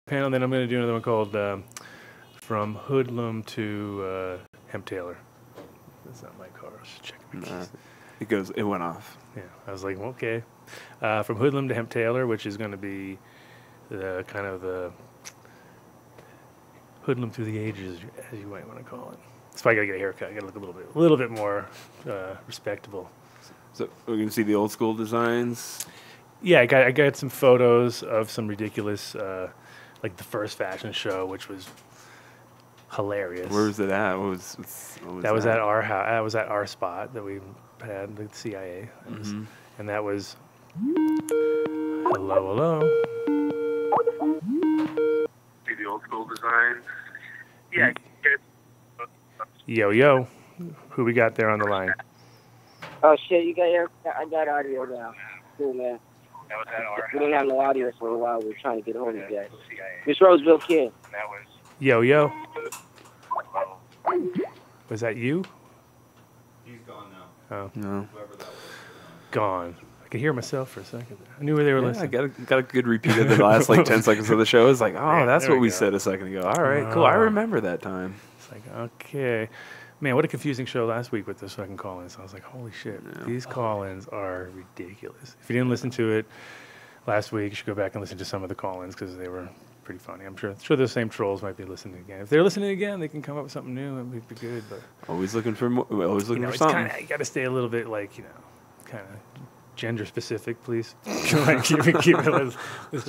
panel. Then I'm going to do another one called From Hoodlum to Hemp Taylor. That's not my car. I was just checking my keys. It went off. Yeah, I was like, well, okay. From Hoodlum to Hemp Taylor, which is going to be the kind of the hoodlum through the ages, as you might want to call it. So I got to get a haircut. I got to look a little bit more respectable. So we're going to see the old school designs. Yeah, I got some photos of some ridiculous, like the first fashion show, which was hilarious. Where was it at? What was that? Was at our house. That was at our spot that we had the CIA, and that was hello. See the old school design. Yeah. Yo, who we got there on the line? Oh shit, you got your? I got audio now. Cool, man. That was at our We didn't have no audio for a while. We were trying to get hold of you guys. Miss Roseville Kid. That was. Yo. Was that you? He's gone now. Oh. No. Whoever that was. Gone. I could hear myself for a second. I knew where they were listening. I got a good repeat of the last like 10 seconds of the show. It's like, oh, that's there what we we go. said a second ago. All right, cool. I remember that time. It's like, okay. Man, what a confusing show last week with this fucking call-ins. I was like, holy shit, these call-ins are ridiculous. If you didn't listen to it last week, you should go back and listen to some of the call-ins because they were pretty funny. I'm sure those same trolls might be listening again. If they're listening again, they can come up with something new. It would be good. But Always looking for more. Always looking for it's something. kinda, you got to stay a little bit like, kind of gender specific, please. keep it. Let's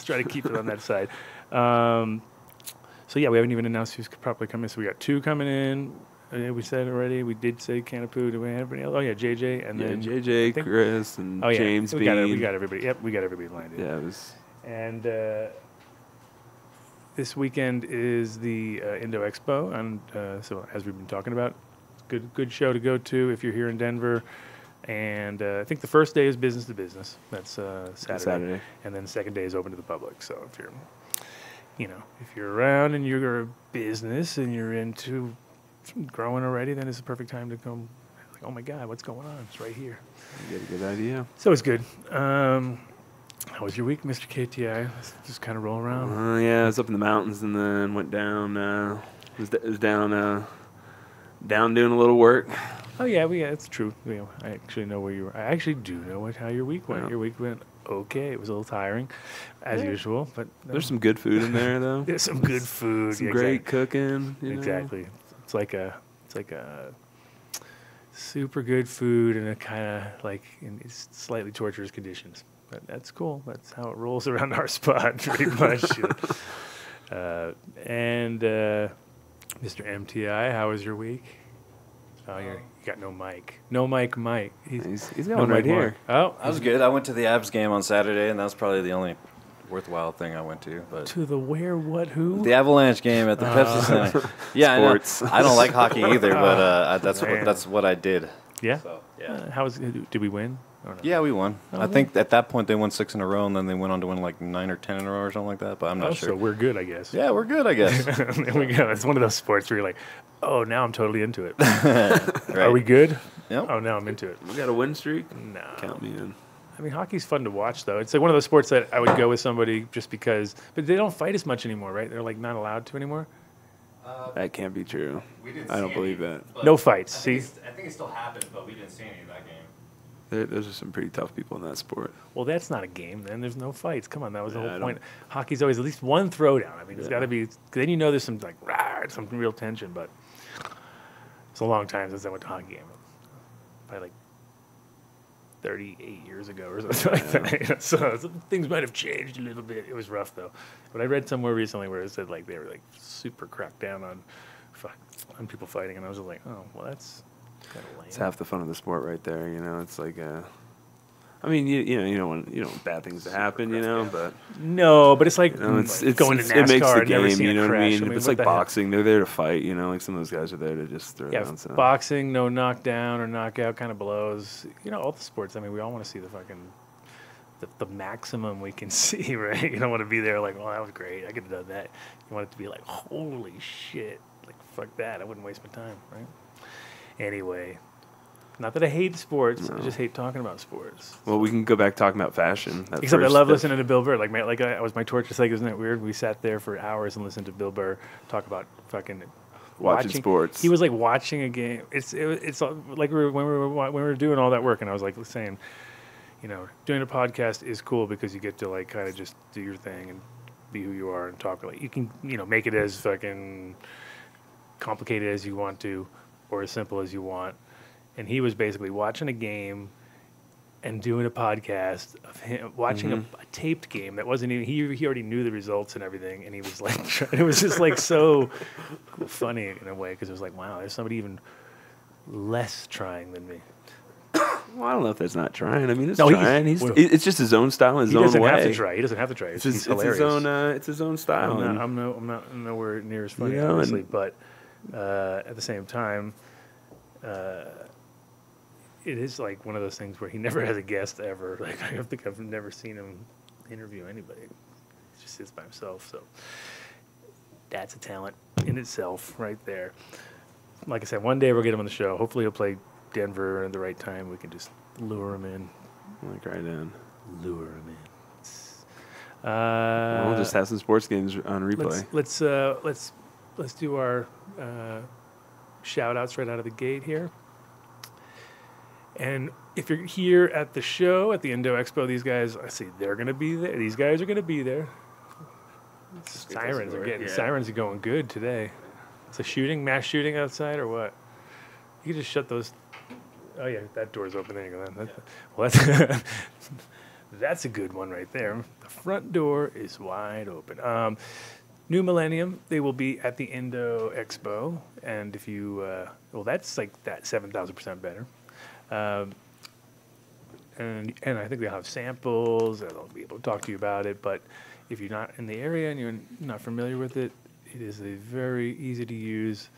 try to keep it on that side. So yeah, we haven't even announced who's probably coming. So we got 2 coming in. We said already. We did say Canapoo. Do we have anybody else? Oh yeah, JJ and then JJ, Chris, and James we Bean. We got everybody. Yep, we got everybody landed. Yeah, it was. And this weekend is the Indo Expo, and so as we've been talking about, good show to go to if you're here in Denver. And I think the first day is business to business. That's Saturday. And then the second day is open to the public. So if you're around and you're a business and you're into growing already, then it's the perfect time to come. Like, oh my God, what's going on? It's right here. You get a good idea. So it's good. How was your week, Mr. KTI? Let's just kind of roll around. Yeah, I was up in the mountains and then went down. It was down doing a little work. Oh yeah, it's true. I actually know where you were. I actually do know how your week went. Yeah. Your week went okay. It was a little tiring, as usual. But There's some good food in there, though. There's some good food. Some Yeah, great exactly. cooking. Exactly. It's like a super good food in a kind of like in slightly torturous conditions. But that's cool. That's how it rolls around our spot, pretty much. And Mr. MTI, how was your week? Oh, you got no mic. No mic, Mike. He's going right here. Oh, I was good. I went to the Avs game on Saturday, and that was probably the only worthwhile thing I went to. But to the where, what, who? the Avalanche game at the Pepsi Center. Yeah, Sports. I don't like hockey either, but that's what I did. Yeah. So, yeah. How was? Did we win? Or no? Yeah, we won. I think at that point they won 6 in a row, and then they went on to win like 9 or 10 in a row or something like that. But I'm not sure. So we're good, I guess. Yeah, we're good, I guess. There we go. It's one of those sports where you're like, oh, now I'm totally into it. Right. Are we good? Yep. Oh, now I'm into it. We got a win streak? No. Count me in. I mean, hockey's fun to watch, though. It's like one of those sports that I would go with somebody just because. But they don't fight as much anymore, right? They're like not allowed to anymore. That can't be true. We didn't I don't see believe any, that. but No fights. I See? think it still happened, but we didn't see any of that game. Those are some pretty tough people in that sport. Well, that's not a game. Then there's no fights. Come on, that was the Yeah, whole I point. Hockey's always at least one throwdown. I mean, it's Yeah. got to be. Then there's some like some real tension. But it's a long time since I went to a hockey game. Probably like 38 years ago or something like that. So things might have changed a little bit. It was rough though. But I read somewhere recently where it said like they were like super cracked down on people fighting, and I was just like, oh, well, that's kind of lame. It's half the fun of the sport right there. It's like, I mean, you don't want bad things to happen, but No, but it's like it's going to NASCAR. it makes the and never game. seen You know a what I crash. mean? If it's what like the hell? boxing, they're there to fight. Like some of those guys are there to just throw Yeah, down. So. boxing, no knockdown or knockout kind of blows. All the sports. I mean, we all want to see the fucking the maximum we can see, right? You don't want to be there like, well, that was great. I could have done that. You want it to be like, holy shit, like fuck that. I wouldn't waste my time, right? Anyway, Not that I hate sports, I just hate talking about sports. Well, we can go back talking about fashion. That Except I first- love that- listening to Bill Burr. I was my torture cycle. Isn't that weird? We sat there for hours and listened to Bill Burr talk about fucking Watching sports. He was like watching a game. It's like when we were doing all that work, and I was like saying, you know, doing a podcast is cool because you get to like kind of just do your thing and be who you are and talk. Like you can, you know, make it as fucking complicated as you want to, or as simple as you want. And he was basically watching a game and doing a podcast of him watching a taped game that wasn't even he already knew the results and everything, and he was like it was just like so funny in a way because it was like, wow, there's somebody even less trying than me. Well, I don't know if that's not trying. I mean, it's No, trying. It's just his own style, his He own doesn't way. have to try. He doesn't have to try. It's He's his, hilarious. it's his own style. and- I'm not nowhere near as funny, You know, obviously, and- but at the same time, it is like one of those things where he never has a guest ever. Like I don't think I've never seen him interview anybody. He just sits by himself. So that's a talent in itself, right there. Like I said, one day we'll get him on the show. Hopefully he'll play Denver at the right time. We can just lure him in. Like right in. Lure him in. We'll just have some sports games on replay. Let's do our shout outs right out of the gate here. And if you're here at the show at the Indo Expo, these guys, I see they're going to be there. These guys are going to be there. Sirens are going good today. It's a mass shooting outside or what? You can just shut those. Oh yeah, that door's open. There you go. Well, that's that's a good one right there. The front door is wide open. New Millennium, they will be at the Indo Expo, and if you, that's like that 7,000% better. And I think they'll have samples, and they'll be able to talk to you about it. But if you're not in the area and you're not familiar with it, it is a very easy to use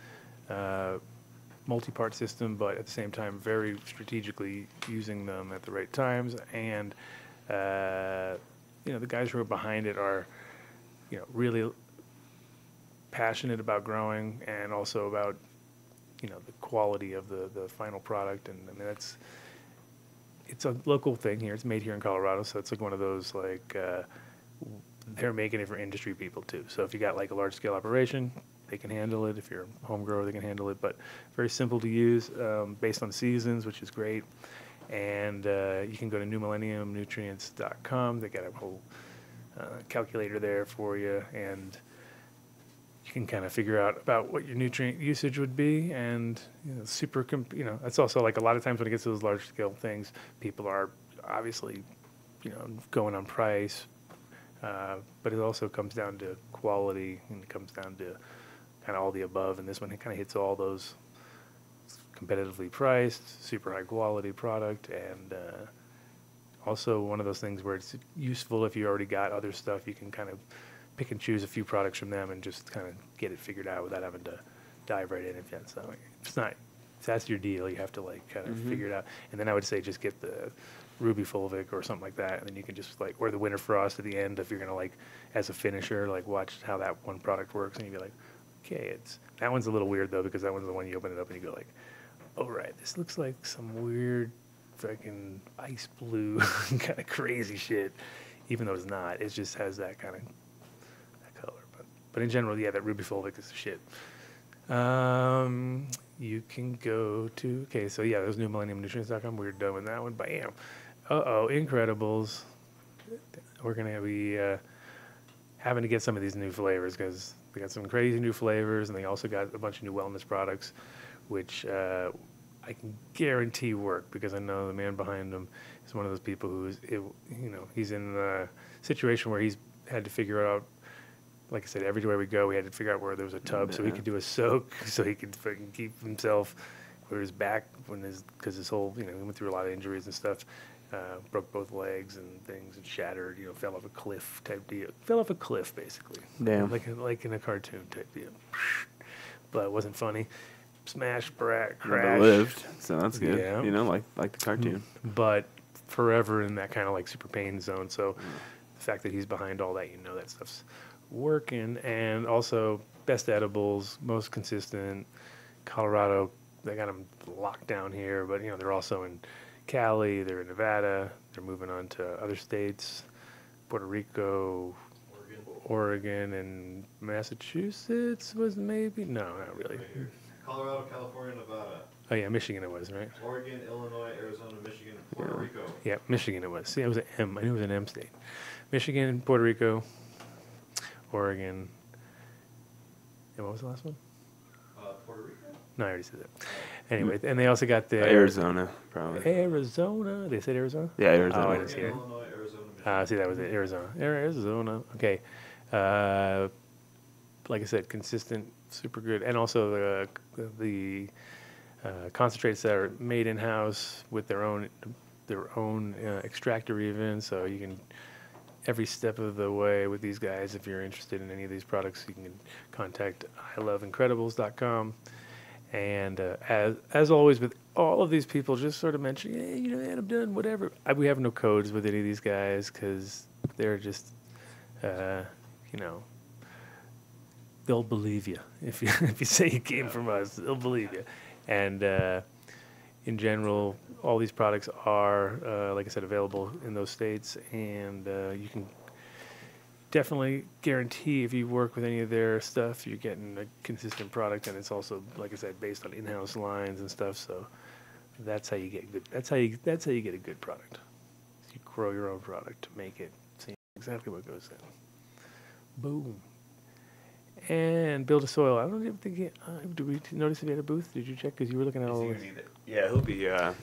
multi-part system, but at the same time, very strategically using them at the right times. And the guys who are behind it are, really passionate about growing and also about, the quality of the final product. And I mean, it's a local thing here. It's made here in Colorado, so it's like one of those they're making it for industry people too. So if you got like a large scale operation, they can handle it. If you're a home grower, they can handle it. But very simple to use, based on seasons, which is great. And you can go to newmillenniumnutrients.com. They got a whole calculator there for you, and you can kind of figure out about what your nutrient usage would be. And that's also like a lot of times when it gets to those large scale things, people are obviously going on price, but it also comes down to quality, and it comes down to kind of all the above. And this one, it kind of hits all those: competitively priced, super high quality product, and also one of those things where it's useful if you already got other stuff. You can kind of pick and choose a few products from them and just kind of get it figured out without having to dive right in. If that's your deal, you have to kind of figure it out. And then I would say just get the Ruby Fulvic or something like that, and then you can just or the Winter Frost at the end if you're gonna as a finisher, watch how that one product works, and you'd be like, okay, that one's a little weird though, because that one's the one you open it up and you go like, oh right, this looks like some weird fucking ice blue kind of crazy shit, even though it's not. It just has that kind of color. But in general, yeah, that Ruby Fulvic is the shit. You can go to, so yeah, those newmillenniumnutrients.com. We're done with that one. Bam. Incredibles. We're going to be having to get some of these new flavors because they got some crazy new flavors, and they also got a bunch of new wellness products, which I can guarantee work because I know the man behind them is one of those people he's in a situation where he's had to figure out, like I said, everywhere we go, we had to figure out where there was a tub so he could do a soak, so he could fucking keep himself where his back, because his whole, he went through a lot of injuries and stuff, broke both legs and things and shattered, fell off a cliff type deal. Fell off a cliff, basically. Damn. Like in a cartoon type deal. But it wasn't funny. Smash, crash. But lived, so that's good. Yeah. Like the cartoon. But forever in that kind of super pain zone. So the fact that he's behind all that, that stuff's working. And also best edibles, most consistent, Colorado they got them locked down here, but they're also in Cali, they're in Nevada, they're moving on to other states, Puerto Rico, Oregon, and Massachusetts was maybe no, not really. Colorado, California, Nevada, Oh yeah, Michigan it was, right? Oregon, Illinois, Arizona, Michigan, Puerto Rico. Yeah, Michigan it was. See, it was an M. I knew it was an M state. Michigan, Puerto Rico, Oregon. And what was the last one? Puerto Rico? No, I already said that. Anyway, and they also got the Arizona, probably. Arizona. They said Arizona? Yeah, Arizona. Oh, I didn't see it. Illinois, Arizona, Michigan. See, that was it. Arizona. Okay. Like I said, consistent, super good, and also the concentrates that are made in house with their own extractor even. So you can every step of the way with these guys. If you're interested in any of these products, you can contact iloveincredibles.com. And as always with all of these people, just sort of mention, hey, man, I'm done, whatever. We have no codes with any of these guys because they're just, they'll believe you if you say you came from us. They'll believe you. And in general, all these products are, like I said, available in those states, and you can definitely guarantee if you work with any of their stuff, you're getting a consistent product, and it's also, like I said, based on in-house lines and stuff. So that's how you get good. That's how you get a good product. You grow your own product to make it seem exactly what goes in. Boom. And build a soil. I don't even think. Did we notice if he had a booth? Did you check? Because you were looking at all this. Yeah, he'll be there.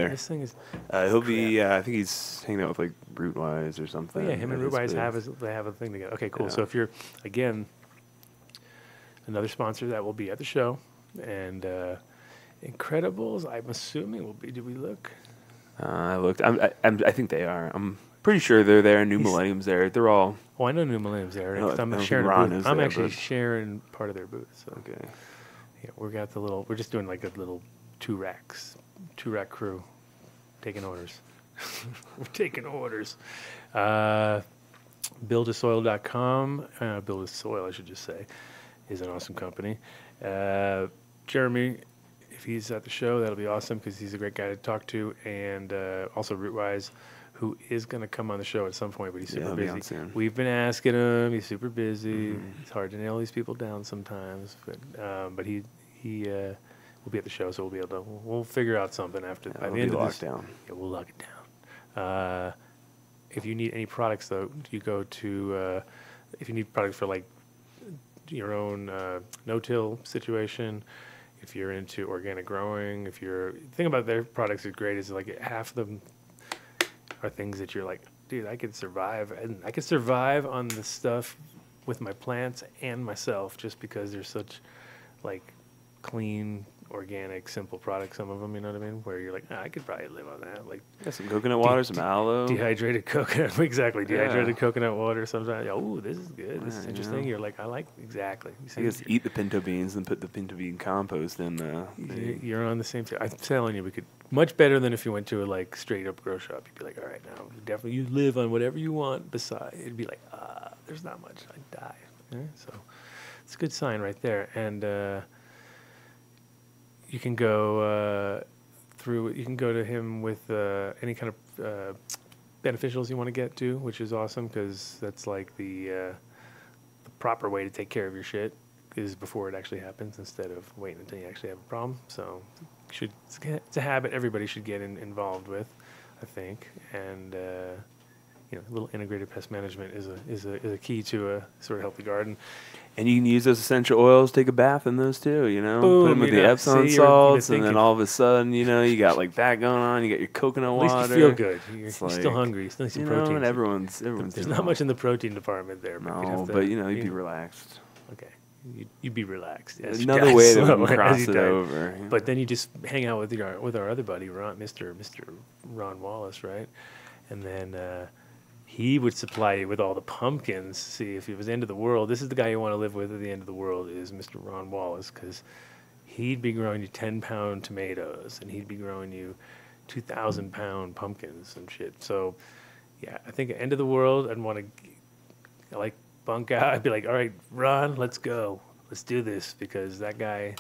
This thing is. He'll be. I think he's hanging out with like Rootwise or something. Oh, yeah, him and at his Rootwise booth. they have a thing together. Okay, cool. Yeah. So if you're again another sponsor that will be at the show, and Incredibles, I'm assuming will be. Did we look? I looked. I think they are. I'm pretty sure they're there. New Millennium's there. They're all. Oh, I know New Millennium's there. I don't I'm think sharing a Ron booth. is I'm there, actually but- sharing part of their booth. So Okay. yeah, we're just doing like a little two rack crew, taking orders. We're taking orders. Buildasoil.com, Build a Soil, I should just say, is an awesome company. Jeremy, if he's at the show, that'll be awesome because he's a great guy to talk to. And also Rootwise, who is going to come on the show at some point, but he's Yeah, super he'll be on busy. soon. We've been asking him. He's super busy. It's hard to nail these people down sometimes, but he will be at the show, so we'll figure out something after by the end of this. Down. Yeah, we'll lock it down. If you need any products, though, you go to if you need products for like your own no-till situation. If you're into organic growing, the thing about their products is great is like half of them are things that you're like, dude, I could survive, and I could survive on this stuff with my plants and myself just because they're such like clean, organic, simple products. Some of them, you know what I mean? Where you're like, I could probably live on that. Like Yeah, some coconut water, some aloe. dehydrated coconut, exactly. Dehydrated Yeah. coconut water. Sometimes, oh, this is good. This is Yeah, interesting. yeah. You're like, I like exactly. You I guess eat the pinto beans and put the pinto bean compost in. You're on the same thing. I'm telling you, we could much better than if you went to a like straight up grow shop. You'd be like, all right, now definitely you live on whatever you want. Besides, it'd be like, there's not much. I'd die. Yeah? So it's a good sign right there. And you can go you can go to him with any kind of beneficials you want to get to, which is awesome because that's like the proper way to take care of your shit is before it actually happens instead of waiting until you actually have a problem. So it's a habit everybody should get involved with, I think. And a little integrated pest management is a key to a sort of healthy garden. And you can use those essential oils, take a bath in those too, Boom, Put them with the Epsom see, salts, you're and then thinking. all of a sudden, you got like that going on. You got your coconut At least water. you feel good. You're It's still like, hungry. You still need some protein. and everyone's There's doing not all- much in the protein department there. But you'd No, have to, but you'd be relaxed. Okay. You'd be relaxed. Yes, Another way that we slow can as cross you it type. over. But then you just hang out with our other buddy, Mr. Ron Wallace, right? And then he would supply you with all the pumpkins. See, if it was the end of the world, this is the guy you want to live with at the end of the world is Mr. Ron Wallace, because he'd be growing you 10-pound tomatoes, and he'd be growing you 2,000-pound pumpkins and shit. So, yeah, I think end of the world, I'd want to like bunk out. I'd be like, all right, Ron, let's go. Let's do this, because that guy,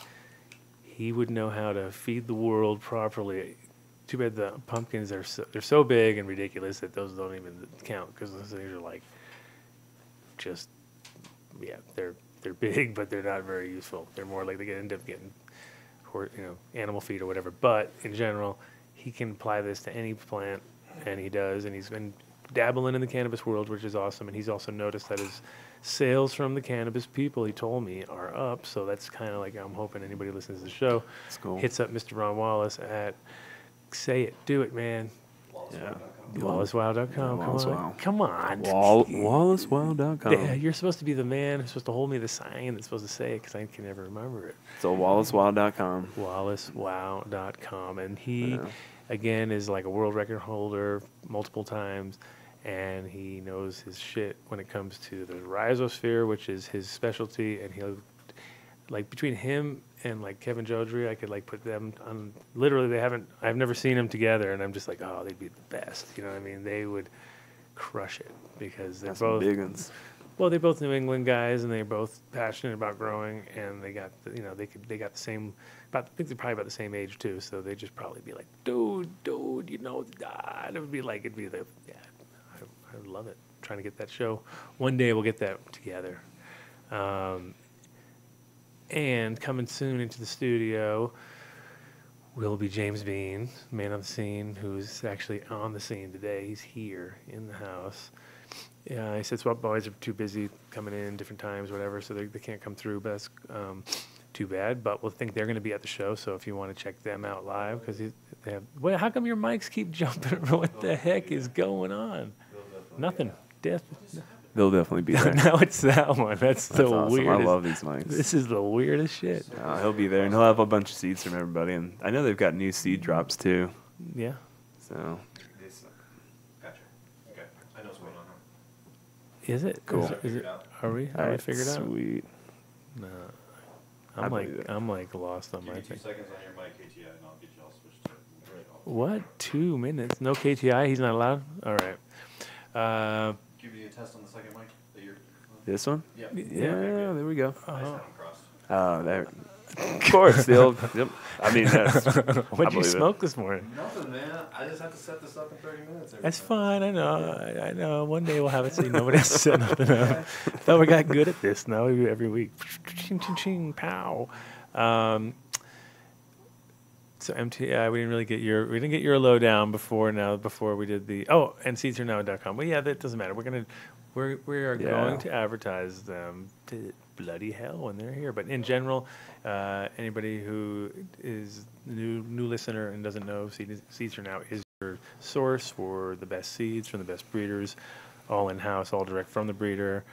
he would know how to feed the world properly. Too bad the pumpkins they're so big and ridiculous that those don't even count because those things are like just they're big but they're not very useful. They're more like they end up getting animal feed or whatever. But in general, he can apply this to any plant, and he does. And he's been dabbling in the cannabis world, which is awesome. And he's also noticed that his sales from the cannabis people, he told me, are up. So that's kind of like I'm hoping anybody who listens to the show cool. hits up Mr. Ron Wallace at Say It, Do It, man. Yeah. WallaceWow.com. Wallace Wow. Come on. WallaceWow.com. Yeah, you're supposed to be the man who's supposed to hold me the sign that's supposed to say it because I can never remember it. So WallaceWow.com. WallaceWow.com. And he, again, is like a world record holder multiple times. And he knows his shit when it comes to the rhizosphere, which is his specialty. And he'll, like, between him and, like, Kevin Jodrey, I could, like, put them on, literally, I've never seen them together. And I'm just like, oh, they'd be the best. You know what I mean? They would crush it because they're both big ones. Well, they're both New England guys, and they're both passionate about growing, and they got they got the same. I think they're probably about the same age too, so they just probably be like, dude, and it would be like I would love it. Trying to get that show. One day we'll get that together. And coming soon into the studio will be James Bean, man on the scene, who's actually on the scene today. He's here in the house. Yeah, he said Swap Boys are too busy coming in different times, whatever, so they can't come through. But that's too bad. But we'll think they're going to be at the show, so if you want to check them out live, because they have. Well, how come your mics keep jumping? What the heck is going on? Nothing. Death. They'll definitely be there. Now it's that one. That's the awesome. weirdest. I love these mics. This is the weirdest shit. He'll be there, and he'll have a bunch of seeds from everybody. And I know they've got new seed drops too. Yeah. So. Gotcha. Okay. I know what's going on. Is it? Cool. Is it? Are we? All Are we right, figured out? sweet. No. I believe it. I'm like lost on my Give me 2 thing. seconds on your mic, KTI, and I'll get you all switched to right off. What? 2 minutes? No KTI? He's not allowed? All right. Give you a test on the second mic that you're. This one? Yeah. Yeah, there we go. I sound crossed. Oh, there. Of course, the old. Yep. I mean, that's. What'd you believe it. smoke this morning? Nothing, man. I just have to set this up in 30 minutes. That's fine. I know. I know. One day we'll have it so nobody has to set nothing up. Thought we got good at this. Now we do it every week. Ching, ching, ching, pow. So MTI, we didn't get your lowdown before we did the and seedsornow.com. Well, yeah, that doesn't matter. We are going to advertise them to bloody hell when they're here. But in general, anybody who is new listener and doesn't know, Seeds Are Now is your source for the best seeds from the best breeders, all in house, all direct from the breeder.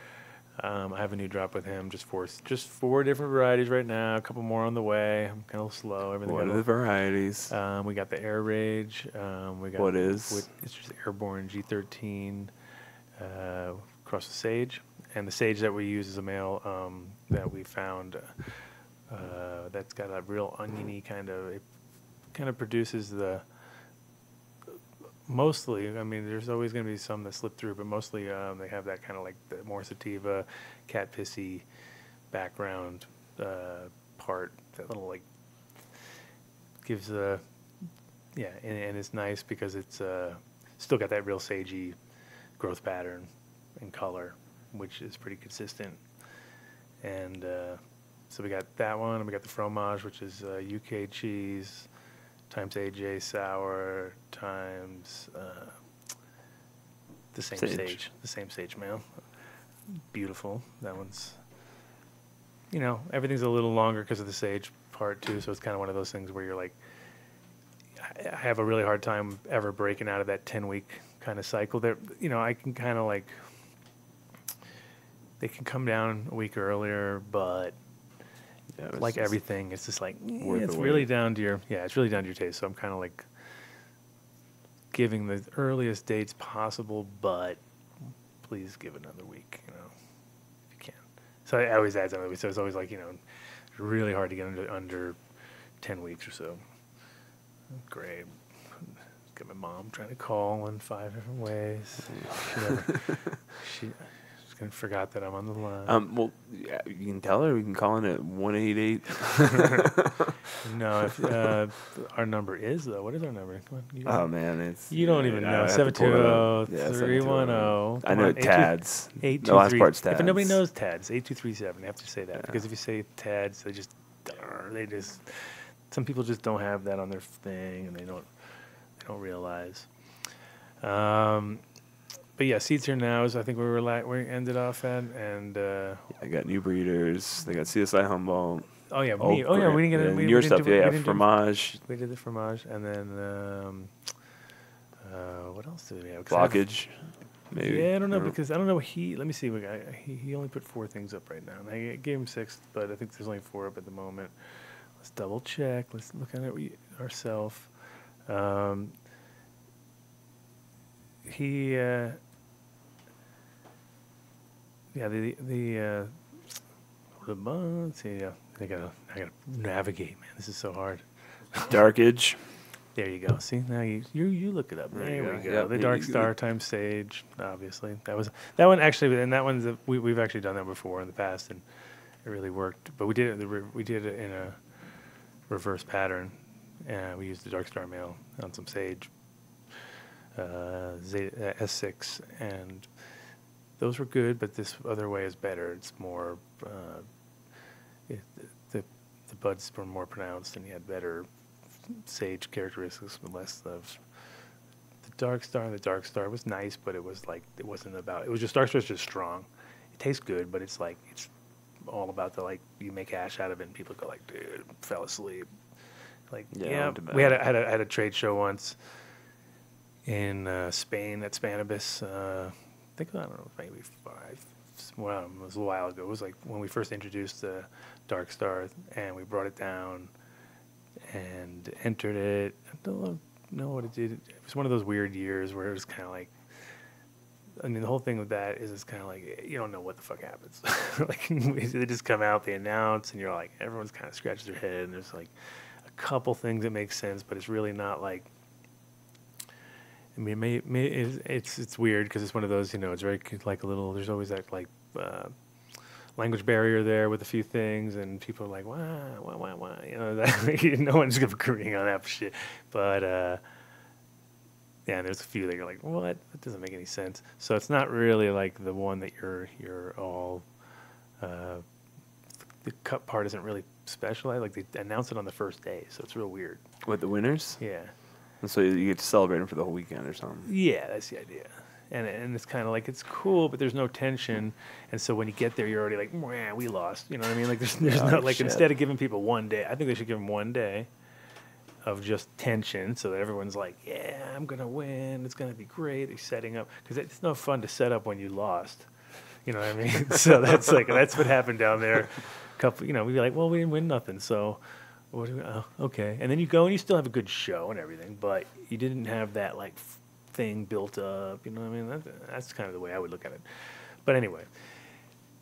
I have a new drop with him, just four different varieties right now. A couple more on the way. I'm kind of slow. Everything. What are the varieties? We got the Air Rage. We got What is? It's just Airborne G13 across the sage, and the sage that we use is a male that we found that's got a real oniony kind of. It kind of produces the. Mostly, I mean, there's always going to be some that slip through, but mostly they have that kind of like the more sativa, cat pissy background part. That little like gives and it's nice because it's still got that real sagey growth pattern and color, which is pretty consistent. And so we got that one, and we got the fromage, which is UK cheese times AJ sour times the same sage male. Beautiful. That one's, everything's a little longer because of the sage part too. So it's kind of one of those things where you're like, I have a really hard time ever breaking out of that 10-week kind of cycle. There, I can kind of like, they can come down a week earlier, but like everything, it's just like it's really down to your taste. So I'm kind of like giving the earliest dates possible, but please give another week, if you can. So I always add another week. So it's always like really hard to get under 10 weeks or so. Great. Got my mom trying to call in 5 different ways. She's I forgot that I'm on the line. Well, yeah, you can tell her. We can call in at 188. No, if, our number is though. What is our number? Come on, Oh man, it's you don't even know. I have to pull it up. 720-310. I know TADS. The last 823. part's TADS. If nobody knows TADS, 8237. You have to say that Yeah. because if you say TADS, they just some people just don't have that on their thing and they don't realize. But yeah, seats are nows. I think we ended off at, and I got New Breeders. They got CSI Humboldt. oh yeah, Oh, me. Oh yeah, we didn't get and your we didn't stuff. do- we Yeah, didn't do- Fromage, We did the fromage, and then what else did we have? 'Cause blockage. Maybe. Yeah, I don't know because I don't know. Let me see. He only put 4 things up right now. And I gave him 6, but I think there's only 4 up at the moment. Let's double check. Let's look at it ourselves. Let's see, yeah. I gotta navigate, man. This is so hard. Darkage. There you go. See, now you look it up. There There you we go. go. Yep. The Dark Star times Sage, obviously. That one actually, and that one's we've actually done that before in the past, and it really worked. But we did it in a reverse pattern. We used the Dark Star mail on some Sage, S6, and those were good. But this other way is better. It's more the buds were more pronounced, and you had better Sage characteristics, but less of the Dark Star. The Dark Star was nice, but it was like it was just Dark Star's just strong. It tastes good, but it's all about the you make ash out of it, and people go like, dude, fell asleep. Yeah, we had a trade show once in Spain at Spanibus. I think I don't know, maybe 5. Well, it was a while ago. It was like when we first introduced the Dark Star, and we brought it down and entered it. I don't know what it did. It was one of those weird years where it was kind of like, I mean, the whole thing with that is it's kind of like you don't know what the fuck happens. They just come out, they announce, and you're like, everyone's kind of scratches their head, and there's like a couple things that make sense, but it's really not like. I mean, it's weird because it's one of those, it's very like a little. There's always that language barrier there with a few things, and people are like, why, no one's agreeing on that shit. But yeah, there's a few that you're like, what? That doesn't make any sense. So it's not really like the one that you're all. The cut part isn't really specialized. Like they announce it on the first day, so it's real weird. With the winners? Yeah. And so you get to celebrate them for the whole weekend or something. Yeah, that's the idea. And it's kind of like it's cool, but there's no tension. And so when you get there, you're already like, "Mwah, we lost." You know what I mean? Like there's no like shit. Instead of giving people one day, I think they should give them one day of just tension, so that everyone's like, "Yeah, I'm gonna win. It's gonna be great." They're setting up because it's no fun to set up when you lost. You know what I mean? So that's what happened down there. We'd be like, "Well, we didn't win nothing, so." Okay. And then you go and you still have a good show and everything, but you didn't have that like thing built up. You know what I mean? That's kind of the way I would look at it. But anyway,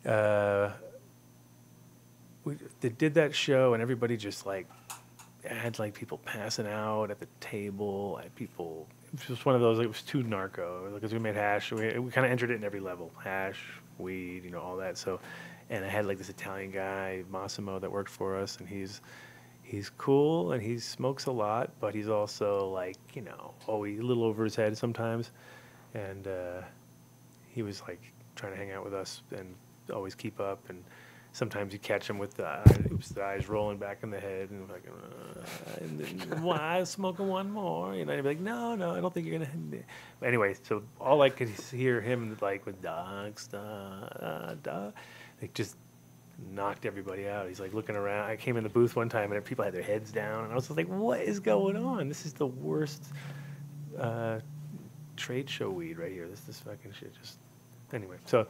they did that show and everybody just like had like people passing out at the table. It was just one of those. Like, it was too narco because we made hash. We kind of entered it in every level: hash, weed, all that. So, and I had like this Italian guy, Massimo, that worked for us, and he's cool and he smokes a lot, but he's also like, always a little over his head sometimes. And he was like trying to hang out with us and always keep up. And sometimes you catch him with the eyes rolling back in the head and like, and then, why smoking one more? And I'd be like, no, I don't think you're gonna. But anyway, so all I could hear him like with dogs, like just knocked everybody out. He's like looking around. I came in the booth one time and people had their heads down, and I was just like, "What is going on? This is the worst trade show weed right here. This fucking shit." Just anyway. So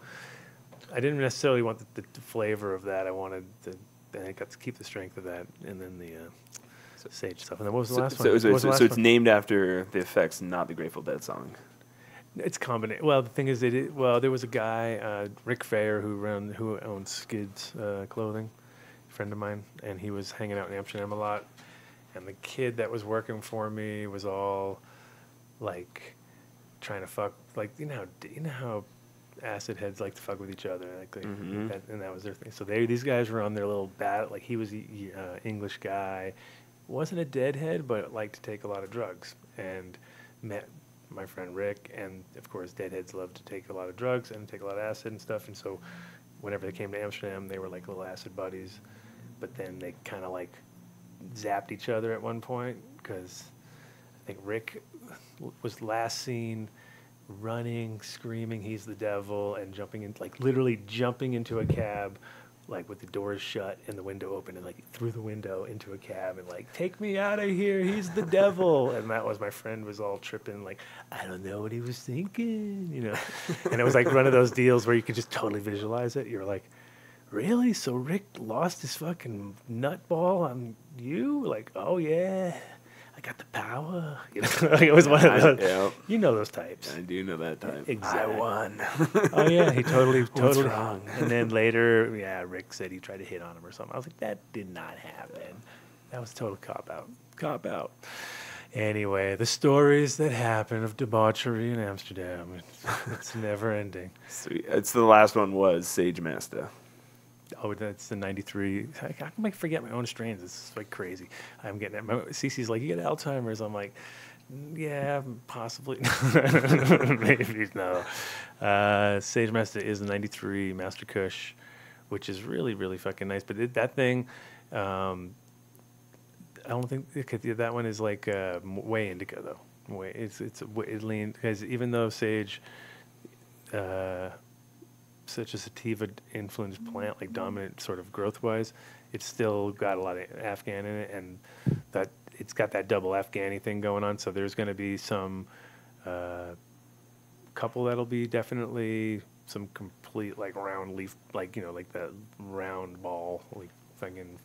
I didn't necessarily want the flavor of that. I wanted I got to keep the strength of that, and then the Sage stuff. And then what was the last one? So it's named after the effects, not the Grateful Dead song. It's combination. Well, the thing is, there was a guy, Rick Fayer, who owns Skids Clothing, a friend of mine, and he was hanging out in Amsterdam a lot. And the kid that was working for me was all like trying to fuck, like you know how acid heads like to fuck with each other, like and that was their thing. So these guys were on their little bat. Like he was a English guy, wasn't a deadhead, but liked to take a lot of drugs, and met my friend Rick. And of course, deadheads love to take a lot of drugs and take a lot of acid and stuff. And so, whenever they came to Amsterdam, they were like little acid buddies. But then they kind of like zapped each other at one point because I think Rick was last seen running, screaming, "He's the devil," and jumping in, like literally jumping into a cab, like with the doors shut and the window open, and like through the window into a cab and like, "Take me out of here, he's the devil." And that was my friend was all tripping, like, I don't know what he was thinking, you know. And it was like one of those deals where you could just totally visualize it. You're like, really? So Rick lost his fucking nutball on you? Like, oh yeah, I got the power. You know, like it was one of those. Yeah. You know those types. I do know that type. Exactly. I won. Oh yeah, he totally. What's wrong? And then later, yeah, Rick said he tried to hit on him or something. I was like, that did not happen. That was a total cop out. Cop out. Anyway, the stories that happen of debauchery in Amsterdam. It's never ending. Sweet. It's the last one was Sage Master. Oh, that's the 93. How come I forget my own strains? It's like crazy. I'm getting it. Cece's like, you get Alzheimer's. I'm like, yeah, possibly. Maybe, no. Sage Master is the 93 Master Kush, which is really, really fucking nice. But that thing, I don't think that one is like way indica, though. It lean, because even though Sage, such a sativa influenced plant, like dominant sort of growth wise, it's still got a lot of Afghan in it, and that it's got that double Afghani thing going on. So there's going to be some couple that'll be definitely some complete like round leaf, like, you know, like that round ball, like fucking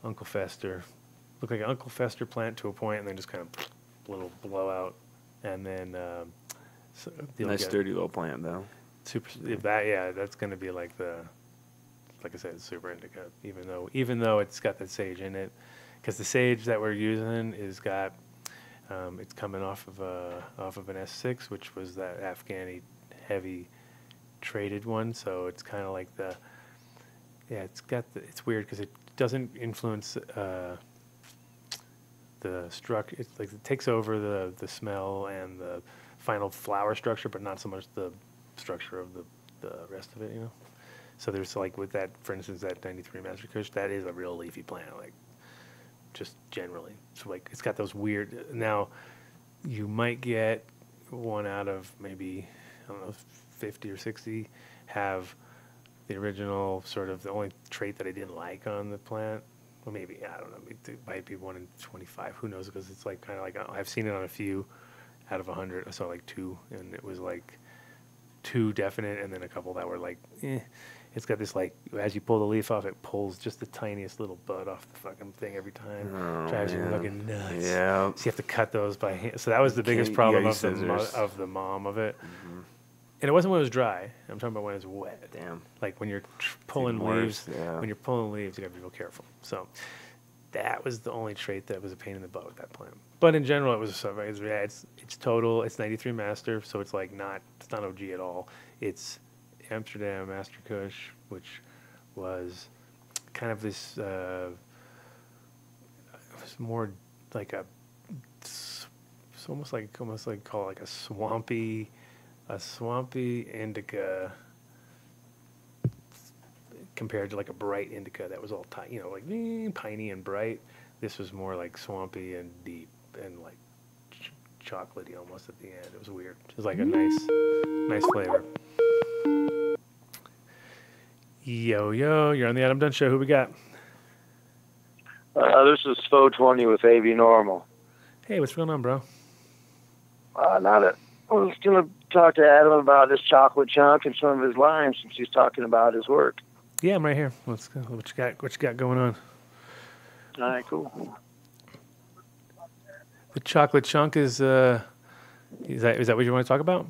Uncle Fester, look like an Uncle Fester plant to a point, and then just kind of little blowout, and then so Nice sturdy little plant though. Super, that's going to be like like I said, it's super indica. Even though it's got that sage in it, because the sage that we're using is got, it's coming off of an S6, which was that Afghani heavy traded one. So it's kind of like it's weird because it doesn't influence the structure. It's like it takes over the smell and the final flower structure, but not so much the structure of the rest of it, you know. So there's like with that, for instance, that 93 Master Kush, that is a real leafy plant, like just generally. So like it's got those weird. Now you might get one out of maybe, I don't know, 50 or 60 have the original sort of the only trait that I didn't like on the plant. Well, maybe, I don't know, it might be 1 in 25. Who knows? Because it's like kind of like I've seen it on a few out of 100. I saw like 2, and it was like 2 definite, and then a couple that were like, eh. It's got this, like, as you pull the leaf off, it pulls just the tiniest little bud off the fucking thing every time. Oh, Drives you man. fucking nuts. Yeah. So you have to cut those by hand. So that was the biggest problem of scissors. of the mom of it. Mm-hmm. And it wasn't when it was dry. I'm talking about when it was wet. Damn. Like when you're pulling even worse, leaves. yeah. When you're pulling leaves, you got to be real careful. So that was the only trait that was a pain in the butt with that plant. But in general, it was it's total. It's 93 Master, so it's like it's not OG at all. It's Amsterdam Master Kush, which was kind of this. It was more like it's almost like call it like a swampy indica compared to like a bright indica that was all like piney and bright. This was more like swampy and deep and like chocolatey almost at the end. It was weird. It was like a nice flavor. Yo, you're on the Adam Dunn Show. Who we got? This is Spo20 with AV Normal. Hey, what's going on, bro? I was going to talk to Adam about this chocolate chunk and some of his lines since he's talking about his work. Yeah, I'm right here. Let's go. What you got going on? All right, cool. The chocolate chunk is that what you want to talk about?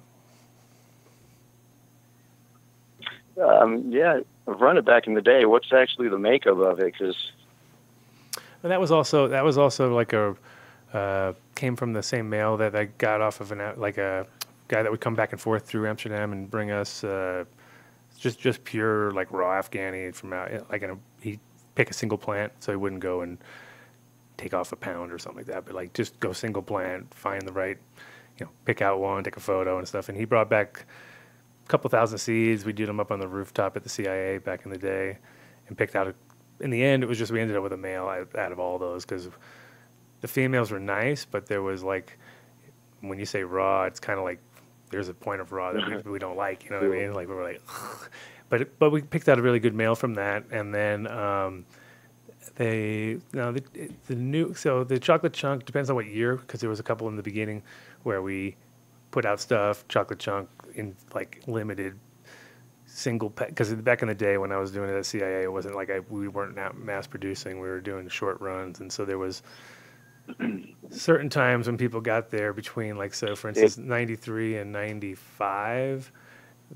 Yeah, I've run it back in the day. What's actually the makeup of it? Because that was also like a came from the same mail that I got off of guy that would come back and forth through Amsterdam and bring us just pure like raw Afghani from out. He'd pick a single plant, so he wouldn't go and take off a pound or something like that, but like just go single plant, find the right, pick out one, take a photo and stuff. And he brought back a couple thousand seeds. We did them up on the rooftop at the CIA back in the day, and picked out. In the end, it was just we ended up with a male out of all those because the females were nice, but there was like, when you say raw, it's kind of like there's a point of raw that we don't like. You know what I mean? Like we were like, but we picked out a really good male from that, and then the chocolate chunk depends on what year, because there was a couple in the beginning where we put out stuff chocolate chunk in like limited single pack, because back in the day when I was doing it at CIA, it wasn't like we weren't mass producing, we were doing short runs, and so there was certain times when people got there between, like, so for instance 93 and 95,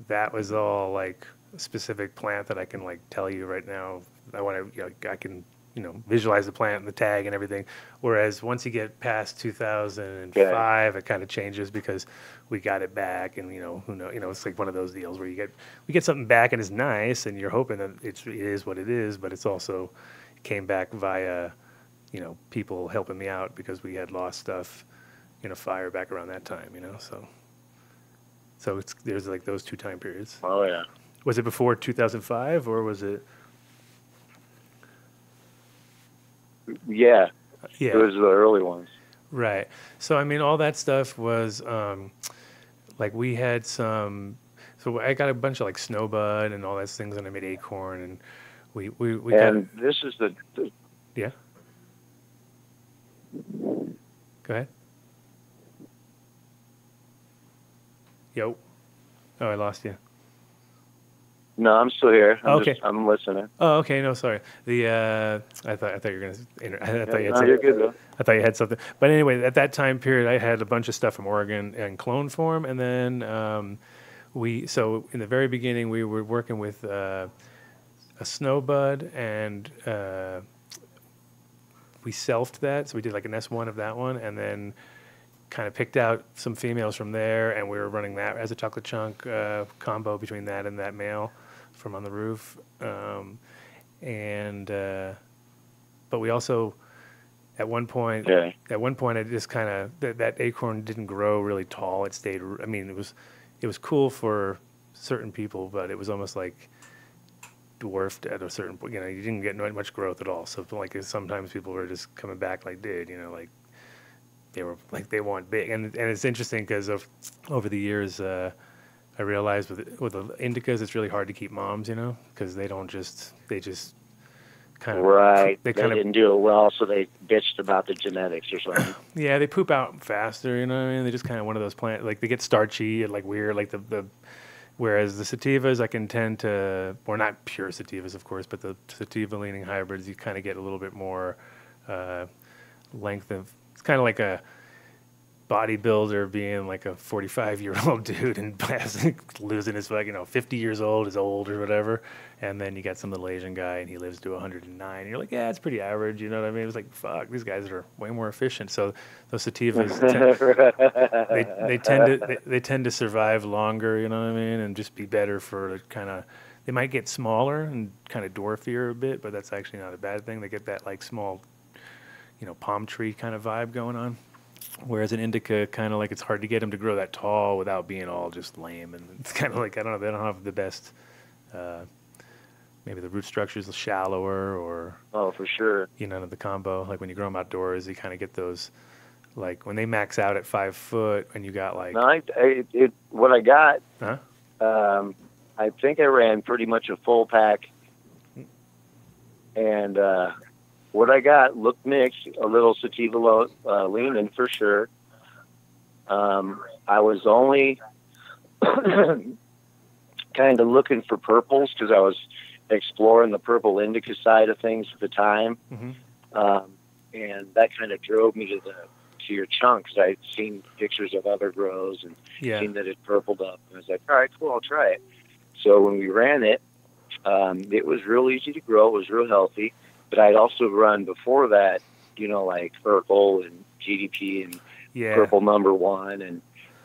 that was all like a specific plant that I can like tell you right now. I can visualize the plant and the tag and everything. Whereas once you get past 2005, it kind of changes because we got it back, and who knows, it's like one of those deals where we get something back and it's nice, and you're hoping that it is what it is, but it's also came back via people helping me out because we had lost stuff in a fire back around that time, so there's like those two time periods. Oh yeah. Was it before 2005 or was it? Yeah. Yeah. It was the early ones. Right. So, I mean, all that stuff was, like, we had some, so I got a bunch of, like, snowbud and all those things, and I made acorn, and we and got... this is the Yeah? Go ahead. Yo. Oh, I lost you. No, I'm still here. Okay. I'm listening. Oh, okay. No, sorry. I thought you were gonna. I thought you had You're good though. I thought you had something. But anyway, at that time period, I had a bunch of stuff from Oregon in clone form, and then so in the very beginning, we were working with a snowbud, and we selfed that. So we did like an S1 of that one, and then kind of picked out some females from there, and we were running that as a chocolate chunk combo between that and that male from on the roof. But we also, at one point, I just kind of, that acorn didn't grow really tall. It stayed, I mean, it was cool for certain people, but it was almost like dwarfed at a certain point. You didn't get much growth at all. So like sometimes people were just coming back like, dude, like they were like, they want big. And it's interesting because over the years, I realized with the indicas, it's really hard to keep moms, because they just kind of they didn't do it well, so they bitched about the genetics or something. Yeah, they poop out faster. You know what I mean? They just kind of one of those plants, like they get starchy and like weird, like whereas the sativas, I can tend to, or not pure sativas, of course, but the sativa leaning hybrids, you kind of get a little bit more length of. It's kind of like a bodybuilder being like a 45-year-old dude and losing his 50 years old is old or whatever, and then you got some little Asian guy and he lives to 109, and you're like, yeah, it's pretty average, you know what I mean? It was like, fuck, these guys are way more efficient. So those sativas they tend to survive longer, you know what I mean, and just be better for kind of. They might get smaller and kind of dwarfier a bit, but that's actually not a bad thing. They get that like small, palm tree kind of vibe going on. Whereas an indica, kind of like it's hard to get them to grow that tall without being all just lame. And it's kind of like, I don't know, they don't have the best, maybe the root structure is shallower or... Oh, for sure. The combo. Like when you grow them outdoors, you kind of get those, like when they max out at 5 foot and you got like... No, what I got, huh? I think I ran pretty much a full pack. And... what I got looked mixed, a little sativa leaning for sure. I was only kind of looking for purples because I was exploring the purple indica side of things at the time. Mm-hmm. And that kind of drove me to your chunks. I'd seen pictures of other grows and seen that it purpled up. And I was like, all right, cool, I'll try it. So when we ran it, it was real easy to grow. It was real healthy. But I'd also run before that, like Urkel and GDP and Purple #1. And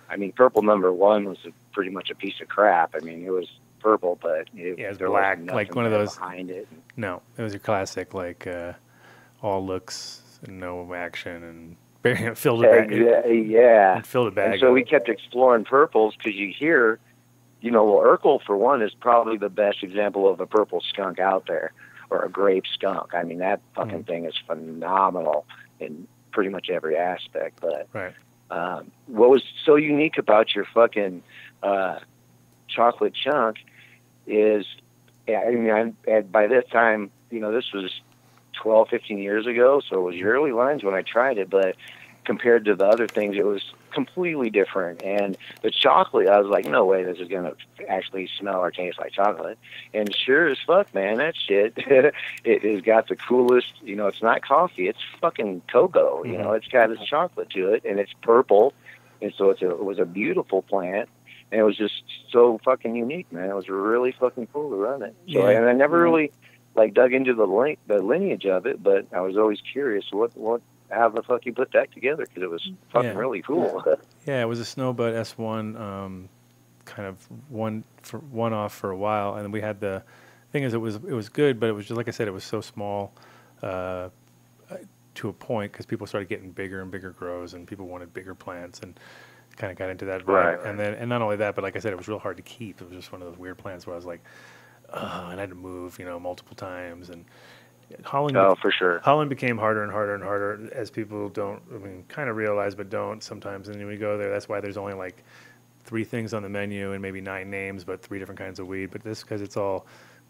I mean, purple number 1 was pretty much a piece of crap. I mean, it was purple, but it was there black, was like nothing one of there those. behind it. No, it was your classic, like all looks and no action, and filled a bag. Yeah. It filled a bag. And so we kept exploring purples because you hear, you know, well, Urkel, for one, is probably the best example of a purple skunk out there, or a grape skunk. I mean, that fucking thing is phenomenal in pretty much every aspect. But what was so unique about your fucking chocolate chunk is, I mean, by this time, you know, this was 12, 15 years ago, so it was your early lines when I tried it, but compared to the other things, it was completely different. And the chocolate, I was like, no way this is going to actually smell or taste like chocolate. And sure as fuck, man, that shit, it has got the coolest, you know, it's not coffee, it's fucking cocoa, you know, it's got its chocolate to it, and it's purple, and so it was a beautiful plant, and it was just so fucking unique, man. It was really fucking cool to run it. So, and I never really, like, dug into the lineage of it, but I was always curious how the fuck you put that together, because it was fucking really cool. Yeah, it was a Snowbud S1, kind of one off for a while, and we had the thing is it was good, but it was just like I said, it was so small to a point because people started getting bigger and bigger grows, and people wanted bigger plants, and kind of got into that vibe. Right. And not only that, but like I said, it was real hard to keep. It was just one of those weird plants where I was like, and I had to move, you know, multiple times, and Holland. Oh, for sure. Holland became harder and harder and harder as people kind of realize, but don't sometimes. And when we go there, that's why there's only like 3 things on the menu and maybe 9 names, but 3 different kinds of weed. But this, because it's all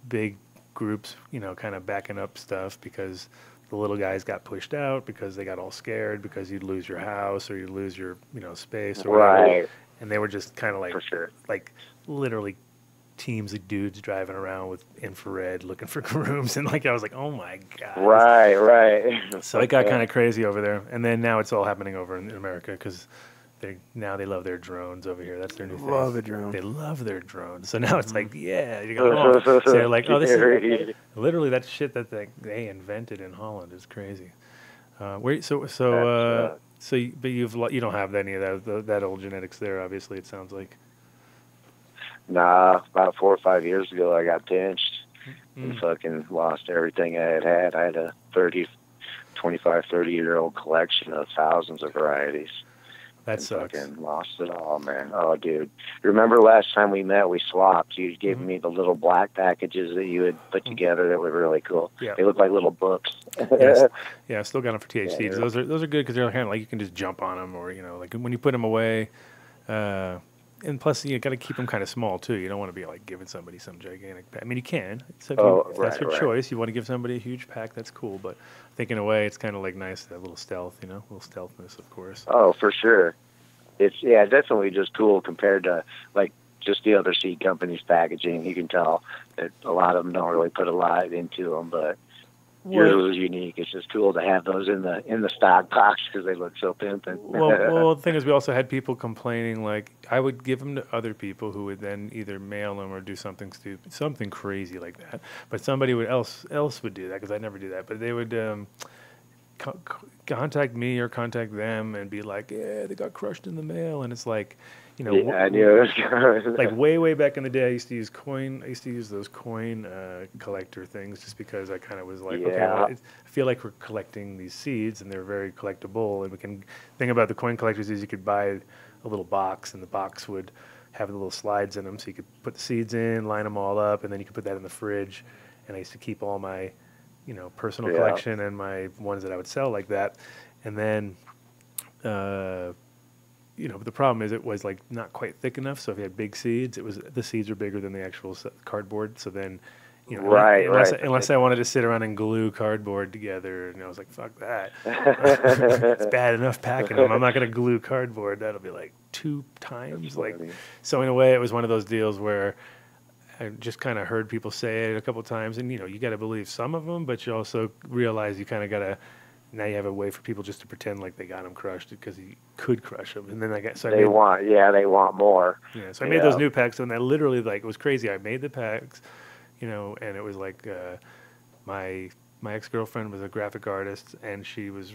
big groups, you know, kind of backing up stuff, because the little guys got pushed out because they got all scared because you'd lose your house or you'd lose your, you know, space or whatever. And they were just kind of like, like literally teams of dudes driving around with infrared looking for grooms, and like I was like, oh my god. Right. So it got kind of crazy over there, and then now it's all happening over in America because they love their drones over here. That's their new thing. Love the drones. They love their drones. So now it's like, yeah, you go. So they're like, oh, this is literally that shit that they invented in Holland is crazy. But you don't have any of that old genetics there, obviously. It sounds like. Nah, about 4 or 5 years ago, I got pinched and fucking lost everything I had. I had a 30-year-old collection of thousands of varieties. That sucks. Fucking lost it all, man. Oh, dude. Remember last time we met, we swapped. You gave me the little black packages that you had put together that were really cool. Yeah. They look like little books. Yeah, I still got them for THC. Yeah, those are good because they're kind of like you can just jump on them, or, you know, like when you put them away, and plus, you got to keep them kind of small, too. You don't want to be, like, giving somebody some gigantic pack. I mean, you can. So if that's your choice. You want to give somebody a huge pack, that's cool. But I think, in a way, it's kind of, like, nice, that little stealth, you know? A little stealthness, of course. Oh, for sure. It's, definitely just cool compared to, like, just the other seed companies' packaging. You can tell that a lot of them don't really put a lot into them, but yours was unique. It's just cool to have those in the stock box because they look so pimpin'. Well, the thing is, we also had people complaining, like, I would give them to other people who would then either mail them or do something stupid, something crazy like that. But somebody else would do that, because I never do that. But they would contact me or contact them and be like, yeah, they got crushed in the mail. And it's like, you know, I knew it was like way back in the day, I used to use those coin collector things, just because I kind of was like, okay, well, I feel like we're collecting these seeds and they're very collectible. And we can thing about the coin collectors is you could buy a little box, and the box would have the little slides in them, so you could put the seeds in, line them all up, and then you could put that in the fridge. And I used to keep all my, you know, personal collection and my ones that I would sell like that. And then, you know, but the problem is it was like not quite thick enough. So if you had big seeds, the seeds were bigger than the actual cardboard. So then, you know, unless I wanted to sit around and glue cardboard together, and I was like, fuck that. It's bad enough packing them. I'm not going to glue cardboard. That'll be like 2 times. Like, so in a way, it was one of those deals where I just kind of heard people say it a couple times, and, you know, you got to believe some of them, but you also realize you kind of got to. Now you have a way for people just to pretend like they got them crushed because you could crush them, and then they want more. Yeah, so I made those new packs, and I literally, like, it was crazy. I made the packs, you know, and it was like my ex-girlfriend was a graphic artist, and she was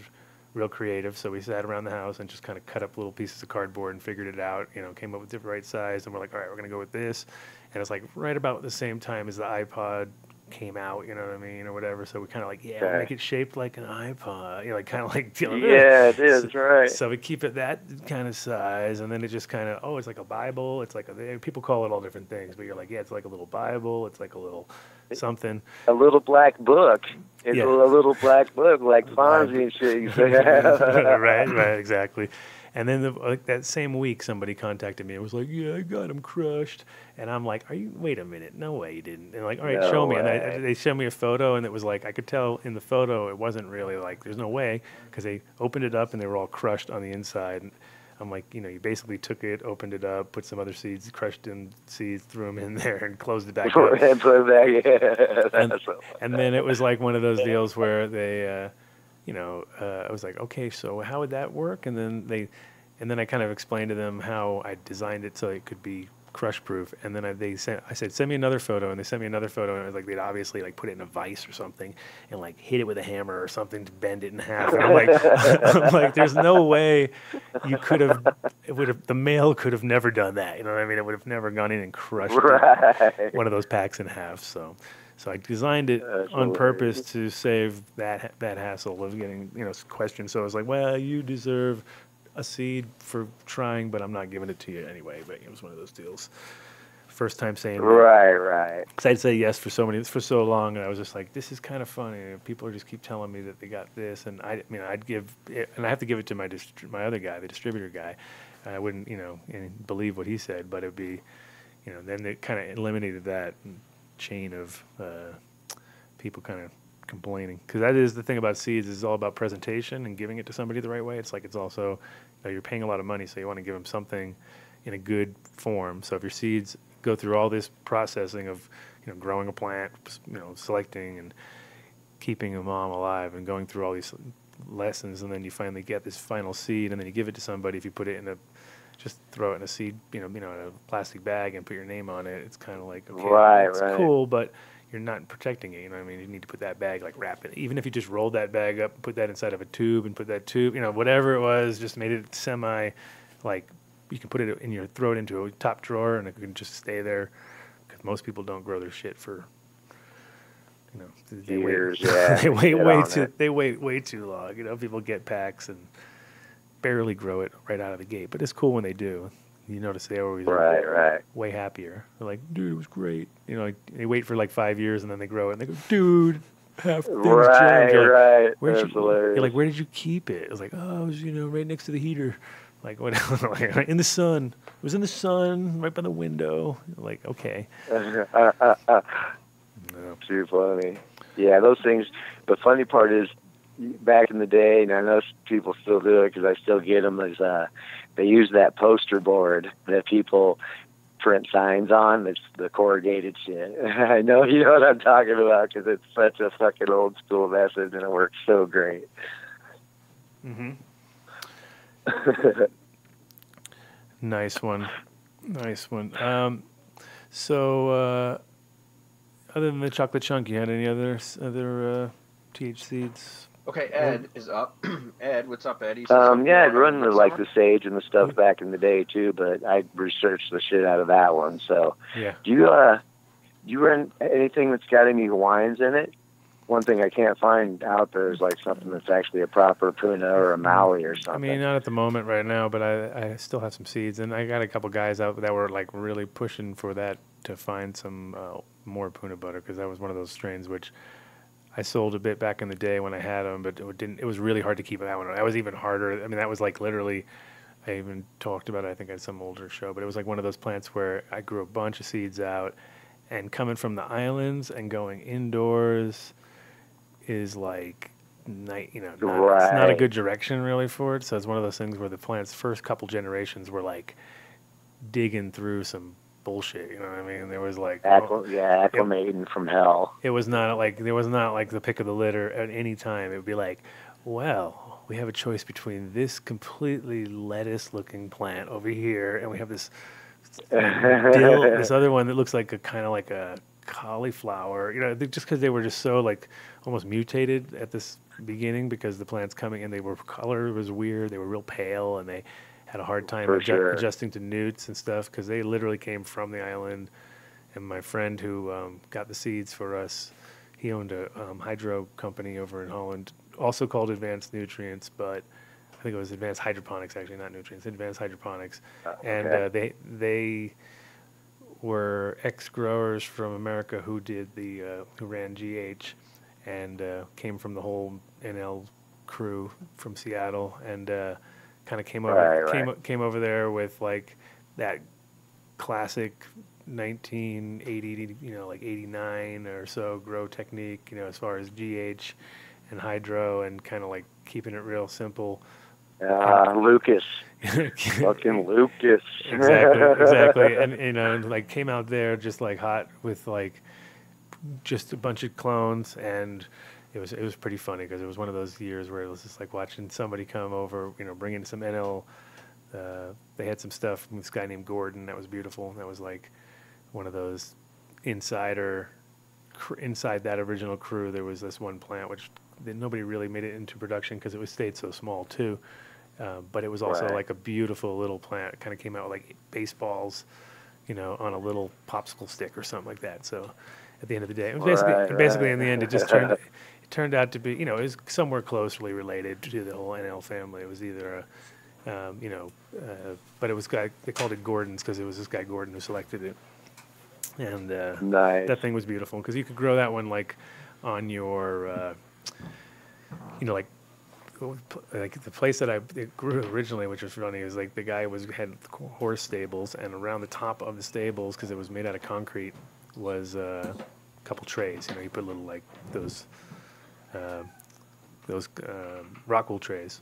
real creative. So we sat around the house and just kind of cut up little pieces of cardboard and figured it out. Came up with the right size, and we're like, all right, we're gonna go with this. And it's like right about the same time as the iPod came out, you know what I mean, or whatever. So we kind of like, we'll make it shaped like an iPod, like kind of like, yeah, it is, right. So we keep it that kind of size, and then it just kind of, it's like a Bible. It's like people call it all different things, but you're like, it's like a little Bible. It's like a little something. A little black book. It's a little black book, like Fonzie and shit. You say. right, exactly. And then that same week, somebody contacted me and was like, yeah, I got him crushed. And I'm like, wait a minute. No way you didn't. And like, all right, show me. And they showed me a photo, and it was like, I could tell in the photo it wasn't really like, there's no way, because they opened it up and they were all crushed on the inside. And I'm like, you basically took it, opened it up, put some other seeds, crushed in seeds, threw them in there, and closed it back up. And then it was like one of those deals where they... I was like, okay, so how would that work? And then I kind of explained to them how I designed it so it could be crush proof. And then I said, send me another photo. And they sent me another photo, and it was like, they'd obviously like put it in a vise or something and like hit it with a hammer or something to bend it in half. And I'm like, there's no way you could have, the mail could have never done that. You know what I mean? It would have never gone in and crushed one of those packs in half. So I designed it on purpose to save that hassle of getting questions. So I was like, well, you deserve a seed for trying, but I'm not giving it to you anyway. But it was one of those deals. First time saying right. Because I'd say yes for so long, and I was just like, this is kind of funny. People just keep telling me that they got this, and I'd give it, and I have to give it to my other guy, the distributor guy. I wouldn't believe what he said, but it'd be then it kind of eliminated that chain of people kind of complaining, because that is the thing about seeds, is all about presentation and giving it to somebody the right way. It's like, it's also you're paying a lot of money, so you want to give them something in a good form. So if your seeds go through all this processing of growing a plant, selecting and keeping a mom alive and going through all these lessons, and then you finally get this final seed, and then you give it to somebody. If you put it in just throw it in a seed, in a plastic bag and put your name on it, it's kind of like, okay, it's cool, but you're not protecting it. You know what I mean? You need to put that bag, like wrap it. Even if you just rolled that bag up, put that inside of a tube, and put that tube, whatever it was, just made it semi, like, you can put it throw it into a top drawer, and it can just stay there. Because most people don't grow their shit for, they years. They wait way too long. People get packs and barely grow it right out of the gate, but it's cool when they do. You notice they always are way happier. They're like, dude, it was great. They wait for like 5 years, and then they grow it, and they go, dude, half things changed. You're like, where did you keep it? It was like, oh, it was, right next to the heater. Like, what? In the sun. It was in the sun, right by the window. Like, okay. Too funny. Yeah, those things. The funny part is, back in the day, and I know people still do it because I still get them, is they use that poster board that people print signs on. It's the corrugated shit. I know you know what I'm talking about, because it's such a fucking old school message, and it works so great. Mm-hmm. Nice one. So other than the chocolate chunk, you had any other TH seeds? Okay, Ed is up. Ed, what's up, Ed? I'd run the sage and the stuff back in the day too, but I researched the shit out of that one. So, yeah. Do you run anything that's got any Hawaiians in it? One thing I can't find out there is like something that's actually a proper Puna or a Maui or something. I mean, not at the moment right now, but I still have some seeds, and I got a couple guys out that were like really pushing for that, to find some more Puna butter, because that was one of those strains which I sold a bit back in the day when I had them, but it was really hard to keep that one. That was even harder. I mean, that was like literally, I even talked about it, I think, at some older show, but it was like one of those plants where I grew a bunch of seeds out, and coming from the islands and going indoors is like, it's not a good direction really for it. So it's one of those things where the plant's first couple generations were like digging through some bullshit, you know what I mean? There was like acclimating from hell. It was not like the pick of the litter at any time. It would be like, well, we have a choice between this completely lettuce-looking plant over here, and we have this dill, this other one that looks like a kind of like a cauliflower. Just because they were just so like almost mutated at this beginning because the plants coming in, color was weird. They were real pale and they had a hard time adjusting to newts and stuff because they literally came from the island. And my friend who got the seeds for us, he owned a hydro company over in Holland, also called Advanced Nutrients, but I think it was Advanced Hydroponics, actually, not nutrients, Advanced Hydroponics. Okay. And they were ex-growers from America who ran GH and came from the whole NL crew from Seattle and kind of came over there with like that classic 1980, like 89 or so grow technique, as far as GH and hydro and kind of like keeping it real simple. Lucas. Fucking Lucas. Exactly. And, like came out there just like hot with like just a bunch of clones and it was pretty funny because it was one of those years where it was just like watching somebody come over, bringing some NL. They had some stuff from this guy named Gordon that was beautiful. That was like one of those inside that original crew. There was this one plant which nobody really made it into production because it stayed so small too. But it was also like a beautiful little plant. It kind of came out with like baseballs, on a little popsicle stick or something like that. So at the end of the day, basically in the end, it just turned out to be, it was somewhere closely related to the whole NL family. It was either but it was they called it Gordon's because it was this guy Gordon who selected it. And nice. That thing was beautiful because you could grow that one like on your, like the place that it grew originally, which was funny, is like the guy had horse stables, and around the top of the stables, because it was made out of concrete, was a couple trays. You put little like those rock wool trays,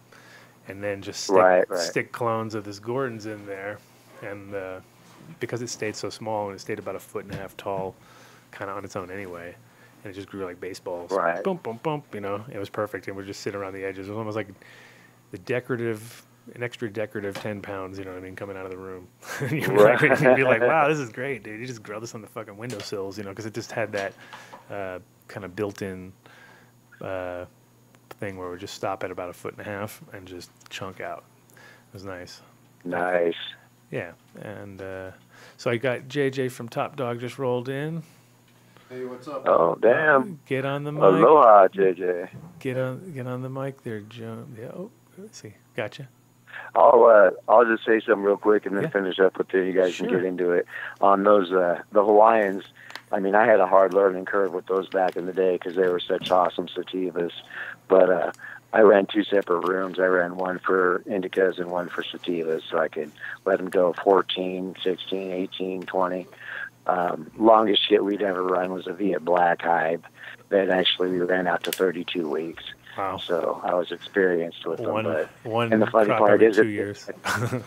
and then just stick clones of this Gordon's in there, and because it stayed so small and it stayed about 1.5 feet tall, kind of on its own anyway. And it just grew like baseballs. Right. Boom, boom, boom. It was perfect. And we'd just sit around the edges. It was almost like an extra decorative 10 pounds, coming out of the room. And you'd be like, wow, this is great, dude. You just grow this on the fucking windowsills, because it just had that kind of built-in thing where it would just stop at about 1.5 feet and just chunk out. It was nice. Nice. Yeah. And so I got JJ from Top Dog just rolled in. Hey, what's up? Oh, damn. Get on the mic. Aloha, JJ. Get on the mic there, Joe. Yeah. Oh, let's see. Gotcha. I'll just say something real quick and then finish up with it. You guys can get into it. On those, the Hawaiians, I mean, I had a hard learning curve with those back in the day because they were such awesome sativas. But I ran 2 separate rooms. I ran one for indicas and one for sativas so I could let them go 14, 16, 18, 20. Longest shit we'd ever run was a Viet Black Hive that actually we ran out to 32 weeks. Wow. So I was experienced with them. And the funny part is 2 years,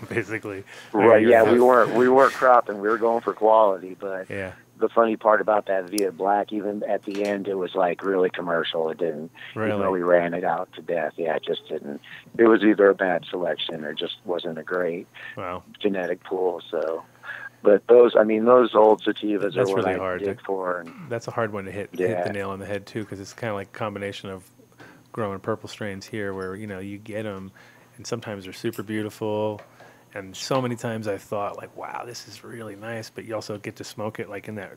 basically. Right, yeah, we weren't cropping. We were going for quality, but the funny part about that Viet Black, even at the end, it was like really commercial. It didn't, even though we ran it out to death. Yeah, it just didn't. It was either a bad selection or just wasn't a great genetic pool, so... But those old sativas are what really I hard. dig for. And that's a hard one to hit the nail on the head, too, because it's kind of like a combination of growing purple strains here where, you get them, and sometimes they're super beautiful, and so many times I've thought, like, wow, this is really nice, but you also get to smoke it, like, in that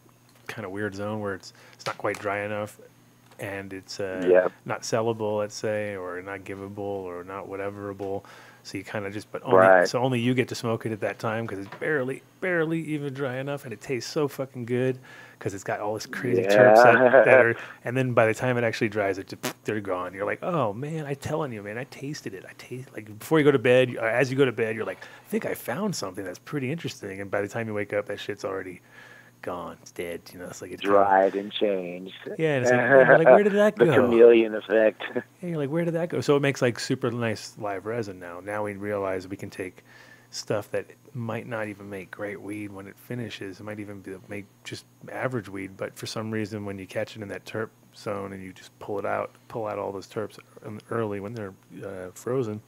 kind of weird zone where it's not quite dry enough, and it's not sellable, let's say, or not givable, or not whateverable. So you kind of just, only you get to smoke it at that time because it's barely even dry enough, and it tastes so fucking good because it's got all this crazy terps that are, and then by the time it actually dries, they're gone. You're like, oh man, I'm telling you, man, I tasted it. Like before you go to bed, as you go to bed, you're like, I think I found something that's pretty interesting, and by the time you wake up, that shit's already gone. It's dead. It's like it's dried and changed. Yeah, and it's like where did that go? The chameleon effect. Yeah, you're like, where did that go? So it makes like super nice live resin now. Now we realize we can take stuff that might not even make great weed when it finishes. It might even make just average weed, but for some reason when you catch it in that terp zone and you just pull out all those terps early when they're frozen,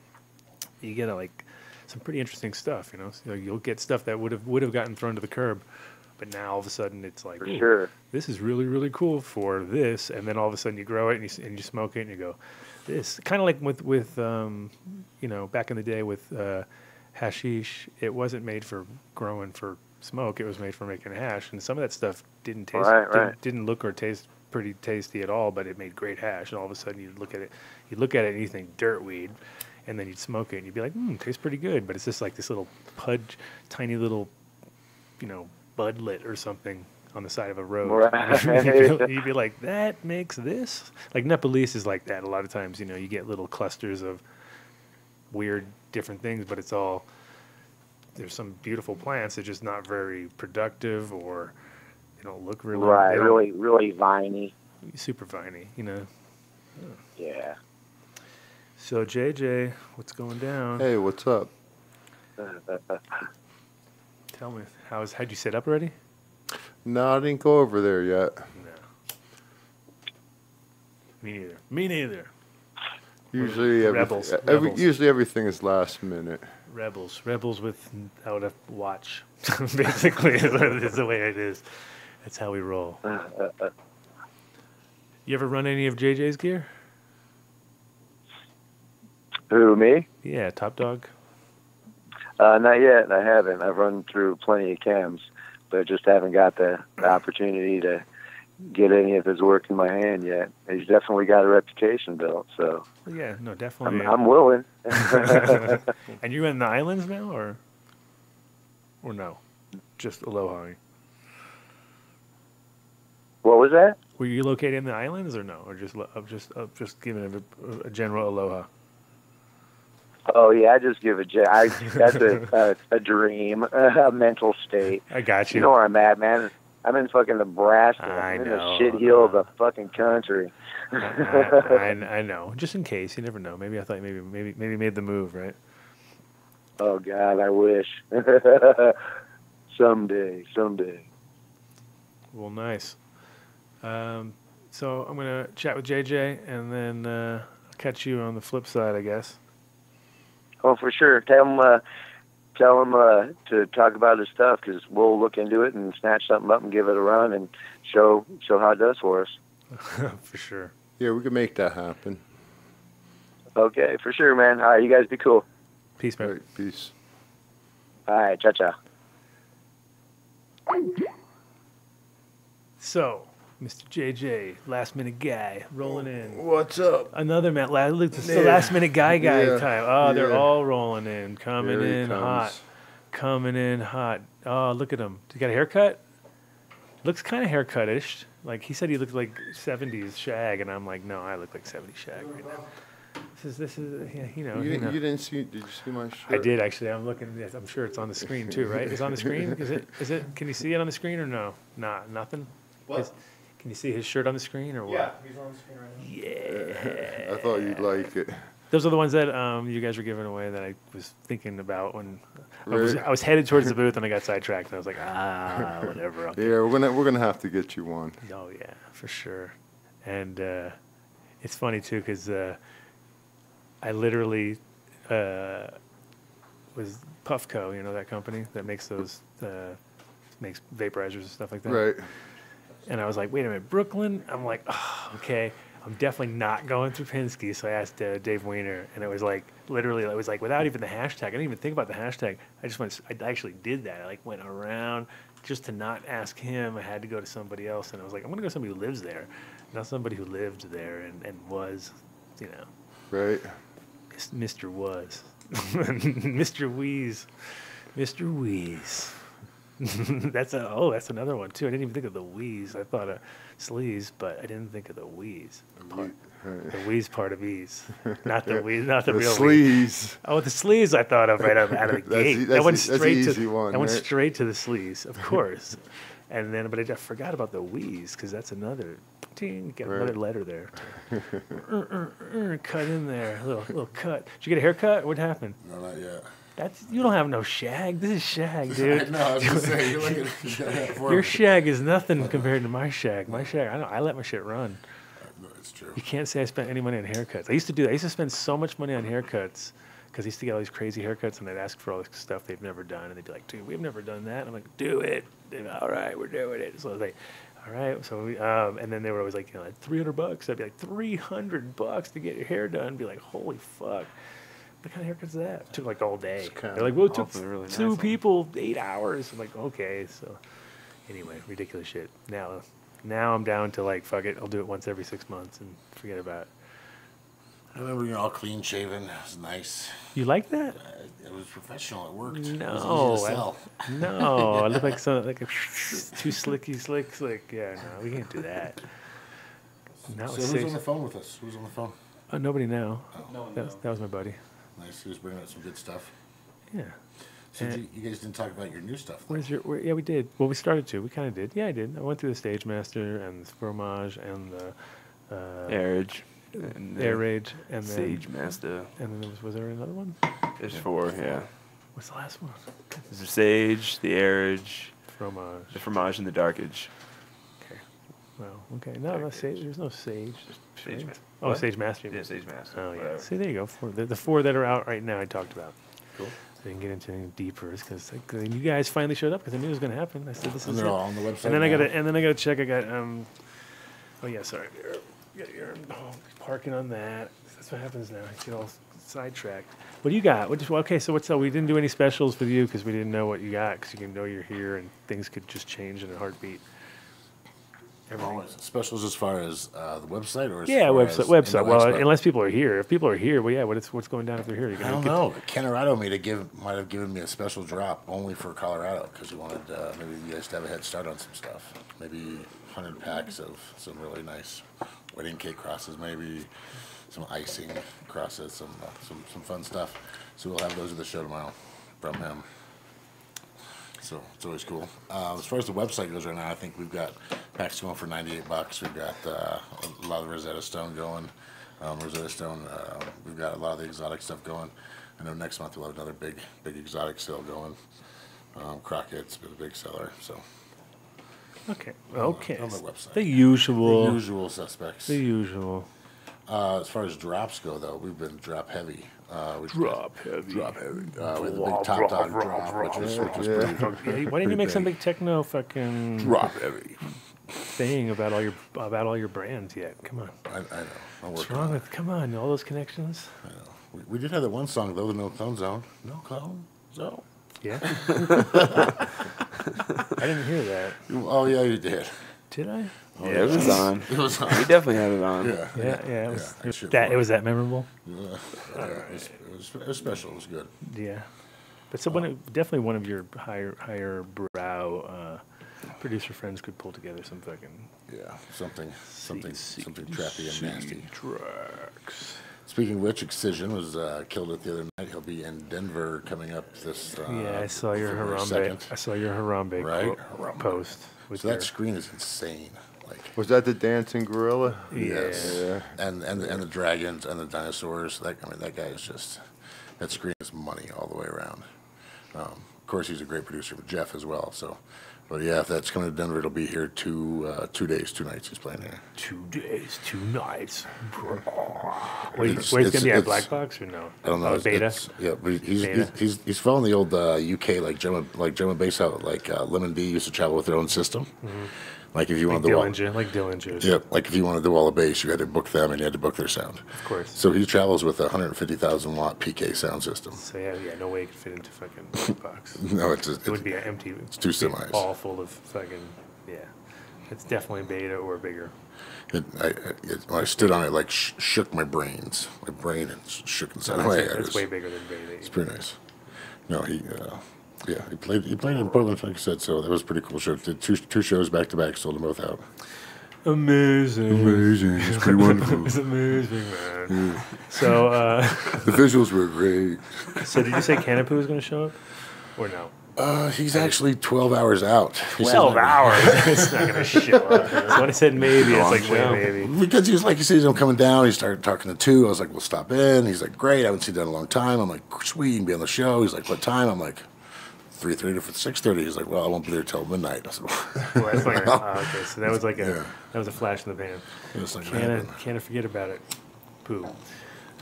you get like some pretty interesting stuff. So you'll get stuff that would have gotten thrown to the curb But now all of a sudden it's like, For "Ooh, sure. this is really, really cool for this." And then all of a sudden you grow it and you smoke it and you go, this kind of like with back in the day with hashish, it wasn't made for growing for smoke. It was made for making hash. And some of that stuff didn't taste, didn't look or taste pretty tasty at all, but it made great hash. And all of a sudden you look at it and you think dirt weed. And then you'd smoke it and you'd be like, tastes pretty good. But it's just like this little pudge, tiny little, budlet or something on the side of a road. Right. You'd be like, that makes this? Like Nepalese is like that a lot of times. You get little clusters of weird different things, but it's all, there's some beautiful plants. They're just not very productive or they don't look really. Right, really, really viney. Super viney, Yeah. So JJ, what's going down? Hey, what's up? Tell me, how'd you set up already? No, I didn't go over there yet. No. Me neither. Usually, Rebels. usually everything is last minute. Rebels without a watch. Basically, is the way it is. That's how we roll. You ever run any of JJ's gear? Who, me? Yeah, Top Dog. Not yet. I haven't. I've run through plenty of cams, but just haven't got the opportunity to get any of his work in my hand yet. He's definitely got a reputation built, so Yeah, no, definitely. I'm willing. And you in the islands now, or no? Just Aloha. What was that? Were you located in the islands, or no, or just giving it a general aloha? Oh yeah, I just give that's a dream, a mental state. I got you. You know where I'm at, man. I'm in fucking Nebraska. I'm in the shitheel of the fucking country. I know. Just in case, you never know. Maybe I thought maybe made the move, right? Oh God, I wish. Someday. Well, nice. So I'm gonna chat with JJ, and then I'll catch you on the flip side, I guess. Oh, for sure. Tell him to talk about his stuff, because we'll look into it and snatch something up and give it a run and show how it does for us. For sure. Yeah, we can make that happen. Okay, for sure, man. All right, you guys be cool. Peace, man. All right, peace. All right, ciao. So, Mr. JJ, last minute guy, rolling in. What's up? Another man. It's the last minute guy Yeah, time. Oh, they're yeah. all rolling in, coming Here he in hot, comes. coming in hot. Oh, look at him. You got a haircut? Looks kind of haircut-ish. Like he said, he looked like 70s Shag, and I'm like, no, I look like 70s Shag right now. This is yeah, You didn't see? Did you see my shirt? I did actually. I'm looking. Yes, I'm sure it's on the screen too, right? It's on the screen. Is it? Can you see it on the screen or no? Nah, nothing. What? Can you see his shirt on the screen or what? Yeah, he's on the screen right now. Yeah. I thought you'd like it. Those are the ones that you guys were giving away that I was thinking about when Right. I was headed towards the booth and I got sidetracked and I was like, whatever. Yeah, we're gonna have to get you one. Oh yeah, for sure. And it's funny too because I literally was Puffco, that company that makes those makes vaporizers and stuff like that. Right. And I was like, wait a minute, Brooklyn? I'm like, oh, okay, I'm definitely not going through Penske. So I asked Dave Weiner, and it was like, literally, it was like without even the hashtag. I didn't even think about the hashtag. I actually did that. I went around just to not ask him. I had to go to somebody else. And I was like, I'm going to go to somebody who lives there, not somebody who lived there and was, Right. Mr. Was. Mr. Wheeze. Mr. Wheeze. That's another one too. I didn't even think of the wheeze. I thought of sleaze, but I didn't think of the wheeze part. The wheeze part of ease, not the wheeze, not the real wheeze. sleaze. Oh, the sleaze I thought of right out of the gate. That went straight that's to easy one, that went right? straight to the sleaze, of course. And then, but I just forgot about the wheeze because that's another. Ting, get another letter there. Cut in there, little cut. Did you get a haircut? What happened? No, not yet. You don't have no shag. This is shag, dude. No, I was just saying, you're looking at for Your me. shag is nothing compared to my shag. My shag, I let my shit run. No, it's true. You can't say I spent any money on haircuts. I used to do that. I used to spend so much money on haircuts because he used to get all these crazy haircuts, and they'd ask for all this stuff they've never done, and they'd be like, dude, we've never done that. And I'm like, do it. And, all right, we're doing it. So I was like, all right. So we, and then they were always like, you know, like $300. I'd be like, $300 to get your hair done. I'd be like, holy fuck. What kind of haircut's that? It took like all day. They're like, well, it took really two nice people 8 hours. I'm like, okay. So anyway, ridiculous shit. Now I'm down to like, fuck it. I'll do it once every 6 months and forget about it. I remember you're all clean shaven. It was nice. You like that? It was professional. It worked. No, It was easy to sell. No, I look like too slick. Yeah, no, we can't do that. Now So it's who's on the phone with us? Who's on the phone? nobody now. Oh. That was my buddy. Nice. He was bringing out some good stuff. Yeah. So you guys didn't talk about your new stuff. Though. Yeah, we did. Well, we started to. We kind of did. Yeah, I did. I went through the Stage Master and the Fromage and the Airage. And Air Rage and then Sage Master. And then was there another one? There's 4, yeah. What's the last one? There's the Sage, the Airage, Fromage. the Fromage, and the Darkage. Okay. Well, okay. No, no sage. There's no Sage. Sage right? Master. Oh, What? Sage Master. Yeah, Sage Master. Oh, yeah. Whatever. See, there you go. The 4 that are out right now I talked about. Cool. I didn't get into any deeper because you guys finally showed up because I knew it was going to happen. I said this And is they're it. all on the website. And then I now. got to check. I got oh yeah, sorry. You're parking on that. That's what happens now. I get all sidetracked. What do you got? Okay, so what's up? We didn't do any specials for you because we didn't know what you got because you can know you're here and things could just change in a heartbeat. Everything. Oh, specials as far as the website or as Yeah, far website. as Indo Well, Expo? unless people are here. If people are here, well, yeah. What's going down if they're here? You're I don't know. Canorado might have given me a special drop only for Colorado because he wanted maybe you guys to have a head start on some stuff. Maybe 100 packs of some really nice wedding cake crosses, maybe some icing crosses, some fun stuff. So we'll have those at the show tomorrow from him. So it's always cool. As far as the website goes right now, I think we've got packs going for $98. We've got a lot of Rosetta Stone going. We've got a lot of the exotic stuff going. I know next month we'll have another big exotic sale going. Crockett's been a big seller. So Okay. on the website. The usual. The usual suspects. The usual. As far as drops go, though, we've been drop heavy. Drop heavy. Drop heavy. We had the big Top Dog drop, which was pretty. Yeah, why didn't you make some big techno fucking Drop heavy. thing about all your brands yet? Come on. I know. I'm What's working wrong on it. with? Come on, all those connections. I know. We did have that one song, though, the No Clone Zone. No Clone Zone. Yeah. I didn't hear that. Oh, yeah, you did. Did I? Oh, Yeah, it was on. It was on. We definitely had it on. Yeah. Yeah. I should It was that memorable. Yeah, it was special. It was good. Yeah. But so definitely one of your higher brow producer friends could pull together some fucking Yeah, something trappy and nasty. tracks. Speaking of which, Excision was killed it the other night. He'll be in Denver coming up this. Yeah, I saw your February Harambe. 2nd. I saw your Harambe Right? post. With So that your- screen is insane. Like Was that the dancing gorilla? yes, Yeah. and the dragons and the dinosaurs. That guy is just that screen is money all the way around. Of course, he's a great producer, but Jeff as well. So, but yeah, if that's coming to Denver, it'll be here 2 days, 2 nights. He's playing here. 2 days, 2 nights. It's- Wait, he's gonna be at it's- Black Box or no? I don't know. Oh, beta. Yeah, but Beta. he's following the old UK German bass out. Like Lemon D used to travel with their own system. Like if you Like wanted to Dillinger, like Dillinger's. yeah, like if you wanted to do all the bass, you had to book them and you had to book their sound. Of course. So he travels with a 150,000 watt PK sound system. So yeah, no way it could fit into fucking Black Box. No, it's It would be an empty. It's two semis. All full of fucking It's definitely beta or bigger. When I stood on it, like shook my brains. My brain shook inside my head. It's way bigger than beta. It's pretty nice. No, he played in Portland, like I said, so that was a pretty cool show. Did two shows back to back, sold them both out. Amazing. It's pretty wonderful. It's amazing, man. So, The visuals were great. so did you say Canapoo was going to show up, or no? He's actually 12 hours out. He said 12 like- hours. It's not going to show up. So when I said maybe, it's like wait, maybe. Because he was like, he sees him coming down. He started talking to 2. I was like, we'll stop in. He's like, great. I haven't seen you in a long time. I'm like, sweet, you can be on the show. He's like, what time? I'm like, 3:30 to 6:30. He's like, well, I won't be there till midnight. I said, Well, that's like, okay, so that was like that was a flash in the pan. It was like, Can't forget about it. Poo.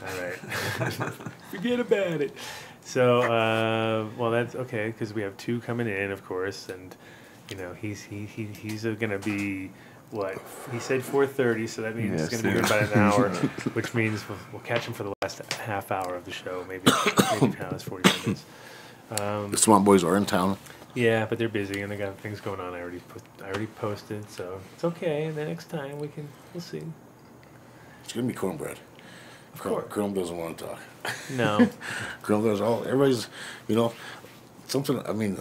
All right. Forget about it. So, well, that's okay because we have 2 coming in, of course, and you know he's gonna be what he said 4:30, so that means Yes, he's gonna be here about an hour, which means we'll catch him for the last half hour of the show, maybe past 45 minutes. The Swamp Boys are in town. Yeah, but they're busy and they got things going on. I already posted, so it's okay. And the next time we'll see. It's gonna be cornbread. Of course. Chrome doesn't want to talk. No. Chrome does everybody's, something. I mean,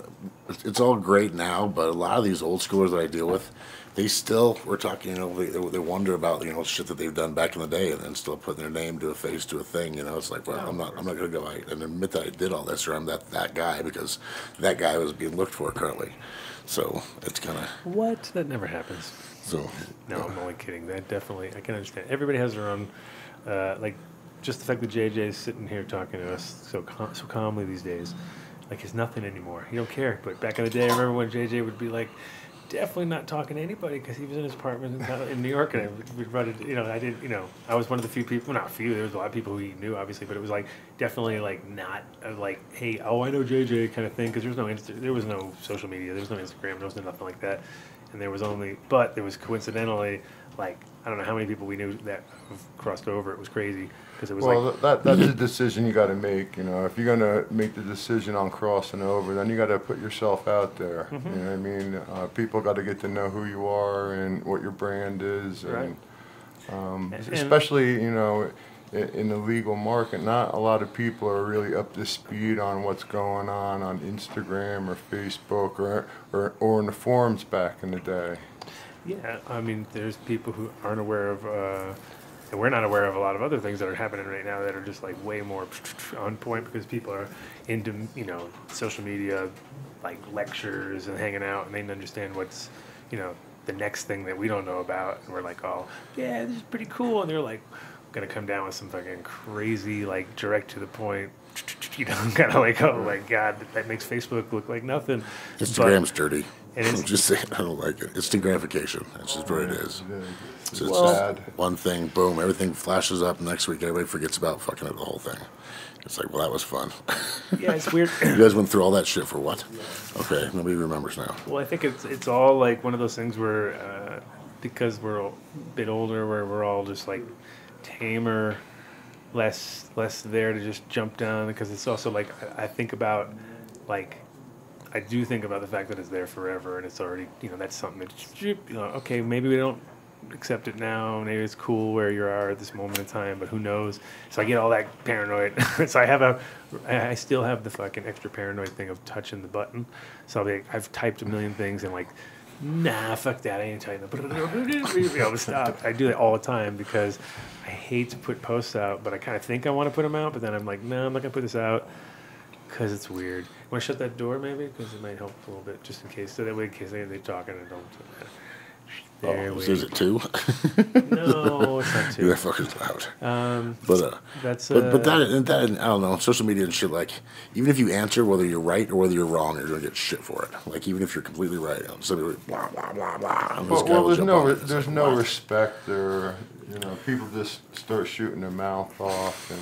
it's all great now, but a lot of these old schoolers that I deal with, they still we're talking. They wonder about shit that they've done back in the day, and then still putting their name to a face to a thing. It's like, well, I'm not gonna go out and admit that I did all this, or I'm that guy because that guy was being looked for currently. So it's kind of what that never happens. So no, I'm only kidding. That definitely I can understand. Everybody has their own. Like, just the fact that JJ is sitting here talking to us so calmly these days, like he's nothing anymore. He don't care. But back in the day, I remember when JJ would be like, definitely not talking to anybody because he was in his apartment in New York, and we brought it. I did. I was one of the few people. Not few. There was a lot of people who he knew, obviously, but it was like definitely like not like, hey, oh, I know JJ kind of thing because there was no social media, there was no Instagram, there was nothing like that, and there was coincidentally like. I don't know how many people we knew that have crossed over. It was crazy because it was that's a decision you got to make. If you're gonna make the decision on crossing over, then you got to put yourself out there. Mm-hmm. You know what I mean? People got to get to know who you are and what your brand is, right. and especially in the legal market, not a lot of people are really up to speed on what's going on Instagram or Facebook or in the forums back in the day. Yeah, I mean, there's people who aren't aware of, and we're not aware of a lot of other things that are happening right now that are just like way more on point because people are into, social media, like lectures and hanging out, and they understand what's, the next thing that we don't know about, and we're like, oh, yeah, this is pretty cool, and they're like, gonna come down with some fucking crazy, like direct to the point. Kind of like, oh my God, that makes Facebook look like nothing. Instagram's dirty. And it's just saying, I don't like it. It's gratification. That's just what it is. It's So sad. One thing, boom, everything flashes up. Next week, everybody forgets about fucking it, the whole thing. It's like, well, that was fun. Yeah, it's weird. You guys went through all that shit for what? Okay, nobody remembers now. Well, I think it's all like one of those things where because we're a bit older, where we're all just like tamer, less there to just jump down. Because it's also like I think about like. I do think about the fact that it's there forever and it's already, that's something that, okay, maybe we don't accept it now. Maybe it's cool where you are at this moment in time, but who knows? So I get all that paranoid. So I still have the fucking extra paranoid thing of touching the button. So I've typed a million things and like, nah, fuck that. I ain't typing the stop. I do that all the time because I hate to put posts out, but I kind of think I want to put them out, but then I'm like, no, I'm not going to put this out. Because it's weird. Want to shut that door maybe? Because it might help a little bit, just in case. So that way, in case they're talking and don't. There is it 2? No, it's not 2. That fucker's loud. That's. But that I don't know. Social media and shit. Like, even if you answer whether you're right or whether you're wrong, you're gonna get shit for it. Like, even if you're completely right, somebody will blah blah blah blah. Well, there's no respect there. People just start shooting their mouth off and.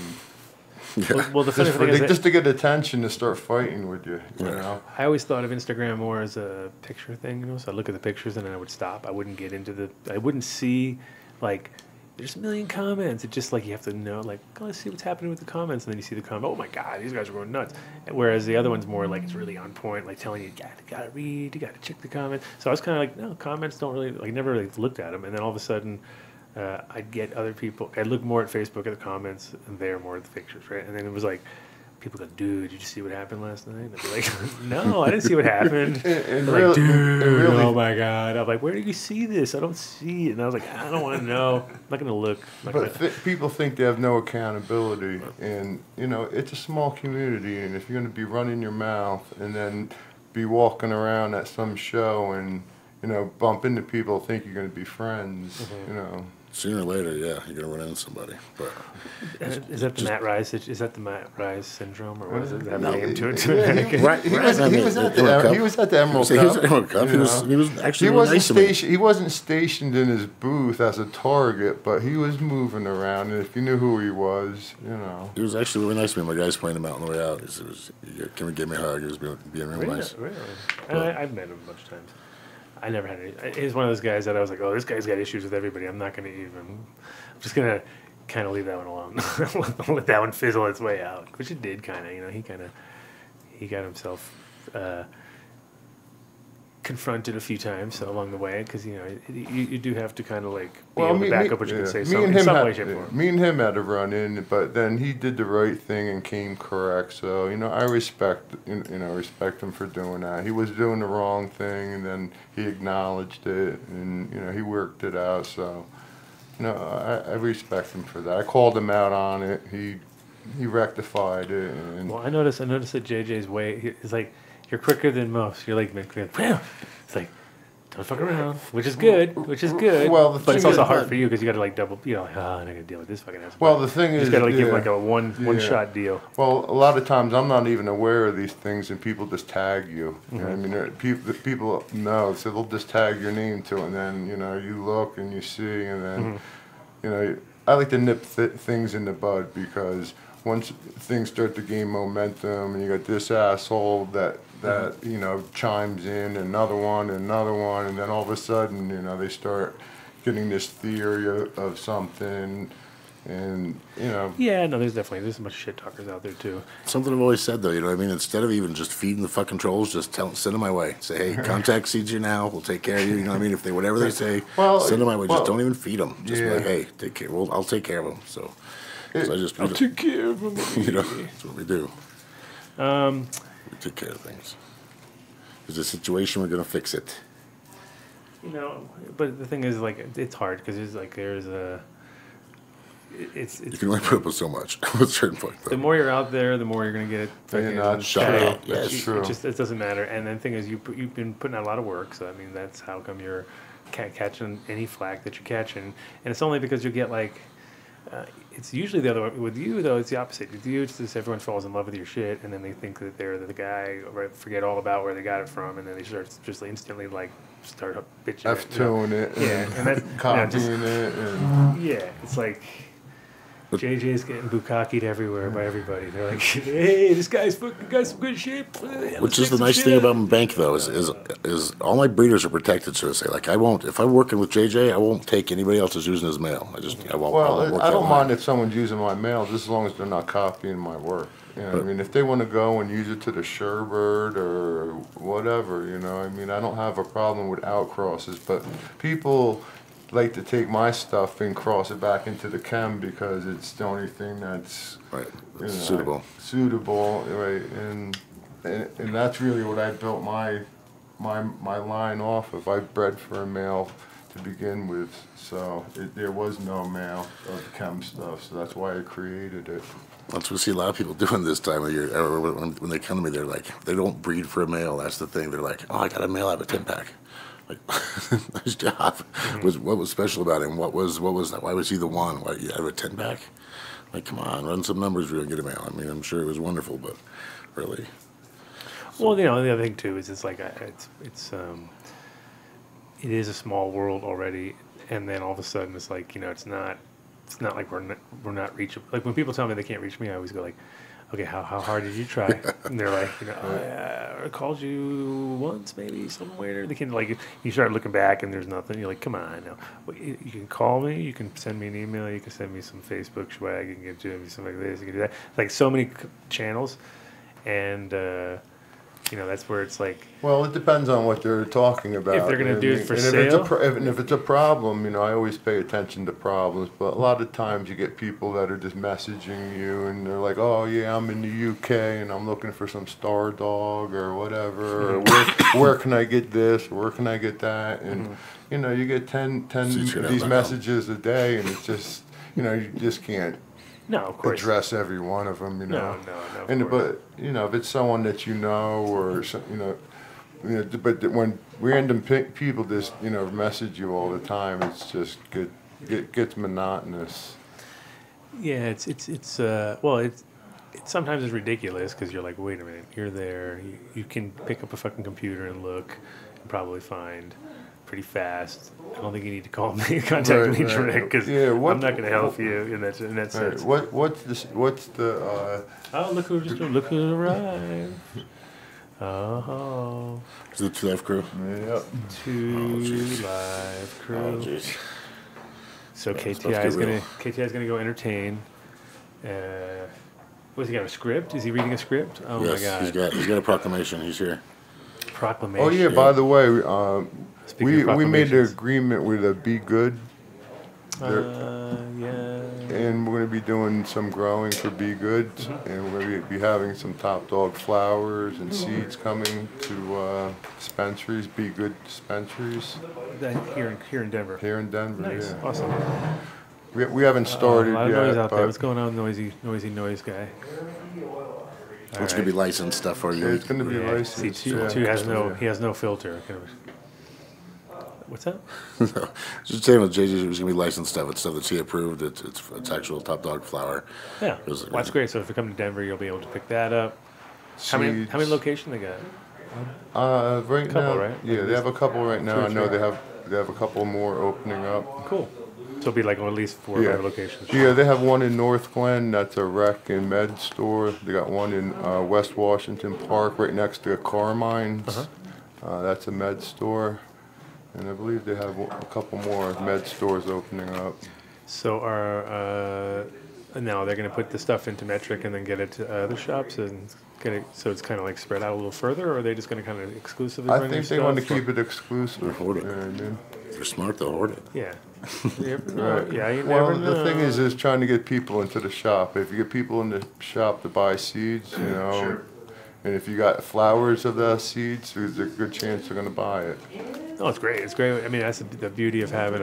Yeah. Well, the funny thing is just to get attention to start fighting with you, you know. I always thought of Instagram more as a picture thing, So I look at the pictures and then I would stop. I wouldn't get into I wouldn't see, like, there's a million comments. It's just like you have to know, like, oh, let's see what's happening with the comments, and then you see the comment. Oh my God, these guys are going nuts. Whereas the other one's more like it's really on point, like telling you gotta read, you gotta check the comments. So I was kind of like, no, comments don't really, like, never really looked at them, and then all of a sudden. I'd get other people. I'd look more at Facebook at the comments, and they're more at the pictures, right? And then it was like, people go, "Dude, did you see what happened last night?" And I'd be like, "No, I didn't see what happened." And like, dude, oh my God! I'm like, "Where did you see this? I don't see it." And I was like, "I don't want to know. I'm not gonna look." People think they have no accountability, and it's a small community. And if you're gonna be running your mouth and then be walking around at some show and bump into people, think you're going to be friends, Sooner or later, yeah, you're gonna run into somebody. But Is that the Matt Rise? Is that the Matt Rise syndrome, or what is it? That No. name to it? He was at the Emerald He was Cup. at the Emerald Cup. you He was know. actually He really wasn't nice to me. stationed. He wasn't stationed in his booth as a target, but he was moving around. And if you knew who he was, you know. He was actually really nice to me. My guys pointed him out on the way out. He said, "Can we give me a hug?" He was being real nice. Really? I've met him a bunch of times. I never had any. He's one of those guys that I was like, oh, this guy's got issues with everybody. I'm not going to even. I'm just going to kind of leave that one alone. Let that one fizzle its way out, which it did kind of. You know, he got himself confronted a few times along the way, because you know you do have to kind of like be able to back up what you can say. In some way, shape, or form. Me and him had a run in, but then he did the right thing and came correct. So you know, I respect him for doing that. He was doing the wrong thing, and then he acknowledged it, and you know, he worked it out. So you know, I respect him for that. I called him out on it. He rectified it. And Well, I noticed that JJ's way is like, you're quicker than most. You're like, it's like, don't fuck around, which is good. Well, but it's also hard for you because you got to like double. You know, like, I'm not gonna deal with this fucking ass. Well, the thing you is, just got to like give like a one shot deal. Well, a lot of times I'm not even aware of these things, and people just tag you. You know what I mean, people know, so they'll just tag your name to it, and then you know you look and you see, and then you know, I like to nip things in the bud, because once things start to gain momentum, and you got this asshole that you know chimes in, another one, and then all of a sudden, you know, they start getting this theory of something, and you know. Yeah, no, there's a bunch of shit talkers out there too. Something I've always said, though, you know what I mean? Instead of even just feeding the fucking trolls, just send them my way. Say, hey, contact seeds you now. We'll take care of you. You know what I mean? If whatever they say, send them my way. Just don't even feed them. Just be like, hey, take care. I'll take care of them. So, I'll take care of them. You know, that's what we do. We take care of things. There's a situation, we're gonna fix it. You know, but the thing is, like, it's hard because it's You can only put up with so much at a certain point, though. The more you're out there, the more you're going to get shut up. That's true. It doesn't matter. And then the thing is, you've been putting out a lot of work, so I mean, that's how come you're catching any flack that you're catching. And it's only because you get like, it's usually the other way. With you, though, it's the opposite. With you, it's just everyone falls in love with your shit, and then they think that they're the guy, or forget all about where they got it from, and then they start just instantly like start bitching. F-tone it. Yeah, and that's copying it. And yeah, it's like JJ's getting bukkakied everywhere by everybody. They're like, hey, this guy's fucking got some good shape. Which is the nice thing about my bank, though, is all my breeders are protected, so to say. Like, I won't, if I'm working with JJ, I won't take anybody else who's using his mail. I won't. Well, I don't mind if someone's using my mail, just as long as they're not copying my work. You know what I mean? If they want to go and use it to the Sherbird or whatever, you know, I mean, I don't have a problem with outcrosses, but people like to take my stuff and cross it back into the chem because it's the only thing that's suitable, right? And that's really what I built my line off of. I bred for a male to begin with, so there was no male of chem stuff, so that's why I created it. That's what we see a lot of people doing this time of year. Or when they come to me, they're like, they don't breed for a male. That's the thing. They're like, oh, I got a male out of a 10-pack. Like, nice job. What was special about him? What was that? Why was he the one? Why you have a 10-pack? Like, come on, run some numbers, really get a male. I mean, I'm sure it was wonderful, but really. Well, you know, the other thing too is it's like it is a small world already, and then all of a sudden it's like, you know, it's not like we're not reachable. Like when people tell me they can't reach me, I always go like, okay, how hard did you try? And they're like, you know, I called you once, maybe somewhere. They can like, you start looking back and there's nothing. You're like, come on, now. You can call me, you can send me an email, you can send me some Facebook swag, you can give to me something like this, you can do that. Like so many channels, and you know, that's where it's like. Well, it depends on what they're talking about. If they're going to do it for and sale. If it's a problem, you know, I always pay attention to problems. But a lot of times you get people that are just messaging you and they're like, oh, yeah, I'm in the UK and I'm looking for some star dog or whatever. Or where can I get this? Where can I get that? And, you know, you get 10 of these messages a day and it's just, you know, you just can't. No, of course. Address every one of them, you know. No. But you know, if it's someone that you know, or you know, but when random people just message you all the time, it's just good. gets monotonous. Yeah, it's sometimes it's ridiculous because you're like, wait a minute, you're there. You can pick up a fucking computer and look and probably find pretty fast. I don't think you need to call me, contact me direct because I'm not going to help you in that sense. What's the? Oh, look who arrived. Oh. Is it the 2 Live Crew? Yep. 2 Live Crew. Oh, jeez. So KTI's gonna go entertain. What's he got, a script? Is he reading a script? Oh yes, my God. He's got a proclamation. He's here. Proclamation. Oh yeah. By the way, we made an proclamations. agreement with Be Good. Yeah. And we're going to be doing some growing for Be Good, and we're going to be having some Top Dog flowers and seeds coming to dispensaries, Be Good dispensaries. Here in Denver. Here in Denver, Nice. yeah. Awesome. We haven't started a lot of yet. noise out there. but What's going on, noisy noise guy? It's going to be licensed stuff for you. It's going to be licensed. See, two has no filter. What's that? No, just saying with JJ, it was going to be licensed stuff. It's stuff that she approved. It's actual Top Dog flour. Yeah, that's great. So if you come to Denver, you'll be able to pick that up. How many locations they got? Right Couple, now, right? yeah, they have a couple right now. Sure, I know sure. they have a couple more opening up. Cool. So it'll be like at least 4 or 5 locations. Yeah, they have one in North Glen. That's a rec and med store. They got one in West Washington Park, right next to Carmine's. That's a med store. And I believe they have a couple more med stores opening up. So now they're going to put the stuff into Metric and then get it to other shops and get it, so it's kind of like spread out a little further, or are they just going to kind of exclusively I bring think their they want to stuff, keep it exclusive. They're hoarding. You know what I mean? They're smart, they'll hoard it. Yeah. Right. Yeah, you Well, never know. the thing is trying to get people into the shop. If you get people in the shop to buy seeds, you know, and if you got flowers of the seeds, there's a good chance they're going to buy it. Oh, it's great. It's great. I mean, that's the beauty of having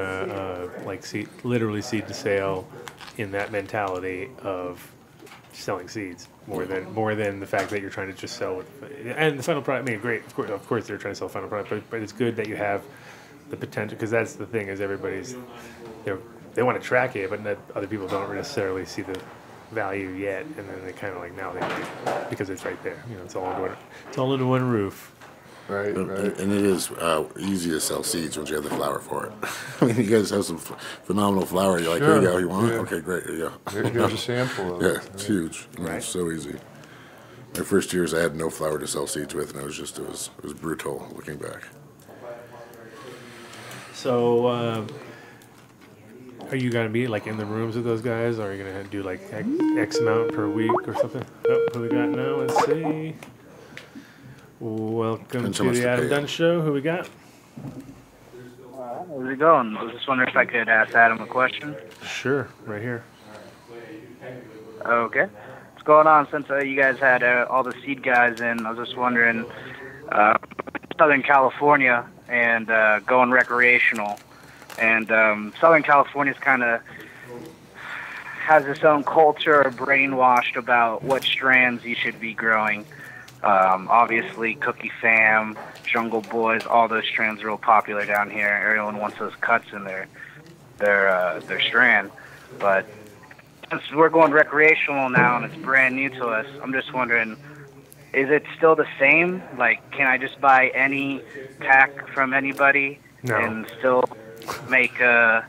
literally seed to sale in that mentality of selling seeds more than the fact that you're trying to just sell it. And the final product, I mean, great. Of course they're trying to sell the final product, but it's good that you have the potential, because that's the thing is they want to track it, but other people don't necessarily see the value yet, and then they kind of like now they do because it's right there. You know, it's all under one roof. Right. And it is easy to sell seeds once you have the flour for it. I mean, you guys have some phenomenal flour. You're like, here you go, you want it? Okay, great, here you go. Here's a sample of it. Yeah, it's huge. I mean, it's so easy. My first years, I had no flour to sell seeds with, and it was brutal looking back. So, are you gonna be like in the rooms with those guys, or are you gonna do like X amount per week or something? Oh, who we got now? Let's see. Welcome to the Adam Dunn Show. Who we got? How's it going? I was just wondering if I could ask Adam a question. Sure, right here. Okay. What's going on? Since you guys had all the seed guys in, I was just wondering, Southern California and going recreational. And Southern California's kind of has its own culture, brainwashed about what strands you should be growing. Obviously, Cookie Fam, Jungle Boys, all those strands are real popular down here. Everyone wants those cuts in their strand. But since we're going recreational now and it's brand new to us, I'm just wondering, is it still the same? Like, can I just buy any pack from anybody and still make you know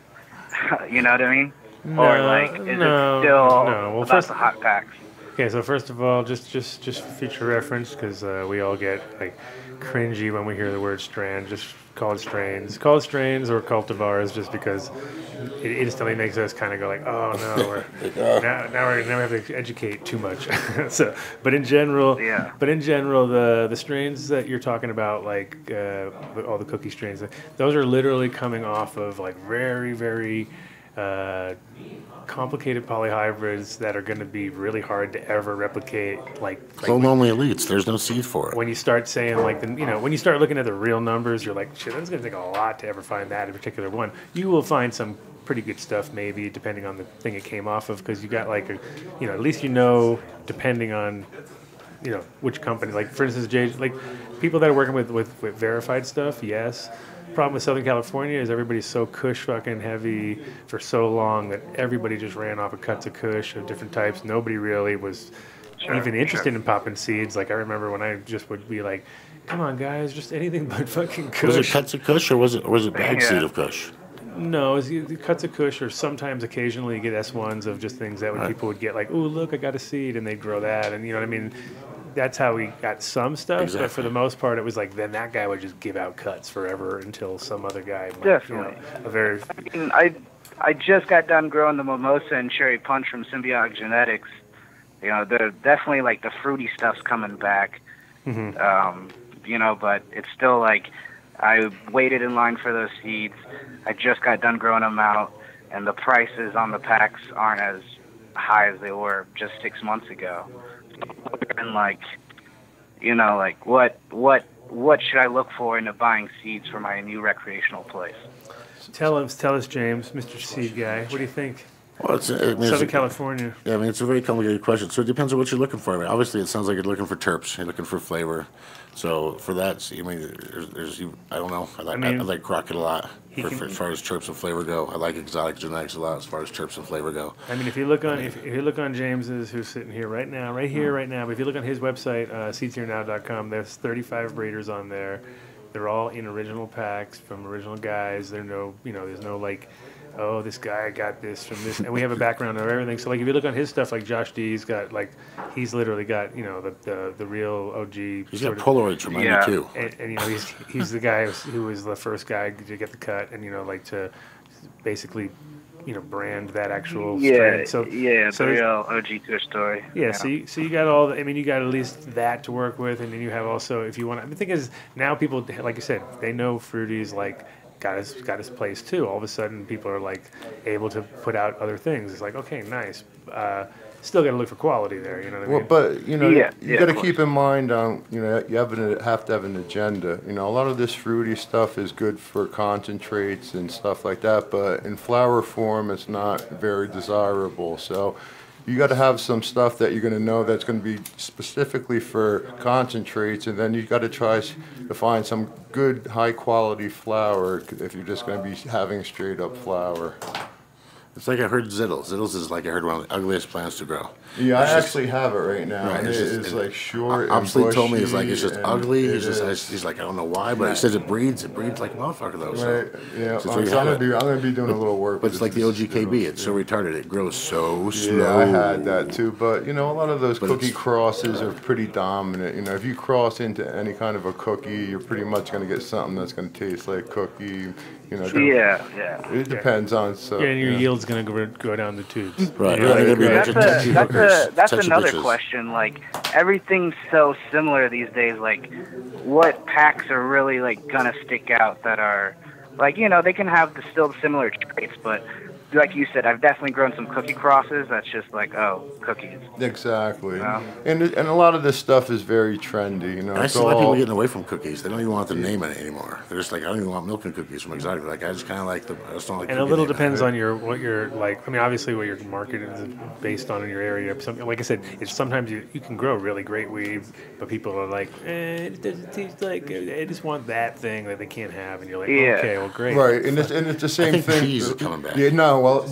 what I mean? No, or like, is it still about the hot packs? Okay, so first of all, just for future reference, because we all get like cringy when we hear the word strand. Just call it strains. Call it strains or cultivars, just because it instantly makes us kind of go like, oh no, now we have to educate too much. But in general, the strains that you're talking about, like all the cookie strains, those are literally coming off of like very, very complicated polyhybrids that are going to be really hard to ever replicate. Only elites. There's no seed for it. When you start saying when you start looking at the real numbers, you're like, shit, that's going to take a lot to ever find that in particular one. You will find some pretty good stuff, maybe depending on the thing it came off of, because you got at least depending on which company. Like for instance, like people that are working with verified stuff, yes. Problem with Southern California is everybody's so Kush fucking heavy for so long that everybody just ran off of cuts of Kush of different types. Nobody really was even interested in popping seeds. Like I remember when I just would be like, "Come on, guys, just anything but fucking Kush." Was it cuts of Kush or was it bag seed of Kush? No, it's the cuts of Kush, or sometimes occasionally you get S1s of just things that people would get like, "Oh, look, I got a seed," and they'd grow that, and you know what I mean. That's how we got some stuff, Exactly. but for the most part, it was like then that guy would just give out cuts forever until some other guy. Might, Definitely. I just got done growing the mimosa and cherry punch from Symbiotic Genetics. They're definitely like the fruity stuff's coming back. Mm-hmm. But it's still like I waited in line for those seeds. I just got done growing them out, and the prices on the packs aren't as high as they were just 6 months ago. And what should I look for into buying seeds for my new recreational place? Tell us, James, Mr. Seed Guy. What do you think? Well, Southern California. Yeah, it's a very complicated question. So it depends on what you're looking for. I mean, obviously, it sounds like you're looking for terps. You're looking for flavor. So for that, there's I don't know. I like Crockett a lot as far as terps and flavor go. I like Exotic Genetics a lot as far as terps and flavor go. I mean, if you look on James's, who's sitting here right now, but if you look on his website, seedsherenow.com, there's 35 breeders on there. They're all in original packs from original guys. There's no like, oh, this guy got this from this, and we have a background of everything. So like, if you look on his stuff, like Josh D's got he's literally got the real OG. He's got Polaroids from 92. And he's the guy who was the first guy to get the cut, and to basically brand that actual strain. So the real OG Kush story. Yeah, so you got all the, you got at least that to work with, and then you have also, if you want, the thing is, now people, like you said, they know Fruity's got his place too. All of a sudden, people are able to put out other things. It's like, okay, nice. Still got to look for quality there. You know what I mean? But you got to keep in mind, you have to have an agenda. A lot of this fruity stuff is good for concentrates and stuff like that, but in flower form, it's not very desirable. So you got to have some stuff that you're going to know that's going to be specifically for concentrates, and then you got to try to find some good high quality flower if you're just going to be having straight up flower. It's like I heard Zittles. Zittles is like I heard one of the ugliest plants to grow. Yeah, I actually have it right now. Right, it's like short and bushy. Obsley told me it's just ugly. He's like, I don't know why, but he says it breeds. It breeds like a motherfucker though. So. Right. Yeah. So I'm gonna be doing a little work. But it's like the OGKB. It's so retarded. It grows so slow. Yeah, I had that too. But a lot of those cookie crosses are pretty dominant. If you cross into any kind of a cookie, you're pretty much gonna get something that's gonna taste like cookie. It depends on and your yield's going to go down the tubes. Right. That's another question. Like, everything's so similar these days. Like, what packs are really gonna stick out that are they can have still similar traits, but like you said, I've definitely grown some cookie crosses. That's just cookies. Exactly. And a lot of this stuff is very trendy. I see a lot of people getting away from cookies. They don't even want the name in it anymore. They're just like, I don't even want milk and cookies from Exotic. I just kind of like them. I just don't like. And a little depends on what you're like. Obviously, what your market is based on in your area. Something like I said, it's sometimes you can grow really great weed, but people are like, it doesn't taste like. I just want that thing that they can't have, and you're like, okay, well, great. Right, and it's the same thing. Cheese is coming back. Yeah, no. Well,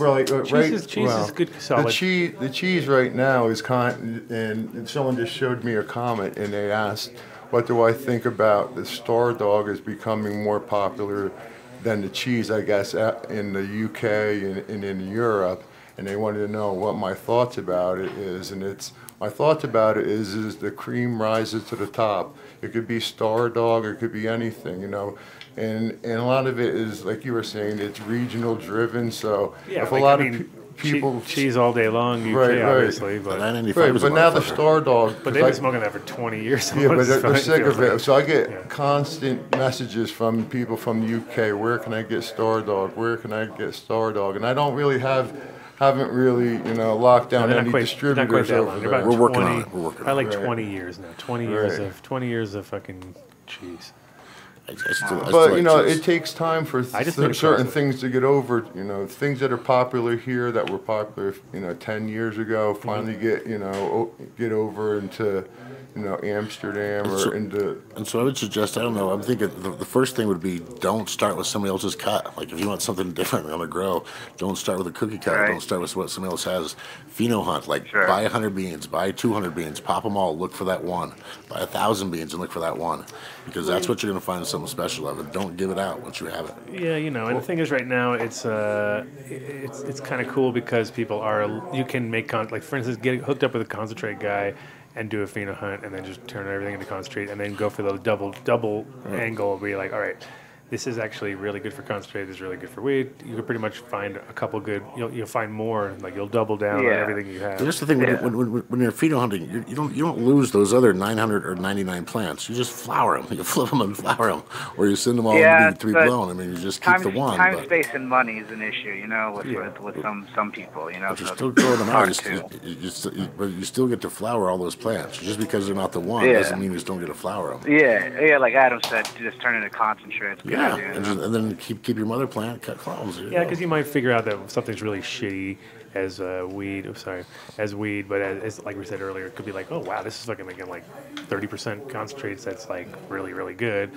cheese is good, solid. The cheese right now is and someone just showed me a comment, and they asked, "What do I think about the Star Dog is becoming more popular than the cheese? I guess in the UK and in Europe." And they wanted to know what my thoughts about it is, and my thoughts about it is the cream rises to the top. It could be Star Dog, or it could be anything, And a lot of it is, like you were saying, it's regional driven. So if a lot of people cheese all day long, UK obviously, but now the Star Dog. But they've been smoking that for 20 years. Yeah, but they're sick of it. So I get constant messages from people from the UK. Where can I get Star Dog? Where can I get Star Dog? And I don't really haven't really locked down any distributors over there. We're working on it. We're working on it. 20 years now. 20 years of fucking cheese. But you know, it takes time for certain classic. things to get over. You know, things that are popular here that were popular, 10 years ago, finally get over into, Amsterdam or into. And so I would suggest, I don't know, I'm thinking the first thing would be don't start with somebody else's cut. Like if you want something different on the grow, don't start with a cookie cut. Don't start with what somebody else has. Pheno hunt, like buy 100 beans, buy 200 beans, pop them all, look for that one. Buy 1,000 beans and look for that one, because that's what you're going to find something special of it. Don't give it out once you have it. Yeah, and the thing is, right now it's kind of cool because people you can make like for instance, get hooked up with a concentrate guy and do a pheno hunt and then just turn everything into concentrate and then go for the double angle where you're like, all right, this is actually really good for concentrate, this is really good for weed. You can pretty much find a couple good, you'll find more, like you'll double down on everything you have. That's the thing, when you're pheno hunting, you don't lose those other 900 or 99 plants. You just flower them. You flip them and flower them. Or you send them all to be blown. I mean, you just keep the one. Time, space, and money is an issue, with some people, But you're still growing them out. You still get to flower all those plants. Just because they're not the one doesn't mean you just don't get to flower them. Yeah, like Adam said, just turn into concentrate. Yeah, and then keep your mother plant, cut clones. Yeah, because you might figure out that something's really shitty as weed. But as like we said earlier, it could be like, oh wow, this is fucking making like 30% concentrates. That's like really really good.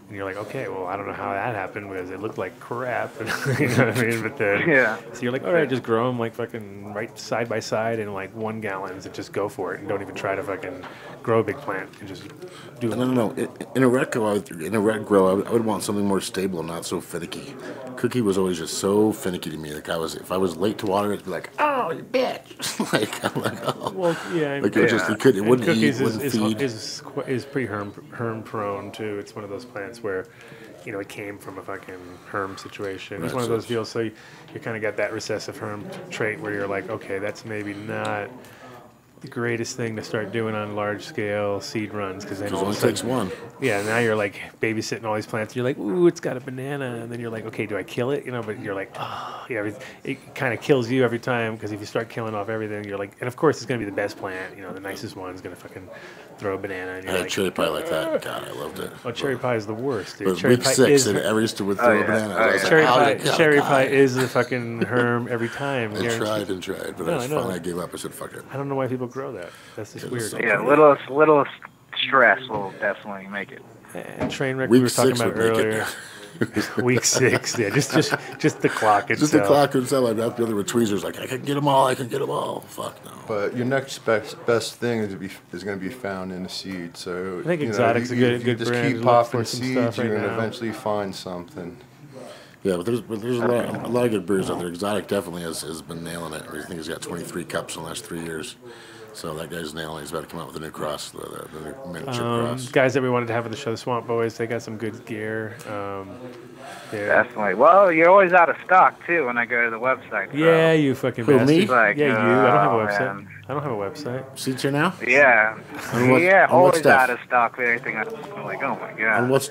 And you're like, okay, well, I don't know how that happened because it looked like crap. You know what I mean? But then, so you're like, all right, just grow them like fucking right side by side in like 1 gallons and just go for it and don't even try to fucking grow a big plant and just do it. No. In a red grow, I would want something more stable and not so finicky. Cookie was always just so finicky to me. Like if I was late to water, it'd be like, oh, you bitch. I'm like, oh. Well, yeah. Like it wouldn't cookies eat, wouldn't feed. is pretty herm prone too. It's one of those plants where, it came from a fucking herm situation. It's one of those deals. So you kind of got that recessive herm trait where you're like, okay, that's maybe not the greatest thing to start doing on large scale seed runs because then it only takes one. Yeah, now you're like babysitting all these plants. You're like, ooh, it's got a banana, and then you're like, okay, do I kill it? But you're like, oh, yeah, it kind of kills you every time because if you start killing off everything, you're like, and of course it's gonna be the best plant. The nicest one is gonna fucking throw a banana. And I had cherry pie like that. God, I loved it. Oh, cherry pie is the worst, dude. But cherry week pie 6, and every used to would throw a banana. Cherry pie is the fucking herm every time. I tried, but finally I gave up. I said, fuck it. I don't know why people grow that. That's just weird. Yeah, little stress will definitely make it. And train wreck we were talking about earlier. Week 6, yeah, just the clock itself. Just the clock itself. I'd have the other with tweezers like, I can get them all. Fuck no. But your next best thing is going to be found in the seed. So I think Exotic's a good brand. Just keep popping seeds, you're going to eventually find something. Yeah, but there's a lot of good brewers out there. Exotic definitely has been nailing it. I think he's got 23 cups in the last 3 years. So that guy's nailing it. He's about to come out with a new cross, the new miniature cross. Guys that we wanted to have on the show, the Swamp Boys, they got some good gear. Definitely. Well, you're always out of stock, too, when I go to the website. So. Yeah, you fucking bastard. Me? Like, yeah, you. I don't have a website. Man. I don't have a website. Seats here now? Yeah. Always out of stock with everything. I'm like, oh, my God. On what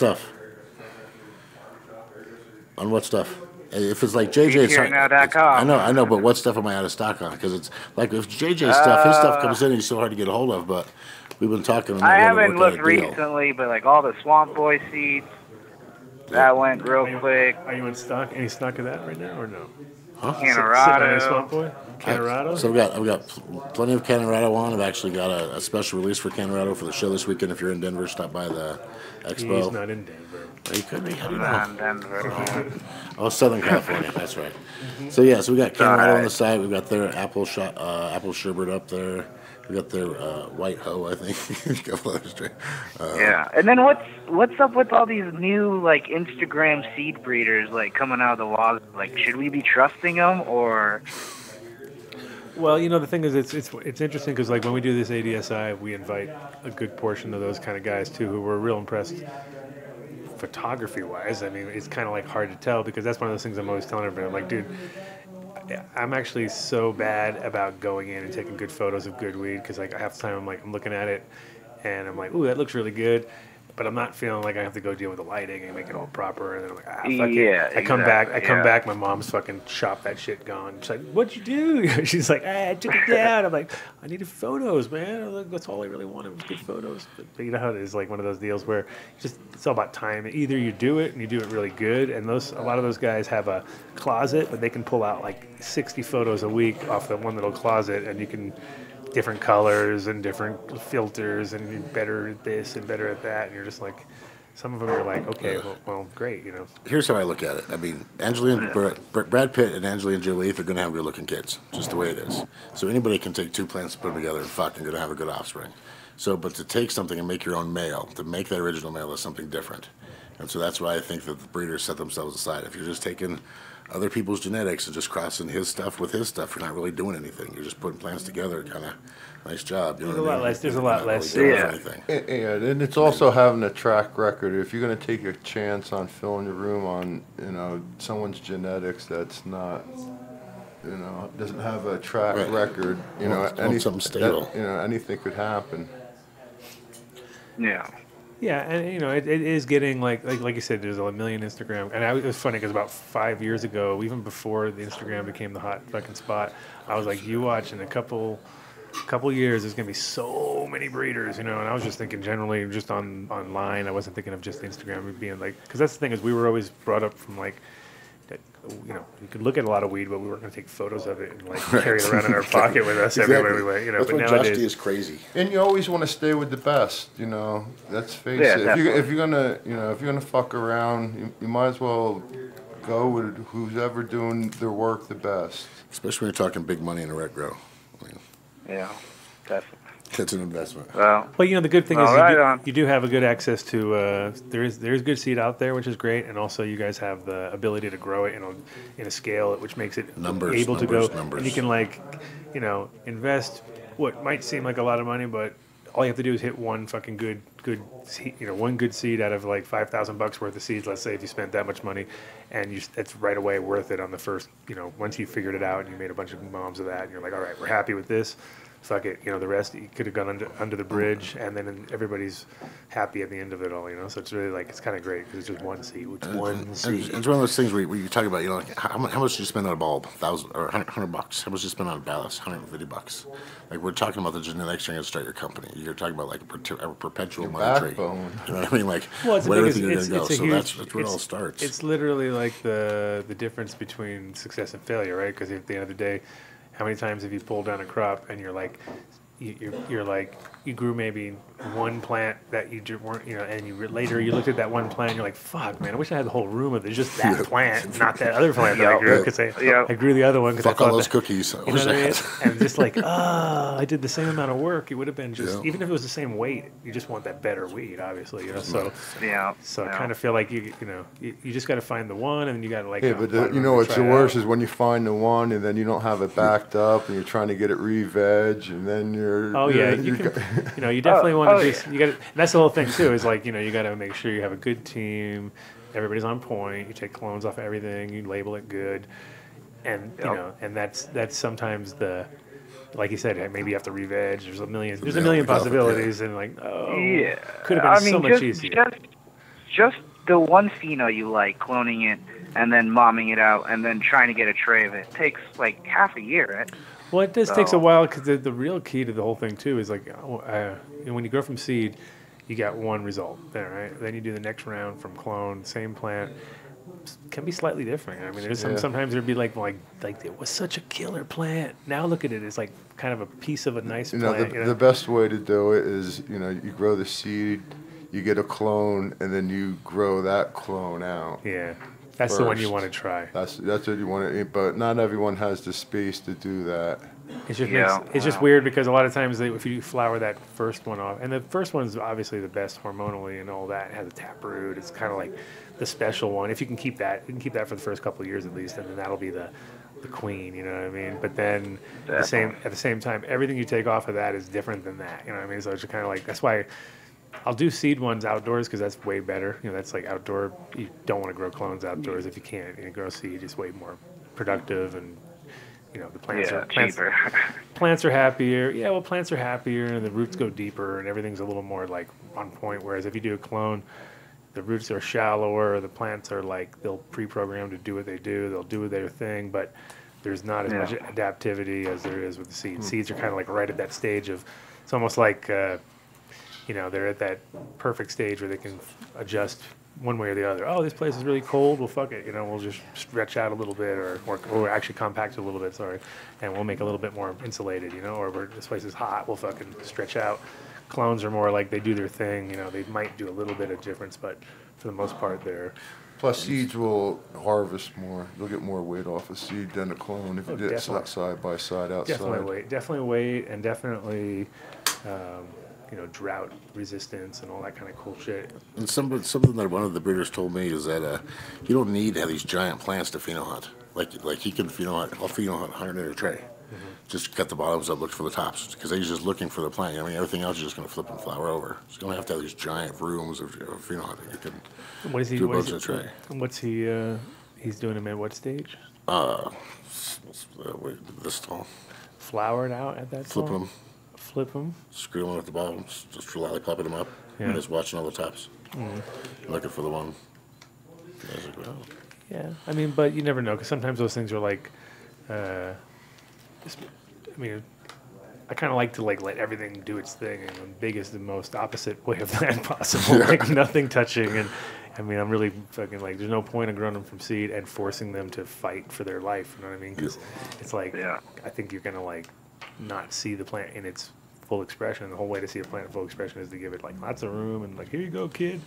stuff? If it's like JJ, I know, but what stuff am I out of stock on? Because it's like if JJ stuff, his stuff comes in, he's so hard to get a hold of. But we've been talking. I haven't looked recently, but like all the Swamp Boy seeds, that went real quick. Are you in stock? Any stock of that right now or no? Huh? Canorado. Swamp Boy? Canorado? So I've got plenty of Canorado on. I've actually got a special release for Canorado for the show this weekend. If you're in Denver, stop by the expo. He's not in Denver. You could be. How do you know? Denver. Oh, Southern California. That's right. So we got Canorado on the side. We've got their apple sherbet up there. We got their white hoe, I think. And then what's up with all these new like Instagram seed breeders like coming out of the walls? Like, should we be trusting them or? Well, the thing is, it's interesting because like when we do this ADSI, we invite a good portion of those kind of guys too, who were real impressed. Photography-wise, I mean, it's kind of like hard to tell because that's one of those things I'm always telling everybody. I'm like, dude, I'm actually so bad about going in and taking good photos of good weed because like half the time I'm looking at it and I'm like, ooh, that looks really good. but I'm not feeling like I have to go deal with the lighting and make it all proper. And then I'm like, fuck Yeah, it. I come back. exactly, My mom's fucking chopped that shit gone. She's like, what'd you do? She's like, I took it down. I'm like, I needed photos, man. I'm like, that's all I really wanted was good photos. But you know how it is, like one of those deals where it's all about time. Either you do it and you do it really good, and a lot of those guys have a closet, but they can pull out like 60 photos a week off the one little closet, and you can different colors and different filters, and you're better at this and better at that, and you're just like, some of them are like, okay, well great, you know. Here's how I look at it. I mean, Brad Pitt and Angelina Jolie, they're going to have good-looking kids, just the way it is. So anybody can take two plants, put them together, and fucking going to have a good offspring. So, but to take something and make your own male, to make that original male is something different. And so that's why I think that the breeders set themselves aside. If you're just taking other people's genetics and just crossing his stuff with his stuff, you're not really doing anything. You're just putting plants together, kind of nice job. You know There's a lot less. There's a lot less. And it's also having a track record. If you're going to take a chance on filling your room on, someone's genetics that's not, doesn't have a track record, something stable. Anything could happen. Yeah. Yeah, and it is getting like you said, there's a million Instagram, and it was funny because about 5 years ago, even before the Instagram became the hot fucking spot, I was like, you watch in a couple years, there's gonna be so many breeders, and I was just thinking generally just online. I wasn't thinking of just Instagram being like, because that's the thing is we were always brought up from like, that, you could look at a lot of weed, but we weren't going to take photos of it and like carry it around in our pocket with us everywhere we went. That's but what nowadays Josh D is crazy. And you always want to stay with the best. Let's face it. If you're gonna fuck around, you might as well go with who's ever doing their work the best. Especially when you're talking big money in a rec grow. Yeah, definitely. It's an investment. Well, the good thing is you do have a good access to there is good seed out there, which is great, and also you guys have the ability to grow it in a scale which makes it able to go. And you can invest what might seem like a lot of money, but all you have to do is hit one fucking good one good seed out of like $5,000 worth of seeds. Let's say if you spent that much money, and it's right away worth it on the first. Once you figured it out and you made a bunch of moms of that, and you're like, all right, we're happy with this. Fuck it, the rest you could have gone under the bridge, and then everybody's happy at the end of it all, So it's really like it's kind of great because it's just one seed. It's one seed. It's one of those things where you talk about, how much did you spend on a bulb? $1,000 or $100? How much did you spend on a ballast? $150. Like we're talking about the genetics you're going to start your company. You're talking about like a perpetual money tree. You know what I mean? Like where everything you're going to go. So that's where it all starts. It's literally like the difference between success and failure, right? Because at the end of the day, how many times have you pulled down a crop and you're like, you grew maybe one plant that you weren't, and later you looked at that one plant and you're like, fuck, man, I wish I had the whole room of it. Just that plant, not that other plant that I grew, because I grew the other one. Fuck all those cookies. You know what I mean? And just like, I did the same amount of work. It would have been just, even if it was the same weight, you just want that better weed, obviously, So I kind of feel like you just got to find the one, and then you got to like. Yeah, but what's the worst is when you find the one and then you don't have it backed up, and you're trying to get it re-veg, and then you're. Oh yeah, you definitely want to be. You got. That's the whole thing too. Is like you got to make sure you have a good team. Everybody's on point. You take clones off everything. You label it good, and and that's sometimes the. Like you said, maybe you have to re-veg. There's a million possibilities, and like could have been so much easier. Just the one pheno you like, cloning it and then momming it out, and then trying to get a tray of it takes like half a year, right? Well, it does takes a while because the real key to the whole thing too is like when you grow from seed, you got one result there, right? Then you do the next round from clone, same plant, can be slightly different. I mean, there's sometimes there'd be like it was such a killer plant. Now look at it, it's like kind of a piece of a nice plant. The best way to do it is you grow the seed, you get a clone, and then you grow that clone out. Yeah. That's the one you want to try. That's what you want to eat, but not everyone has the space to do that. It's just weird because a lot of times if you flower that first one off, and the first one's obviously the best hormonally and all that, it has a taproot. It's kind of like the special one. If you can keep that, for the first couple of years at least, and then that'll be the queen. You know what I mean? But then at the same time, everything you take off of that is different than that. You know what I mean? So it's kind of like that's why. I'll do seed ones outdoors because that's way better. That's like outdoor. You don't want to grow clones outdoors if you can't. Grow seed is way more productive, and the plants are cheaper. Plants are happier. Yeah, well, plants are happier, and the roots go deeper, and everything's a little more like on point. Whereas if you do a clone, the roots are shallower, the plants are like, they'll pre-program to do what they do, they'll do their thing, but there's not as much adaptivity as there is with the seeds. Seeds are kind of like right at that stage of, it's almost like, you know, they're at that perfect stage where they can adjust one way or the other. Oh, this place is really cold, well, fuck it, you know, we'll just stretch out a little bit, or actually compact a little bit, sorry, and we'll make a little bit more insulated, you know, or this place is hot, we'll fucking stretch out. Clones are more like they do their thing, you know, they might do a little bit of difference, but for the most part, they're... Plus, seeds will harvest more. You'll get more weight off a seed than a clone if you did it side by side outside. Definitely weight, and definitely, you know, drought resistance and all that kind of cool shit. And something that one of the breeders told me is that you don't need to have these giant plants to pheno hunt. Like he can pheno hunt. I'll pheno hunt 100 in a tray. Just cut the bottoms up, look for the tops, because he's just looking for the plant. I mean, everything else is just going to flip and flower over. So you don't have to have these giant rooms of pheno hunting. You can do a bunch in a tray. What's he? He's doing them at what stage? This tall. Flowered out at that tall? Flip them. Screw them at the bottoms, just lollipopping them up, and just watching all the tops. Looking for the one. Yeah, I mean, but you never know, because sometimes those things are like, I mean, I kind of like to like let everything do its thing, and big is the most opposite way of that possible. Like nothing touching, and I mean, I'm really fucking like, there's no point in growing them from seed and forcing them to fight for their life. You know what I mean? Because it's like, I think you're gonna like not see the plant in its full expression. And the whole way to see a plant in full expression is to give it like lots of room and like, here you go, kid,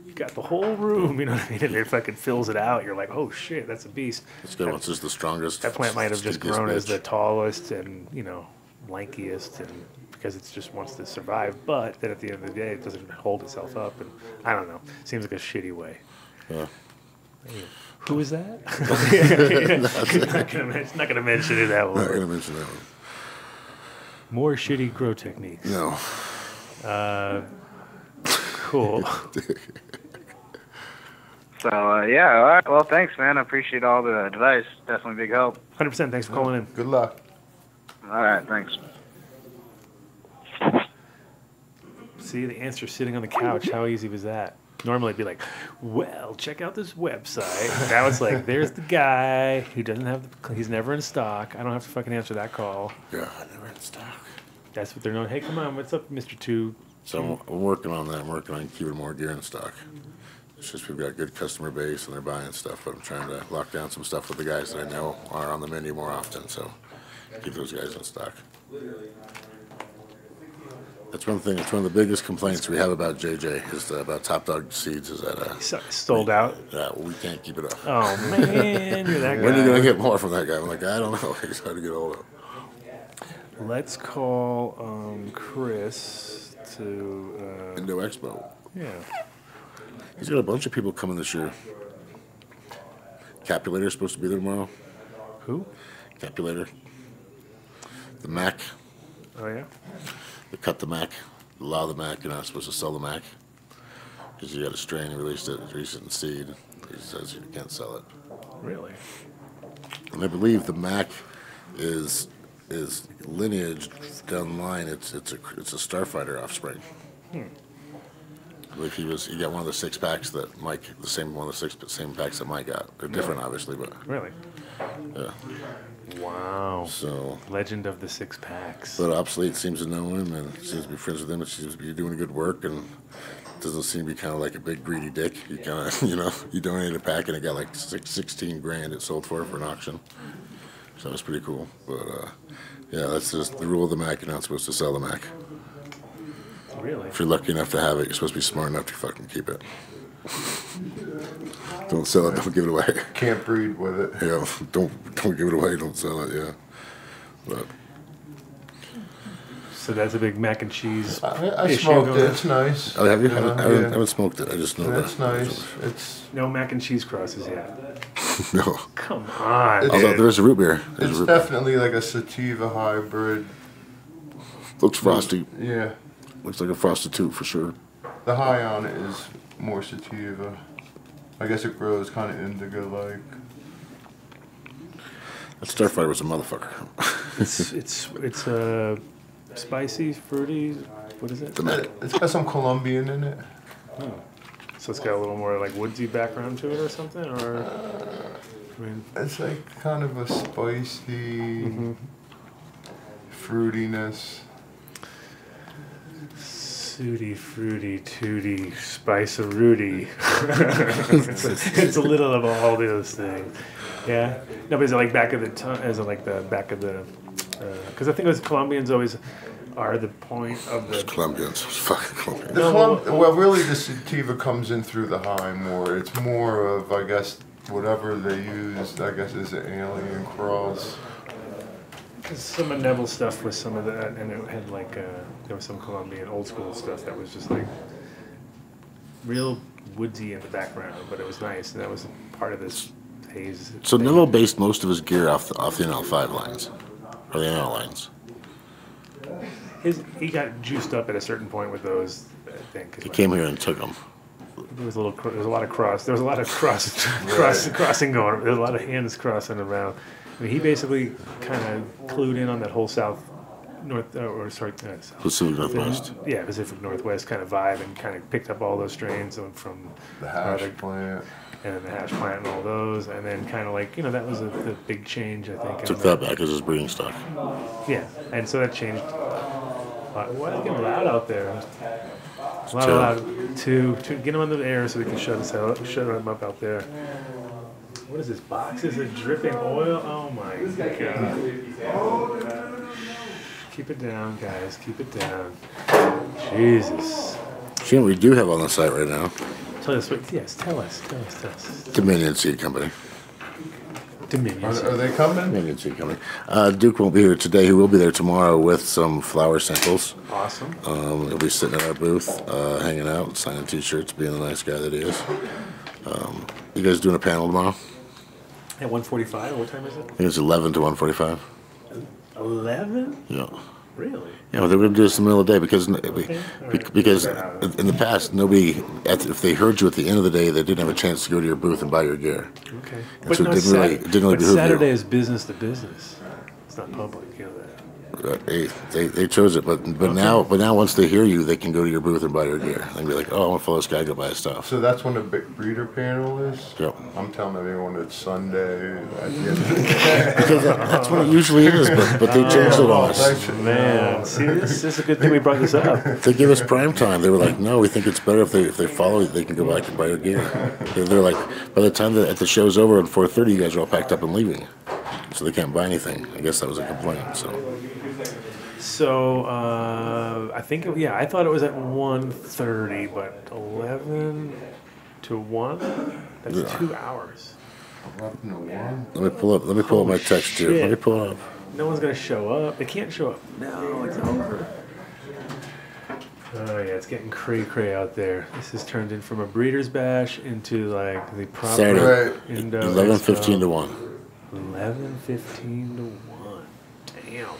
you got the whole room. You know what I mean? And it fucking fills it out. You're like, oh shit, that's a beast. This guy wants is the strongest. That plant might have just grown as the tallest and, you know, lankiest, and because it just wants to survive, but then at the end of the day it doesn't hold itself up, and I don't know, seems like a shitty way. Who is that? not gonna mention it that way. Not gonna mention that one. More shitty grow techniques. No. Cool. So yeah, all right, well thanks man, I appreciate all the advice, definitely big help. 100%, thanks for calling in. Good luck. All right, thanks. See, the answer's sitting on the couch. How easy was that? Normally it'd be like, well, check out this website. Now it's like, there's the guy who doesn't have he's never in stock. I don't have to fucking answer that call. Yeah, never in stock. That's what they're known. Hey, come on, what's up, Mr. 2? So I'm working on that. I'm working on keeping more gear in stock. It's just we've got a good customer base and they're buying stuff, but I'm trying to lock down some stuff with the guys that I know are on the menu more often, so keep those guys in stock. That's one thing. It's one of the biggest complaints we have about JJ is about Top Dog Seeds is that sold out. Yeah, we can't keep it up. Oh man, you're that guy. When are you gonna get more from that guy? I'm like, I don't know. He's hard to get hold of. Let's call Chris to Indo Expo. Yeah. He's got a bunch of people coming this year. Capulator's supposed to be there tomorrow. Who? Capulator. The Mac. Oh yeah. They cut the Mac, allow the Mac. You're not supposed to sell the Mac because you got a strain. Released it in seed. He says you can't sell it. Really? And I believe the Mac is lineage down the line. It's a Starfighter offspring. I believe he got one of the 6 packs that Mike, one of the same packs that Mike got. They're different, obviously, but really, yeah. Wow. So legend of the 6 packs. But Obsolete seems to know him and seems to be friends with him. It seems to be doing good work and doesn't seem to be kind of like a big greedy dick. You kind of, you donated a pack and it got like 16 grand it sold for an auction. So that was pretty cool. But yeah, that's just the rule of the Mac. You're not supposed to sell the Mac. Really? If you're lucky enough to have it, you're supposed to be smart enough to fucking keep it. Don't sell it. Don't give it away. Can't breed with it. Yeah, don't give it away. Don't sell it. Yeah, but. So that's a big mac and cheese. I smoked it. It's nice. Oh, have you? I haven't smoked it. I just know that's nice. It's no mac and cheese crosses yet. No. Come on. Although there's a root beer. It's definitely like a sativa hybrid. Looks frosty. Yeah. Looks like a prostitute for sure. The high on it is more sativa. I guess it grows kind of indigo-like. That Starfighter was a motherfucker. it's spicy, fruity. What is it? It's got some Colombian in it. Oh. So it's got a little more like woodsy background to it or something, or I mean, it's like kind of a spicy fruitiness. Sooty, fruity, tooty, spice of Rudy. It's a little of all those things. Yeah. No, but is it like back of the tongue? Is it like the back of the? Because I think those Colombians always are the point of the. Colombians, fucking Colombians. Well, really, the sativa comes in through the high more. It's more of, I guess, whatever they used. I guess is an alien cross. Some of Neville's stuff was some of that, and it had like there was some Colombian old school stuff that was just like real woodsy in the background, but it was nice, and that was part of this haze. So Neville based most of his gear off the NL5 lines, or the NL lines. He got juiced up at a certain point with those, I think. He came here and took them. There was a lot of crossing going on. There was a lot of hands crossing around. I mean, he basically kind of clued in on that whole Pacific Northwest. Yeah, Pacific Northwest kind of vibe, and kind of picked up all those strains from the hash plant, and then the hash plant and all those, and then kind of like that was the big change, I think. Took that back as his breeding stock. Yeah, and so that changed. Well, it's getting loud out there. Loud. To get him on the air so we can shut him up out there. What is this box? Is it dripping oil? Oh my god. Keep it down, guys. Keep it down. Jesus. See what we do have on the site right now? Tell us. Tell us. Dominion Seed Company. Dominion. Are they coming? Dominion Seed Company. Duke won't be here today. He will be there tomorrow with some flower samples. Awesome. He'll be sitting at our booth, hanging out, signing T-shirts, being the nice guy that he is. You guys doing a panel tomorrow? At 1:45, what time is it? I think it's 11 to 1:45. 11? Yeah. Really? Yeah, well, they were going to do this in the middle of the day because in the past, nobody, if they heard you at the end of the day, they didn't have a chance to go to your booth and buy your gear. Okay. And But so no, it didn't really behoove you. Saturday is business to business. It's not public, you know that. They chose it, but now once they hear you, they can go to your booth and buy your gear and be like, oh, I want to follow this guy, go buy his stuff. So that's when the big breeder panel is? Yep. I'm telling everyone it's Sunday at the end of the day. Because that's what it usually is, but they changed it on us. Man, see, this is a good thing we brought this up. They give us prime time. They were like, no, we think it's better if they follow you, they can go back and buy your gear. They're like, by the time that the show's over at 4:30, you guys are all packed up and leaving. So they can't buy anything. I guess that was a complaint, So I think, I thought it was at 1:30, but 11 to 1? That's 2 hours. 11 to 1? Let me pull up my text here. Shit. Let me pull it up. No one's going to show up. They can't show up. No, it's over. Oh, yeah, it's getting cray-cray out there. This has turned in from a breeder's bash into, like, the proper Saturday, Indo 11:15 to 1. 11:15 to 1. Damn.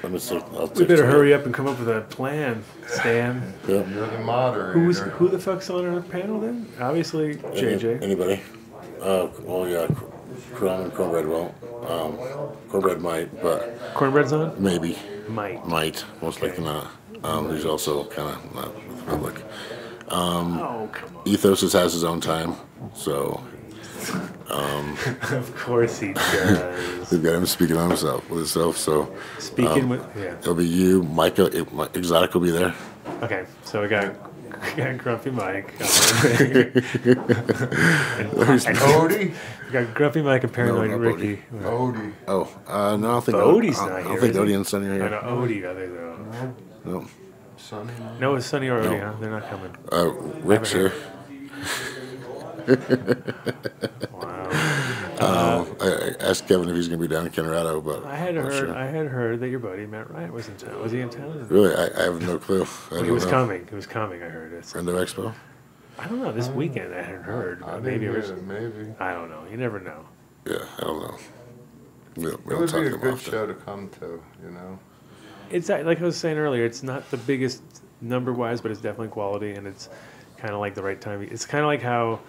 Let me see. We better hurry up and come up with a plan, Stan. Yep. You're the moderator. Who the fuck's on our panel then? Obviously, JJ. Anybody? Well, yeah, Chrome and Cornbread won't. Cornbread might, but Cornbread's on? maybe. Might. Most likely not. He's also kind of not with the public. Oh, come on. Ethos has his own time, so. Of course he does. We've got him speaking on himself with himself. So it'll be you, Micah. Exotic will be there. Okay, so we got Grumpy Mike. Odie? We got Grumpy Mike and Paranoid Ricky. Odie. Oh, no, I don't think Odie's not here. I don't think Odie and Sonny are I here. know Odie, are they though? No. Sonny? No, it's Sonny or Odie, huh? They're not coming. Rick's here. Wow. I asked Kevin if he's going to be down in Colorado, but I had heard that your buddy Matt Wright was in town. Was he in town? Really, I have no clue. He was coming. He was coming. I heard it. Indo Expo. I don't know. This weekend I hadn't heard. Maybe it was. Maybe. I don't know. You never know. Yeah, I don't know. We It don't would talk be to a him good often. show to come to, you know. It's like I was saying earlier. It's not the biggest number wise, but it's definitely quality, and it's kind of like the right time. It's kind of like how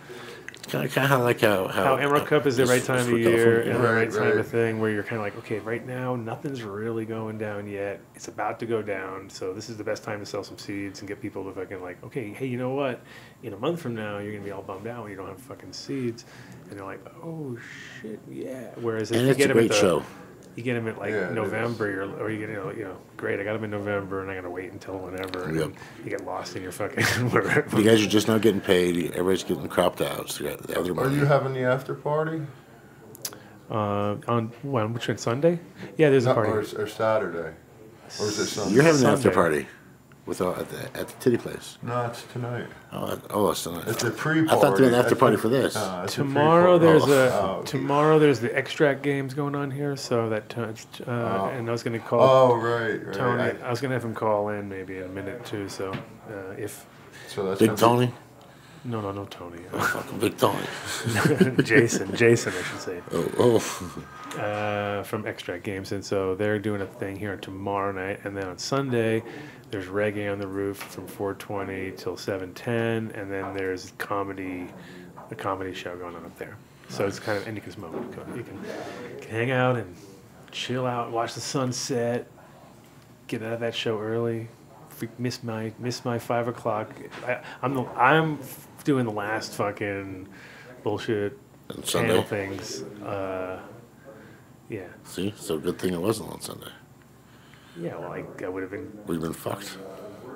Kind of like how Emerald Cup is the right time of for year California. and the right time Right. of thing where you're kind of like, okay, right now nothing's really going down yet. It's about to go down, so this is the best time to sell some seeds and get people to fucking like, okay, hey, you know what? In a month from now, you're gonna be all bummed out when you don't have fucking seeds, and they're like, oh shit, yeah. Whereas if And you it's get a them great show. you get them at like Yeah, it November, or you get great. I got them in November, and I got to wait until whenever. And Yep. you get lost in your fucking. wherever. You guys are just not getting paid. Everybody's getting cropped out. So you got the other Are money. you having the after party? On which one, Sunday? Yeah, there's a No, party. or Saturday? Or is it Sunday? You're having an Sunday. after party with at the titty place. No, it's tonight. It's tonight. It's a pre-party. I thought they had an after That's party a- for this. it's a Tomorrow pre-party. there's Oh. tomorrow there's the extract games going on here, so that and I was gonna call Oh, right. Tony. I was gonna have him call in maybe in a minute too. So if So that's Big gonna Tony? no Tony, Fucking Big Tony. Jason I should say. Oh. From Extract Games, and so they're doing a thing here tomorrow night, and then on Sunday there's reggae on the roof from 4:20 till 7:10, and then there's a comedy show going on up there. So it's kind of, and you can smoke, you can hang out and chill out, watch the sunset, get out of that show early. Miss my 5 o'clock. I'm doing the last fucking bullshit And panel Sunday? things. Yeah. See? So good thing it wasn't on Sunday. Yeah, well, I would have been. We've been fucked.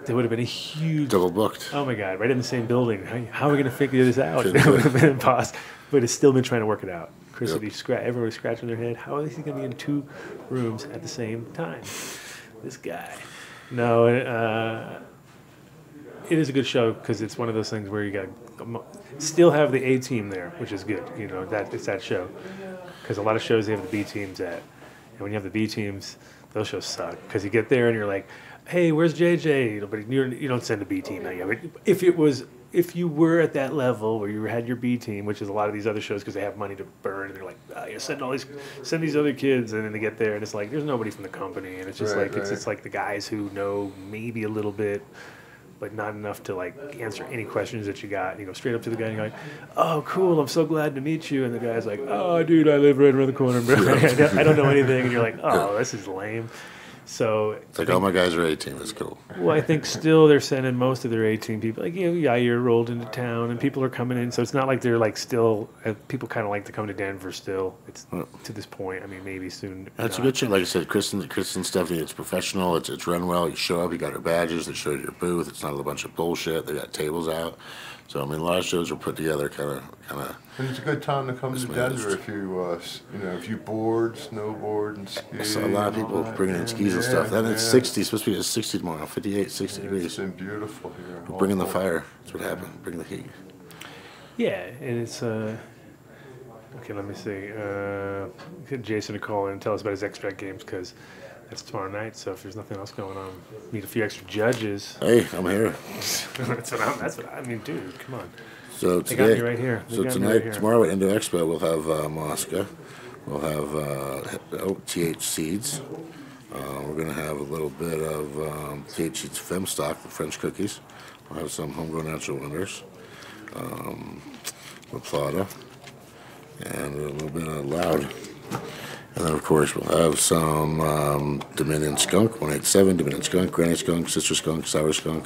There would have been a huge. Double booked. Oh my God! Right in the same building. How are we going to figure this out? It would have been impossible. But it's still been trying to work it out. Chris would be everybody was scratching their head. How is he going to be in 2 rooms at the same time? This guy. No, it is a good show because it's one of those things where you got still have the A team there, which is good. You know that it's that show because a lot of shows they have the B teams at, and when you have the B teams, those shows suck because you get there and you're like, hey, where's JJ? But you don't send a B team out yet. But if you were at that level where you had your B team, which is a lot of these other shows because they have money to burn, and they're like, you send these other kids, and then they get there and it's like there's nobody from the company, and it's just it's like the guys who know maybe a little bit, but not enough to like answer any questions that you got. And you go straight up to the guy and you're like, oh, cool, I'm so glad to meet you. And the guy's like, oh, dude, I live right around the corner, bro. I don't know anything. And you're like, oh, this is lame. So It's like all my guys are 18. That's cool. well, I think still they're sending most of their 18 people. Like, Yair rolled into town, and people are coming in. So it's not like they're like still. People kind of like to come to Denver still. It's to this point. I mean, maybe soon. That's a good show. Like I said, Chris and Stephanie, it's professional. It's run well. You show up, you got your badges. They show you your booth. It's not a bunch of bullshit. They got tables out. So I mean, a lot of shows are put together, kind of. And it's a good time to come to Denver if you board, snowboard, and ski. I saw a lot of people bringing in skis and stuff. Then it's 60. It's supposed to be at 60 tomorrow. 58, 60 degrees. It's been beautiful here. We're bringing the fire. That's what happened. Bringing the heat. Yeah, and it's okay. Let me see. Get Jason to call in and tell us about his extract games because that's tomorrow night. So if there's nothing else going on, meet a few extra judges. Hey, I'm here. That's what I mean, dude. Come on. So They today, got me right here. They so got me tonight, right here. tomorrow at Indo Expo, we'll have Mosca. We'll have TH Seeds. We're going to have a little bit of TH Seeds Fem Stock, the French cookies. We'll have some homegrown natural wonders. La Plata. And a little bit of Loud. And then, of course, we'll have some Dominion Skunk, 187, Dominion Skunk, Granny Skunk, Sister Skunk, Sour Skunk.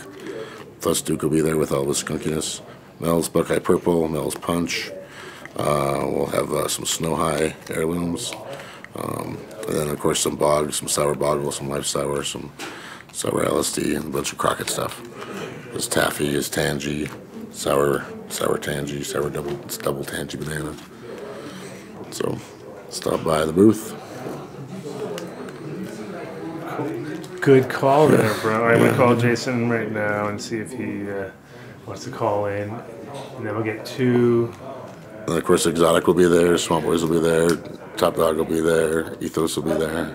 Plus, Duke will be there with all the skunkiness. Mel's Buckeye Purple, Mel's Punch. We'll have some Snow High heirlooms. And then, of course, some Bog, some Sour Boggle, some Life Sour, some Sour LSD, and a bunch of Crockett stuff. There's Taffy, there's Tangy, Sour Tangy, Sour double Tangy Banana. So, stop by the booth. Good call there, bro. I'm going to call Jason right now and see if he wants to call in. And then we'll get 2. And of course, Exotic will be there, Swamp Boys will be there, Top Dog will be there, Ethos will be there,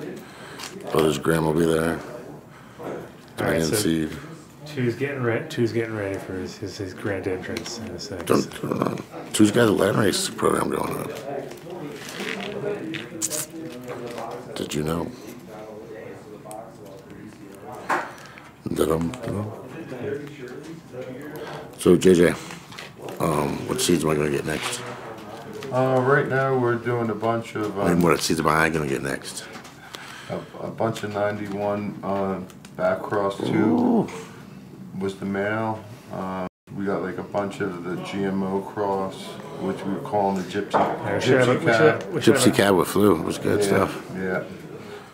Brothers Graham will be there, Dominion so Seed. 2's getting ready for his grand entrance in a second. Two's got a land race program going on. Did you know? Da-dum, da-dum. So JJ, what seeds am I going to get next? Right now we're doing a bunch of And what seeds am I going to get next? a bunch of 91 back cross too was the male. We got like a bunch of the GMO cross, which we were calling the gypsy cat. Gypsy cat with flu. It was good stuff. Yeah.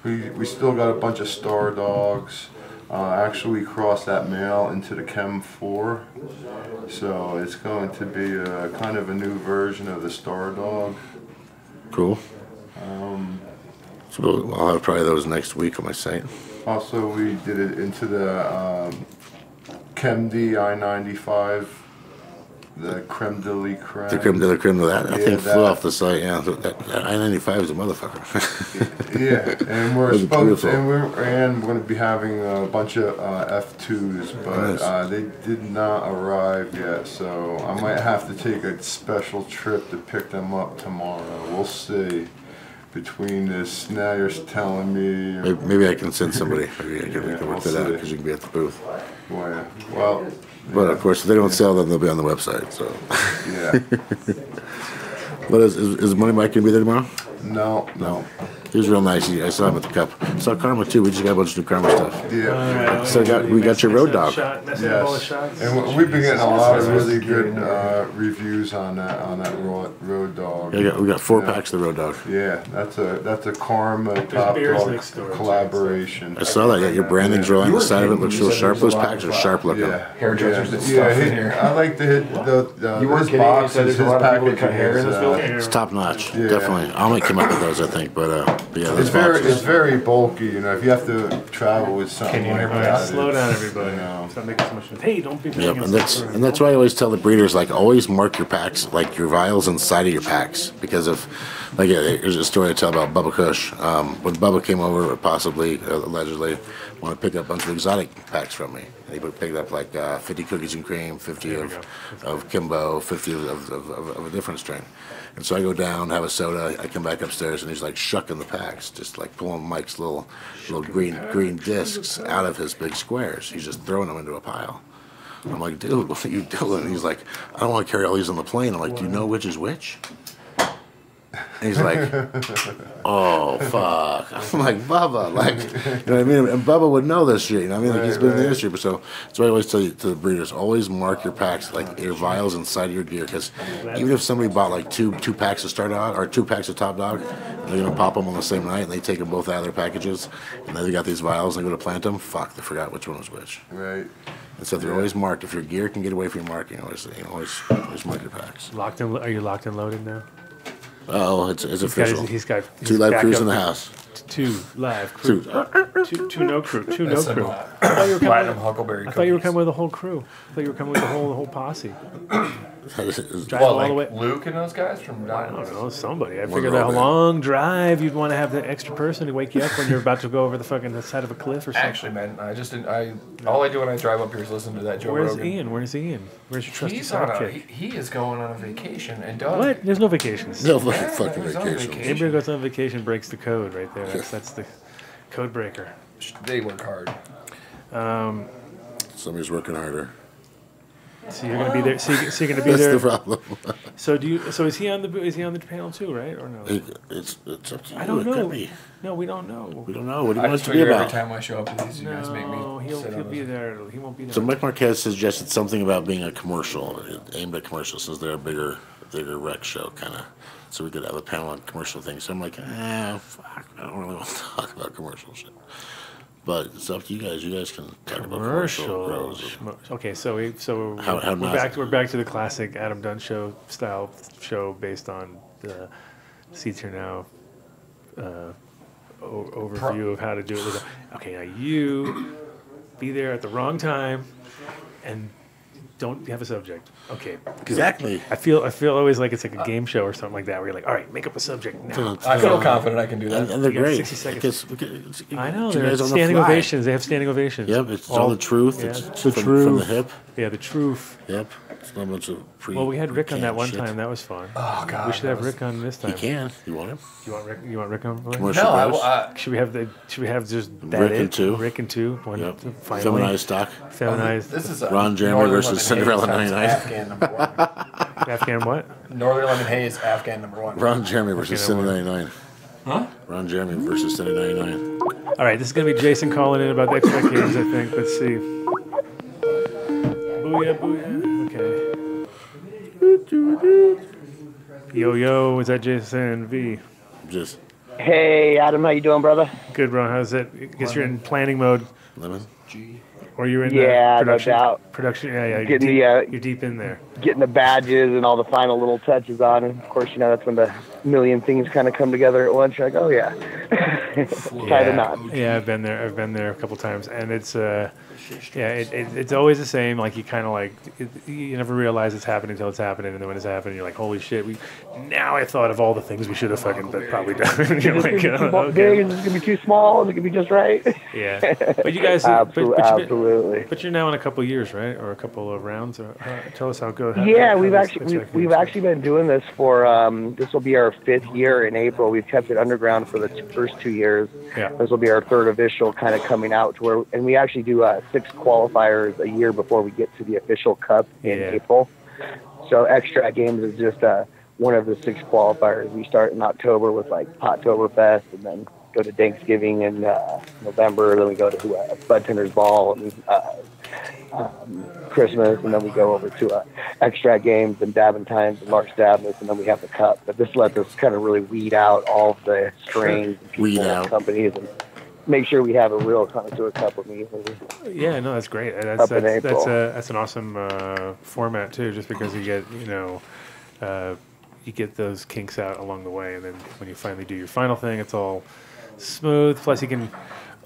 We still got a bunch of star dogs. Actually, we crossed that male into the Chem 4, so it's going to be a kind of a new version of the star dog. Cool. So I'll have probably those next week on my site. Also, we did it into the Chem D I-95, the creme de la creme. The creme de la creme of that. I think that flew off the site. Yeah, that I-95 is a motherfucker. Yeah, and we're going to be having a bunch of F2s, but they did not arrive yet. So I might have to take a special trip to pick them up tomorrow. We'll see. Between this, now you're telling me. Maybe I can send somebody. Maybe I can work that out because you can be at the booth. Well, but of course, if they don't sell them, they'll be on the website. So. Yeah. But is Money Mike gonna be there tomorrow? No. He was real nice. I saw him at the cup. Saw Karma too. We just got a bunch of new Karma stuff. Yeah. So we got your road dog. Yes. And we've been getting a lot of really good reviews on that road dog. Yeah, we got 4 packs of the road dog. Yeah, that's a Karma top dog collaboration. I saw that. Yeah, your branding's right on the side of it. Looks real sharp. Those packs are sharp looking. Yeah. Hairdressers and stuff in here. I like to hit you weren't his kidding. boxes, There's a lot of people that cut hair in this building. It's top notch. Yeah. Definitely. I might come up with those, I think. But yeah, those boxes. It's very bulky, you know. If you have to travel with something like that, slow down, everybody. Stop making so much. Hey, don't be. Yep, and that's why I always tell the breeders, like, always mark your packs, like your vials inside of your packs, because if, like, there's a story I tell about Bubba Kush. When Bubba came over, possibly, allegedly, wanted to pick up a bunch of exotic packs from me. And he picked up like 50 cookies and cream, 50 of Kimbo, 50 of a different strain. And so I go down, have a soda, I come back upstairs, and he's like shucking the packs, just like pulling Mike's little green discs out of his big squares. He's just throwing them into a pile. I'm like, dude, what are you doing? And he's like, I don't want to carry all these on the plane. I'm like, do you know which is which? And he's like, oh, fuck. I'm like, Bubba, like, you know what I mean? And Bubba would know this shit, you know what I mean? Like, he's been in the industry. But so that's why I always tell you, to the breeders, always mark your packs, like your vials inside your gear. Because even if somebody bought like two packs of Star Dog or 2 packs of Top Dog, they're going to pop them on the same night and they take them both out of their packages. And then they got these vials and they go to plant them. Fuck, they forgot which one was which. Right. And so they're always marked. If your gear can get away from your marking, always mark your packs. Locked in? Are you locked and loaded now? Oh, it's official. He's got 2 live crews in the house. 2 live crews. 2 no crew. 2 no crew. Platinum Huckleberry I thought you were coming with a whole crew. I thought you were coming with the whole posse. Well, all like the way. Luke and those guys from I don't know, somebody. I One figured row that a band. long drive, you'd want to have the extra person to wake you up when you're about to go over the fucking side of a cliff or something. Actually, man, I just didn't. All I do when I drive up here is listen to that Joe Where's Rogan. Ian? Where's Ian? Where's your trusty He's on sidekick? he is going on a vacation, and Doug. What? There's no vacations. No Yeah, fucking he's on vacation. vacation. Anybody who goes on vacation breaks the code right there. That's the code breaker. They work hard. Somebody's working harder. So you're gonna be there. So you're gonna be That's there. the problem. So is he on the panel too, right? Or no? It's up to you. I don't It could know. be. No, we don't know. We don't know. What do you I want us just to be figure about? every time I show up to these, you guys make me. No, he'll be there. He won't be there. So Mike Marquez suggested something about being a commercial, aimed at commercials, since they're a bigger rec show, kind of. So we could have a panel on commercial things. So I'm like, fuck, I don't really want to talk about commercial shit. But it's up to you guys. You guys can talk about commercial grows. Okay, so How we're back to the classic Adam Dunn show style show based on the Seeds Here Now overview of how to do it. Okay, now you be there at the wrong time and Don't have a subject. Okay. Exactly. I feel always like it's like a game show or something like that where you're like, all right, make up a subject now. I feel confident I can do that. And they're You got great. 60 seconds. I know. Two They're guys on the standing fly. ovations. They have standing ovations. Yep, it's all the truth. Yeah, It's the from truth. the hip. Yeah, the truth. Yep. It's not much of Well, we had Rick on that pre-canned one shit. time. That was fun. Oh God. We should have Rick on this time. He can. You want him? You want Rick? You want Rick on? Commercial No, breaks? Should we have the? Should we have just that? Rick and two. Rick and two. One. Yep. Finally. Feminized stock. Feminized. This is Ron Jeremy Northern versus Lemon Cinderella Haze 99. times Afghan number one. Afghan what? Northern Lemon Haze, Afghan number one. Ron Jeremy versus Okay, Cindy 99. Huh? Ron Jeremy versus Cindy 99. All right, this is gonna be Jason calling in about the extra games. I think. Let's see. Booyah, booyah. Okay. Yo, is that Jason V? Just Hey, Adam, how you doing, brother? Good, bro. How's it? I guess you're in planning mode, lemon. or you're in Yeah, no production. doubt. Production. Yeah. You're Getting deep, the, you're deep in there. Getting the badges and all the final little touches on it. Of course, that's when the million things kind of come together at once. You're like, oh yeah, tie the knot. Yeah, I've been there. I've been there a couple times, and it's it's always the same. Like you kind of like you never realize it's happening until it's happening, and then when it's happening, you're like, holy shit! Now I thought of all the things we should have fucking probably done. You're like, Too big? Is this gonna be too small? Is it gonna be just right? Yeah, but you guys, absolutely. But you're now in a couple of years, right, or a couple of rounds? Or, tell us how it goes. Yeah, we've actually been doing this for this will be our 5th year in April. We've kept it underground for the first 2 years. Yeah. This will be our 3rd official kind of coming out to where, and we actually do 6 qualifiers a year before we get to the official cup in April. So Extract Games is just one of the 6 qualifiers. We start in October with like Pottoberfest, and then go to Thanksgiving in November. Then we go to Bud Tender's Ball and Christmas, and then we go over to Extract Games and Dab and Times and March Dabness, and then we have the cup. But this lets us kind of really weed out all of the strains, and people and companies, and make sure we have a real connoisseur cup with me. Yeah, no, that's great. That's an awesome format too, just because you get you get those kinks out along the way, and then when you finally do your final thing, it's all smooth. Plus, you can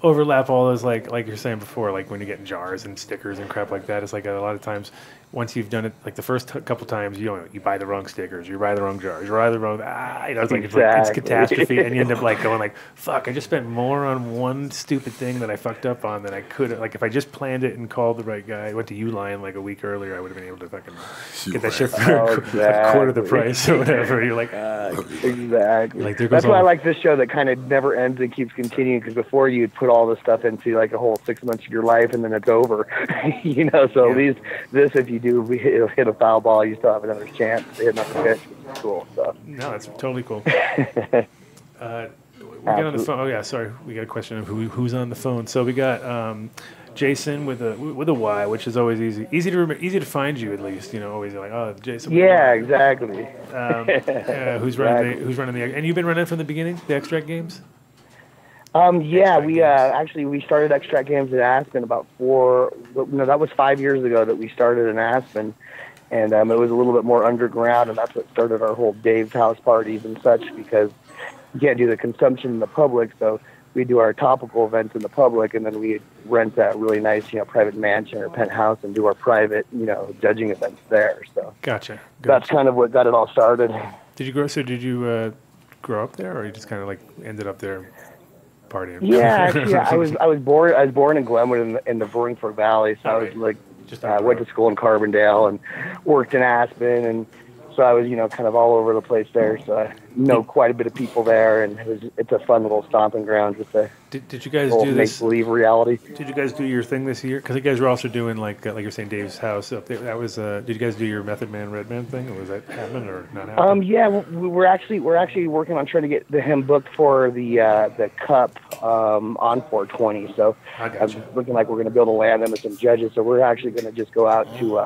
overlap all those like you're saying before, like when you get jars and stickers and crap like that. It's like a lot of times once you've done it, like the first couple times, you buy the wrong stickers, you buy the wrong jars, you buy the wrong it's like it's catastrophe, and you end up like going like, fuck, I just spent more on one stupid thing that I fucked up on than I could. Like if I just planned it and called the right guy, went to Uline like a week earlier, I would have been able to fucking get that shit for a quarter the price or whatever. You're like, exactly. Like there goes That's why I like this show that kind of never ends and keeps continuing, because before you'd put all this stuff into like a whole 6 months of your life and then it's over. So at least this, if you do hit a foul ball, you still have another chance to hit another pitch, which is cool. So. No, that's totally cool. We got on the phone. Oh yeah, sorry, we got a question of who's on the phone. So we got Jason with a Y, which is always easy to find you at least. Always like, oh, Jason. Yeah, exactly. Who's running the? And you've been running from the beginning, the Extract Games. Yeah, we started Extract Games in Aspen that was 5 years ago that we started in Aspen, and it was a little bit more underground, and that's what started our whole Dave's house parties and such, because you can't do the consumption in the public, so we do our topical events in the public, and then we rent a really nice, private mansion or penthouse and do our private, judging events there. So gotcha. That's kind of what got it all started. Did you grow up there, or you just kind of like ended up there? Partying. Yeah, actually, I was born in Glenwood in the Broomfield Valley, so I was like, went to school in Carbondale and worked in Aspen, and so I was kind of all over the place there. So I know quite a bit of people there, and it's a fun little stomping ground with the did you guys do this make-believe reality. Did you guys do your thing this year? Because you guys were also doing like you're saying Dave's house up there. That was did you guys do your Method Man Red Man thing, or was that happen or not happen? Yeah, we're actually working on trying to get him booked for the Cup on 420. So it's looking like we're going to be able to land them with some judges. So we're actually going to just go out to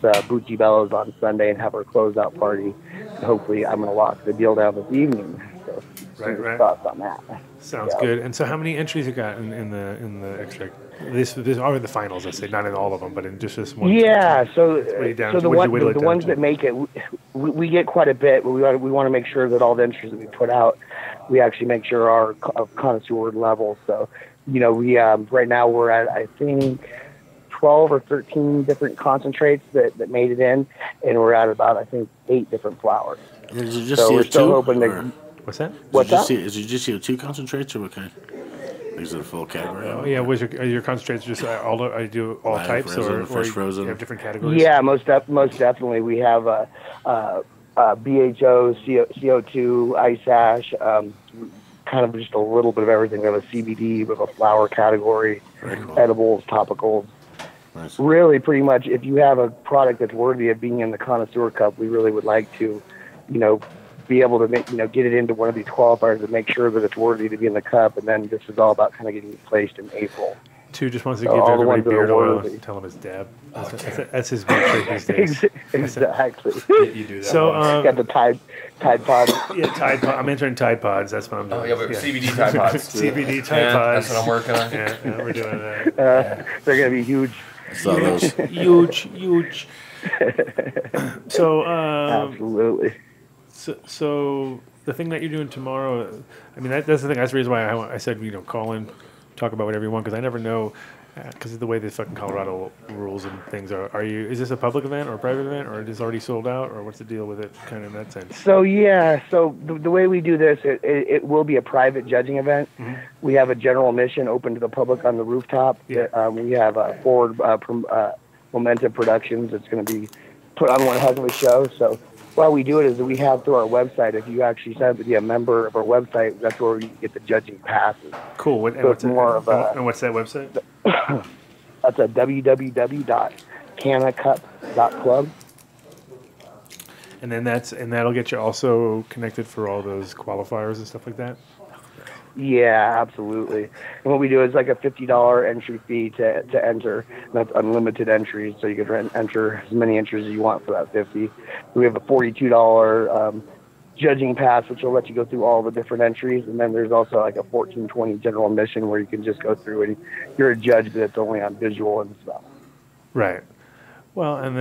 the Bucci Bellows on Sunday and have our closeout party. And hopefully, I'm going to lock the deal down this evening. So right. Thoughts on that. Sounds good. And so, how many entries you got in the Extract? This are the finals. I say not in all of them, but in just this one. Yeah. So the ones that make it, we get quite a bit. But we want to make sure that all the entries that we put out, we actually make sure are of connoisseur level. So we right now we're at, I think, 12 or 13 different concentrates that made it in, and we're at about, I think, 8 different flowers. Did you just So see we're a still two? hoping to. What's that? What's that? Did you just see a 2 concentrates or what kind? Is it a full category? Oh, yeah. Are your concentrates just all? I do all Live types, resin, or fresh you frozen? have different categories? Yeah, most definitely. We have BHO, CO2, ice ash, kind of just a little bit of everything. We have a CBD, we have a flower category, Cool. edibles, topicals. Nice. Really, pretty much, if you have a product that's worthy of being in the connoisseur cup, we really would like to, be able to make, get it into one of these qualifiers and make sure that it's worthy to be in the cup. And then this is all about kind of getting it placed in April. Two just wants to So give all the everybody ones that are beard oil worthy. and tell him it's dab. That's his big trick these days. Exactly. You do that. So, got the Tide Pods. Yeah, Tide Pod. I'm entering Tide Pods. That's what I'm doing. Oh, yeah, but CBD Tide Pods. CBD Tide Yeah, Pods. that's what I'm working on. Yeah, we're doing that. They're going to be huge. I saw those. Huge. So, Absolutely. So the thing that you're doing tomorrow, I mean, that's the thing. That's the reason why I said, call in, talk about whatever you want, because I never know, because of the way the fucking Colorado rules and things are. Is this a public event or a private event, or is it already sold out, or what's the deal with it, kind of in that sense? So the way we do this, it will be a private judging event. Mm-hmm. We have a general admission open to the public on the rooftop. Yeah. We have Forward Momentum Productions. It's going to be put on one heck of a show. So why we do it is that we have through our website. If you actually sign up to be a member of our website, that's where you get the judging passes. Cool. And what's that website? That's a www.canacup.club. And then that'll get you also connected for all those qualifiers and stuff like that. Yeah, absolutely. And what we do is like a $50 entry fee to enter. And that's unlimited entries, so you can enter as many entries as you want for that $50. We have a $42 judging pass, which will let you go through all the different entries. And then there's also like a $14.20 general admission where you can just go through and you're a judge, but it's only on visual and stuff. Right. Well, and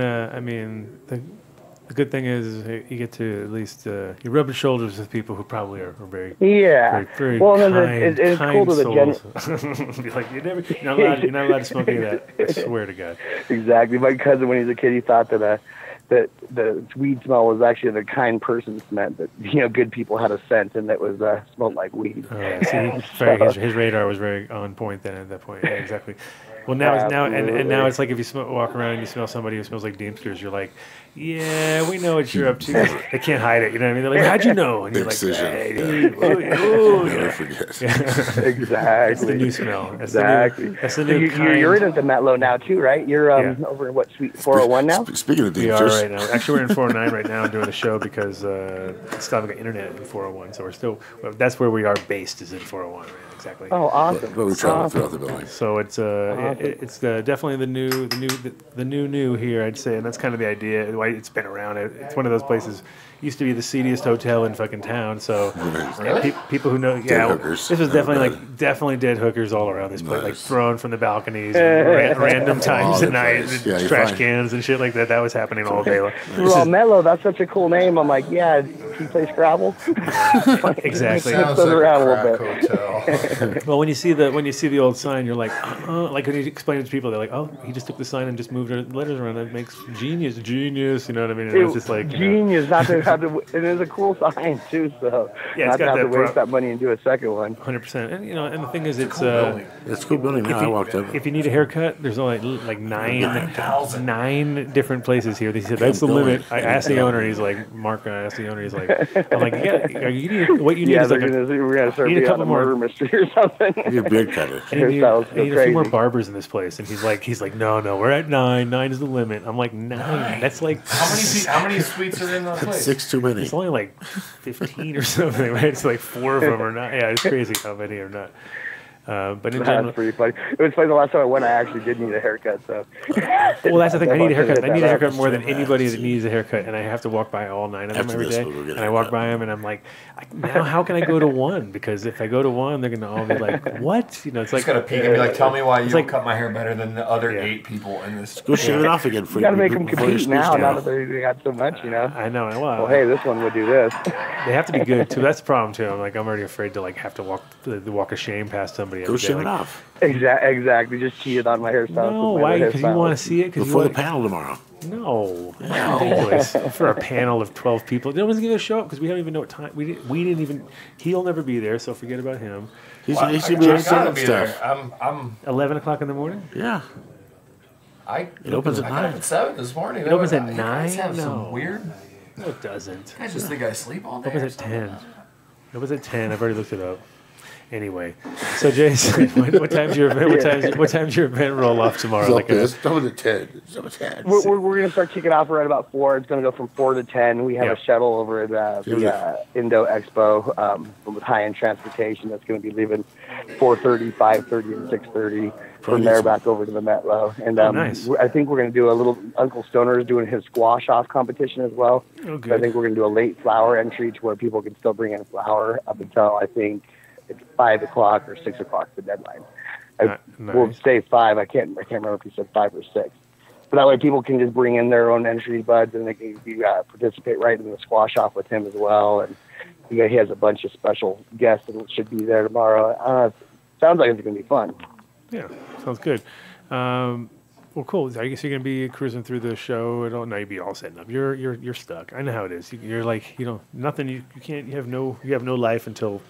the good thing is you get to at least you rub shoulders with people who probably are very very well, kind, it's kind cool to the souls. Be like you're not allowed to smoke any of that. I swear to God. Exactly. My cousin, when he was a kid, he thought that the weed smell was actually the kind person meant that good people had a scent and that was smelled like weed. His radar was very on point then at that point. Yeah, exactly. Well, now it's like if you walk around and you smell somebody who smells like Deemsters, you're like, yeah, we know what you're up to. They can't hide it. You know what I mean? They're like, how'd you know? And you're like, hey, Never forget. Exactly. That's the new smell. That's exactly. That's the new you're in the Metlo now too, right? You're over in what, Suite 401 now? Speaking of we are Deemsters. right now. Actually, we're in 409 right now doing a show because still haven't got internet in 401. So that's where we are based, is in 401. Right? Exactly. Oh, awesome. But we travel throughout the building. So it's it's definitely the new here, I'd say, and that's kind of the idea. Why it's been around. It's one of those places. Used to be the seediest hotel in fucking town. So people who know, hookers. This was definitely dead hookers all around this place, like thrown from the balconies, random times at night, trash cans and shit like that. That was happening all day. Mello, that's such a cool name. I'm like, yeah, he plays Scrabble. Exactly. Sounds like a crack hotel. Well, when you see the old sign, you're like when you explain it to people, they're like, oh, he just took the sign and just moved the letters around. That makes genius. You know what I mean? And it's just like genius. Not to have to. It is a cool sign too. So yeah, not to have to waste that money and do a second one. 100%. And and the thing is, it's a cool building. Now I walked up. If you need a haircut, there's only like nine different places here. They said that's the limit. I asked the owner, he's like, Mark. I asked the owner, he's like, I'm like, what you need is like we're gonna start a couple more murder mystery or something. You're a beard cutter. I need a few more barbers in this place. And he's like, no, we're at 9. 9 is the limit. I'm like, 9. That's like how many suites are in the place? 6 too many. It's only like 15 or something, right? It's like 4 of them are not. Yeah, it's crazy how many are not. But in general, that's pretty funny. It was funny. The last time I went, I actually did need a haircut. So, well, that's the thing. I need a haircut. I need a haircut more than anybody that needs a haircut, and I have to walk by all 9 of them every day. And I walk by them, and I'm like, now how can I go to one? Because if I go to one, they're gonna all be like, what? It's like just gotta peek and be like, tell me why you don't cut my hair better than the other 8 people in this. Go shave it off again. You gotta make them compete now. Now that they got so much, I know. Well, hey, this one would do this. They have to be good too. That's the problem too. I'm already afraid to have to walk a shame past somebody basically. Go show it off. Exactly. Just cheated on my hairstyle. No, why? Because you want to see it? Before the panel tomorrow. No, that's ridiculous. For a panel of 12 people, no one's going to show up because we don't even know what time. We didn't even. He'll never be there, so forget about him. He's going to be gotta be stuff. there. I'm 11 o'clock in the morning. Yeah. It opens at I got 9. up at 7 this morning. It opens at You 9. guys have No. some weird. No, it doesn't. I just think I sleep all day. It opens at 10. It was at 10. I've already looked it up. Anyway, so Jason, what time's your event? What time's your event roll off tomorrow? Like it's at 10. It's 10. We're going to start kicking off right about 4. It's going to go from 4 to 10. We have a shuttle over at the Indo Expo with high-end transportation that's going to be leaving 4:30, 5:30, and 6:30. From there back over to the Metlo. And nice. I think we're going to do a little, Uncle Stoner is doing his squash off competition as well. Oh, good. So I think we're going to do a late flower entry to where people can still bring in flower up until I think it's 5 o'clock or 6 o'clock the deadline. We'll say 5. I can't remember if he said 5 or 6. But that way people can just bring in their own entry buds and they can participate right in the squash off with him as well. And he has a bunch of special guests that should be there tomorrow. Sounds like it's going to be fun. Yeah, sounds good. Well, cool. I guess you're gonna be cruising through the show. And no, you'd be all setting up. You're stuck. I know how it is. You're like nothing. You can't. You have no life until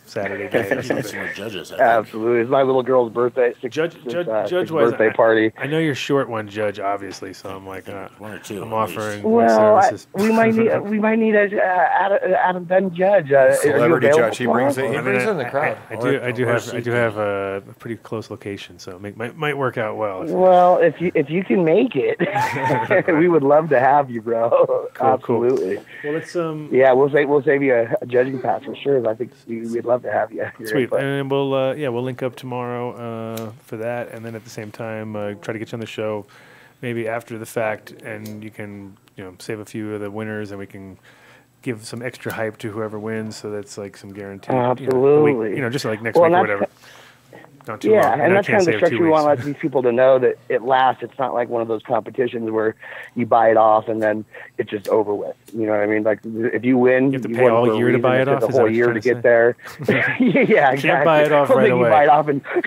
Saturday night or something. Judges. Absolutely, it's my little girl's birthday. Judge birthday party. I know you're short one, Judge. Obviously, so I'm like, 1 or 2. I'm offering. Well, we might need a Adam Dunn Judge. Celebrity judge. He brings in the crowd. I do have a pretty close location, so it might work out well. Well, if you can make it, we would love to have you, bro. Cool, absolutely. Cool. Well, let's Yeah, we'll save you a judging pass for sure. I think we'd love to have you. Sweet, and we'll link up tomorrow for that, and then at the same time try to get you on the show, maybe after the fact, and you can save a few of the winners, and we can give some extra hype to whoever wins, so that's like some guaranteed. Absolutely. Just like next week or whatever. Not too long. And that's kind of the structure we want to let these people to know that it lasts. It's not like one of those competitions where you buy it off and then it's just over with. You know what I mean? Like if you win, you have to pay all year to buy it off. The whole year to get there. Yeah, exactly. Can't buy it off right away.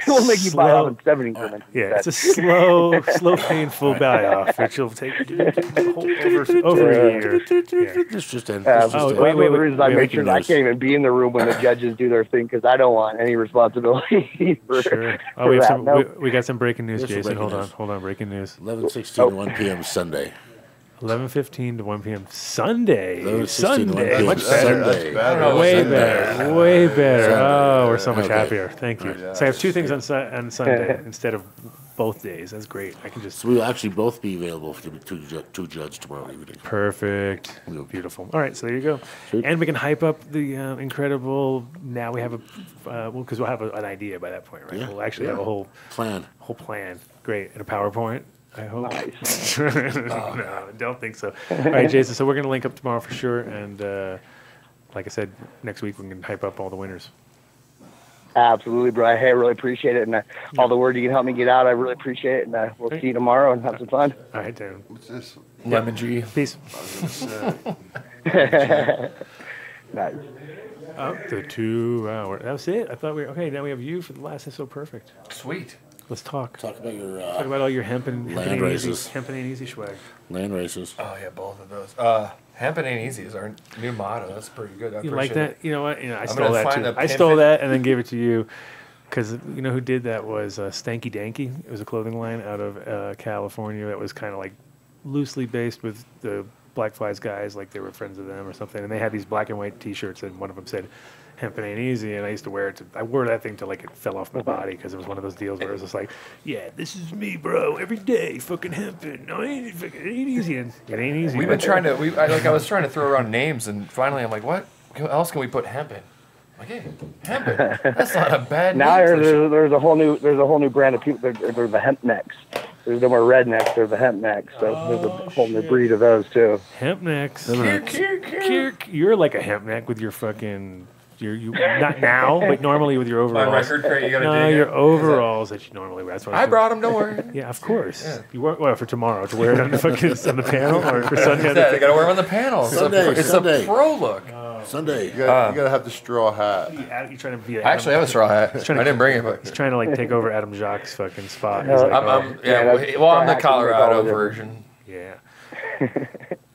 We'll make you buy it off in 7 increments. Yeah, it's a slow, painful buy off, which will take over a year. This just ends. Wait. I make sure I can't even be in the room when the judges do their thing because I don't want any responsibility. Sure. We got some breaking news, Jason. Hold on. Breaking news. 11:16 to 1 p.m. Sunday. 11:15 to 1 p.m. Sunday. 11:16 to 1 p.m. Much better. Way better. Oh, we're so much happier. Thank you. So I have 2 things on Sunday instead of both days. That's great. I can just. So we'll actually both be available to judge tomorrow evening. Perfect. Beautiful. All right, so there you go. Sweet. And we can hype up the incredible. Now we have because we'll have an idea by that point, right? Yeah. We'll actually have a whole plan. Great. And a PowerPoint. I hope. Nice. No, don't think so. All right, Jason. So we're going to link up tomorrow for sure. And like I said, next week we can hype up all the winners. Absolutely, bro. Hey, I really appreciate it. And all the word you can help me get out, I really appreciate it. And we'll see you tomorrow and have some fun. All right, Dan. What's this? Lemon G. Peace. Nice. The 2 hour. That was it. I thought okay. Now we have you for the last. That's so perfect. Sweet. Let's talk. Talk about your talk about all your Hempin land races. Hempin ain't easy swag. Land races. Oh yeah, both of those. Hempin ain't easy is our new motto. That's pretty good. You like that? You know what? I stole that too. I stole that and then gave it to you. Because you know who did that was Stanky Danky. It was a clothing line out of California that was kind of like loosely based with the Black Flies guys, like they were friends of them or something. And they had these black and white T-shirts, and one of them said, "Hempin ain't easy." And I used to wear it. I wore that thing till like it fell off my body because it was one of those deals where it was just like, "Yeah, this is me, bro. Every day, fucking Hempin. No, it ain't easy. It ain't easy." We've been trying to. I was trying to throw around names, and finally I'm like, "What else can we put Hempin?" Like, hey, Hempin. That's not a bad name. Now there's a whole new brand of people. They're the hemp necks. There's no more rednecks. There's the hemp necks. So there's a whole new breed of those too. Hemp necks. You're like a hemp neck with your fucking you not now, but normally with your overalls. My record crate, you gotta no, dig your it. overalls that you normally wear. That's what I brought them. Don't worry. Yeah, of course. Yeah. You wear well for tomorrow to wear it on the fucking on the panel or for Sunday. Yeah, they gotta wear them on the panel. It's Sunday. a pro look. Sunday. You gotta have the straw hat. You trying to be? I actually have a straw hat. I didn't bring it, but he's trying to like take over Adam Jacques' fucking spot. No, He's like, I'm the Colorado version. Yeah.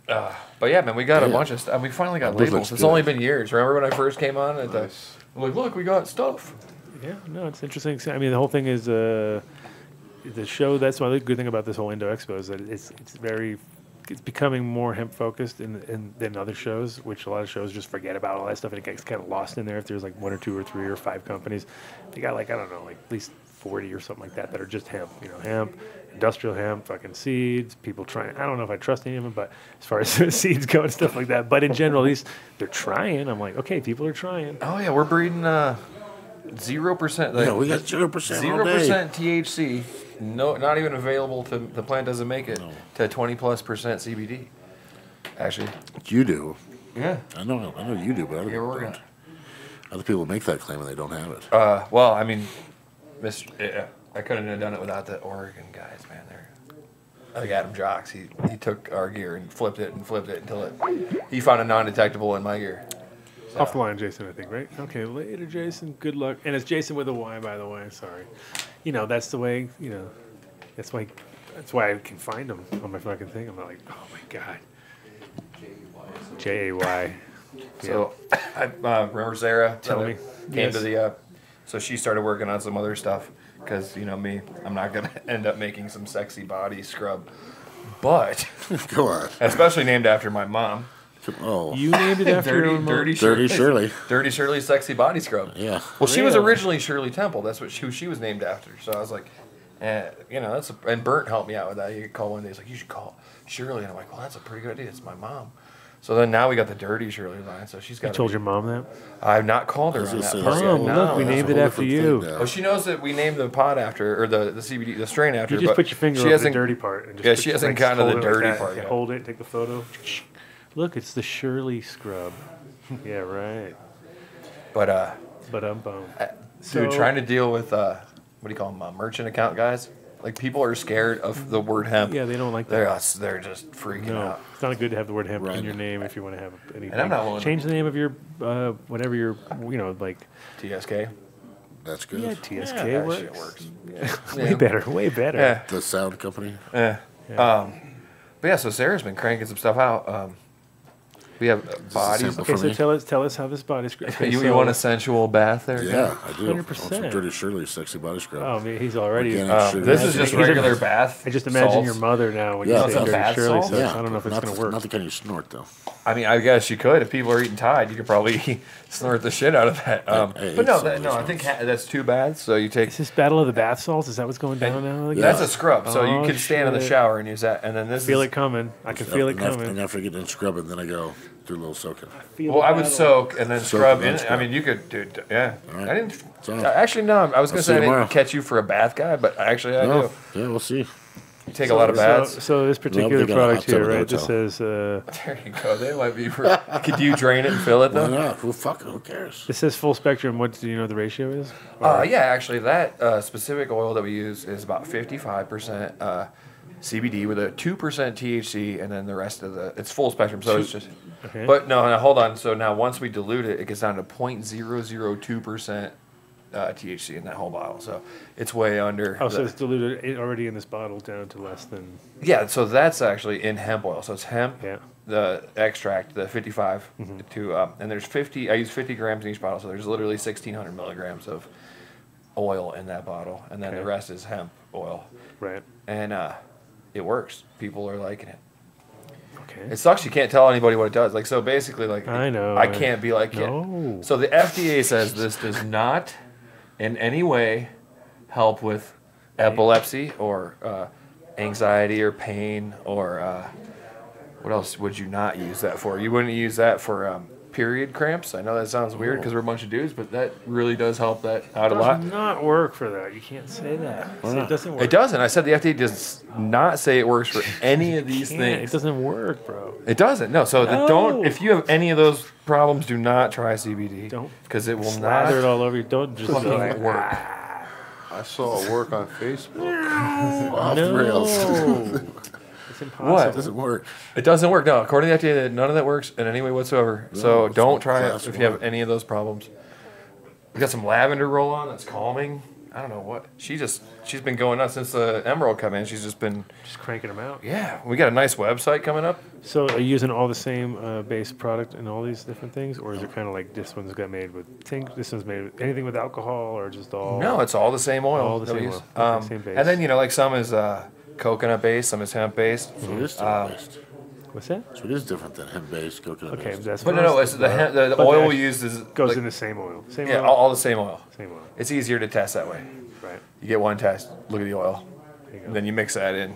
But yeah, man, we got a bunch of stuff. We finally got labels. It's only been years. Remember when I first came on? I'm like, look, we got stuff. Yeah, no, it's interesting. I mean, the whole thing is the show. That's one good thing about this whole Indo Expo is that it's becoming more hemp focused than other shows, which a lot of shows just forget about all that stuff and it gets kind of lost in there. If there's like 1 or 2 or 3 or 5 companies, they got like I don't know, like at least 40 or something like that are just hemp. You know, hemp, industrial hemp, fucking seeds. People trying. I don't know if I trust any of them, but as far as seeds go and stuff like that. But in general, at least they're trying. I'm like, okay, people are trying. Oh yeah, we're breeding 0%. Yeah, we got 0% 0% THC. No, not even available to the plant. Doesn't make it to 20+% CBD. Actually, You do. yeah. I know you do, but other people we're don't. gonna. Other people make that claim and they don't have it. Well, I mean, I couldn't have done it without the Oregon guys, man. Like Adam Jacques, he took our gear and flipped it until he found a non-detectable in my gear. So. Off the line, Jason, I think, right? Okay, later, Jason. Good luck. And it's Jason with a Y, by the way. Sorry. You know, that's the way, you know, that's why I can find him on my fucking thing. I'm like, oh, my God. Jay. So, I remember Sarah. Tell me. Came to the, so she started working on some other stuff. Because, you know me, I'm not going to end up making some sexy body scrub. But, Go on. especially named after my mom. Oh. You named it after your own mom? Dirty Shirley. Dirty Shirley Sexy Body Scrub. Yeah. Well, she was originally Shirley Temple. That's what who she was named after. So I was like, you know, and Bert helped me out with that. He could call one day. He's like, you should call Shirley. And I'm like, well, that's a pretty good idea. It's my mom. So then now we got the Dirty Shirley line. So she's got. You told your mom that? I've not called her on that. Look, we named it after you. Well, she knows that we named the pod after, or the CBD, the strain after. You just put your finger over the dirty part. And just she hasn't gotten to the dirty part yet. yet. Hold it, take the photo. Look, it's the Shirley scrub. Yeah, right. But So, trying to deal with what do you call them, merchant account guys? Like people are scared of the word hemp. Yeah, they don't like that. They're just freaking No, out. it's not good to have the word hemp in your name if you want to have anything. And I'm not willing Change the name of your whatever your like TSK. That's good. Yeah, TSK Yeah, works. Shit works. Yeah. Way better, way better. Yeah. The sound company. Yeah. But yeah, so Sarah's been cranking some stuff out. We have bodies. Okay, so tell us how this body scrub. Okay, you want a sensual bath there? Yeah, I do. 100%. I want some Dirty Shirley Sexy Body Scrub. Oh, man, he's already. This is just regular bath. I just imagine salts. your mother now when Yeah, you say Dirty bath Shirley. salts? So I don't know if it's going to work. Not the kind you snort though. I mean, I guess you could. If people are eating Tide, you could probably snort the shit out of that. But no, I think that's 2 baths. So you take. Is this Battle of the Bath Salts? Is that what's going down now? Yeah. That's a scrub. So you can stand in the shower and use that. And then this feel it coming. I can feel it coming. And after I get done scrubbing, then I go do a little soaking. Well, I would soak and then scrub in. I mean, you could do. Yeah. Right. I didn't. Actually, no. I was going to say I didn't catch you for a bath guy, but actually I do. Yeah, we'll see. You take a lot of baths. So this particular product here, right? This says. There you go. They might be. Could you drain it and fill it though? Why not? Who cares? This says full spectrum. What do you know the ratio is? Yeah, actually, that specific oil that we use is about 55% CBD with a 2% THC, and then the rest of it's full spectrum. So it's just. Okay. But no, hold on. So now once we dilute it, it gets down to 0.002%. THC in that whole bottle, so it's way under. Oh, so it's diluted already in this bottle down to less than. Yeah, so that's actually in hemp oil. So it's hemp, yeah. The extract, the 55 to, and there's 50. I use 50 grams in each bottle, so there's literally 1,600 milligrams of oil in that bottle, and then the rest is hemp oil. Right. And it works. People are liking it. Okay. It sucks you can't tell anybody what it does. Like so, basically, like I know I can't be like no. So the FDA says this does not in any way help with epilepsy or anxiety or pain or what else would you not use that for? You wouldn't use that for period cramps. I know that sounds weird because we're a bunch of dudes, but that really does help that out a lot. It does not work for that. You can't say that. It doesn't work. It doesn't. I said the FDA does not say it works for any of these things. It doesn't work, bro. It doesn't. No. So don't. If you have any of those problems, do not try CBD. Don't. Because it will Slather not it all over you. Don't just work. I saw it work on Facebook. Off the rails. It's impossible. What? It doesn't work. It doesn't work. No, according to the FDA, none of that works in any way whatsoever. No, So it's don't not try it class if you have one. any of those problems. We got some lavender roll on that's calming. I don't know what she's been going on since the Emerald come in. She's just been cranking them out. Yeah, we got a nice website coming up. So are you using all the same base product in all these different things, or is it kind of like this one's got made with this one's made with anything with alcohol, or just all? No, it's all the same oil. All the that we same use. oil. Okay, same base. And then like some is coconut based, some is hemp based. So it is different based. What's that? So it is different than hemp-based, coconut-based. Okay, that's But what no, it's the but oil that we use is goes like, in the same oil. Same yeah, oil. all the same oil. Same oil. It's easier to test that way. Right. You get one test, look at the oil, and then you mix that in.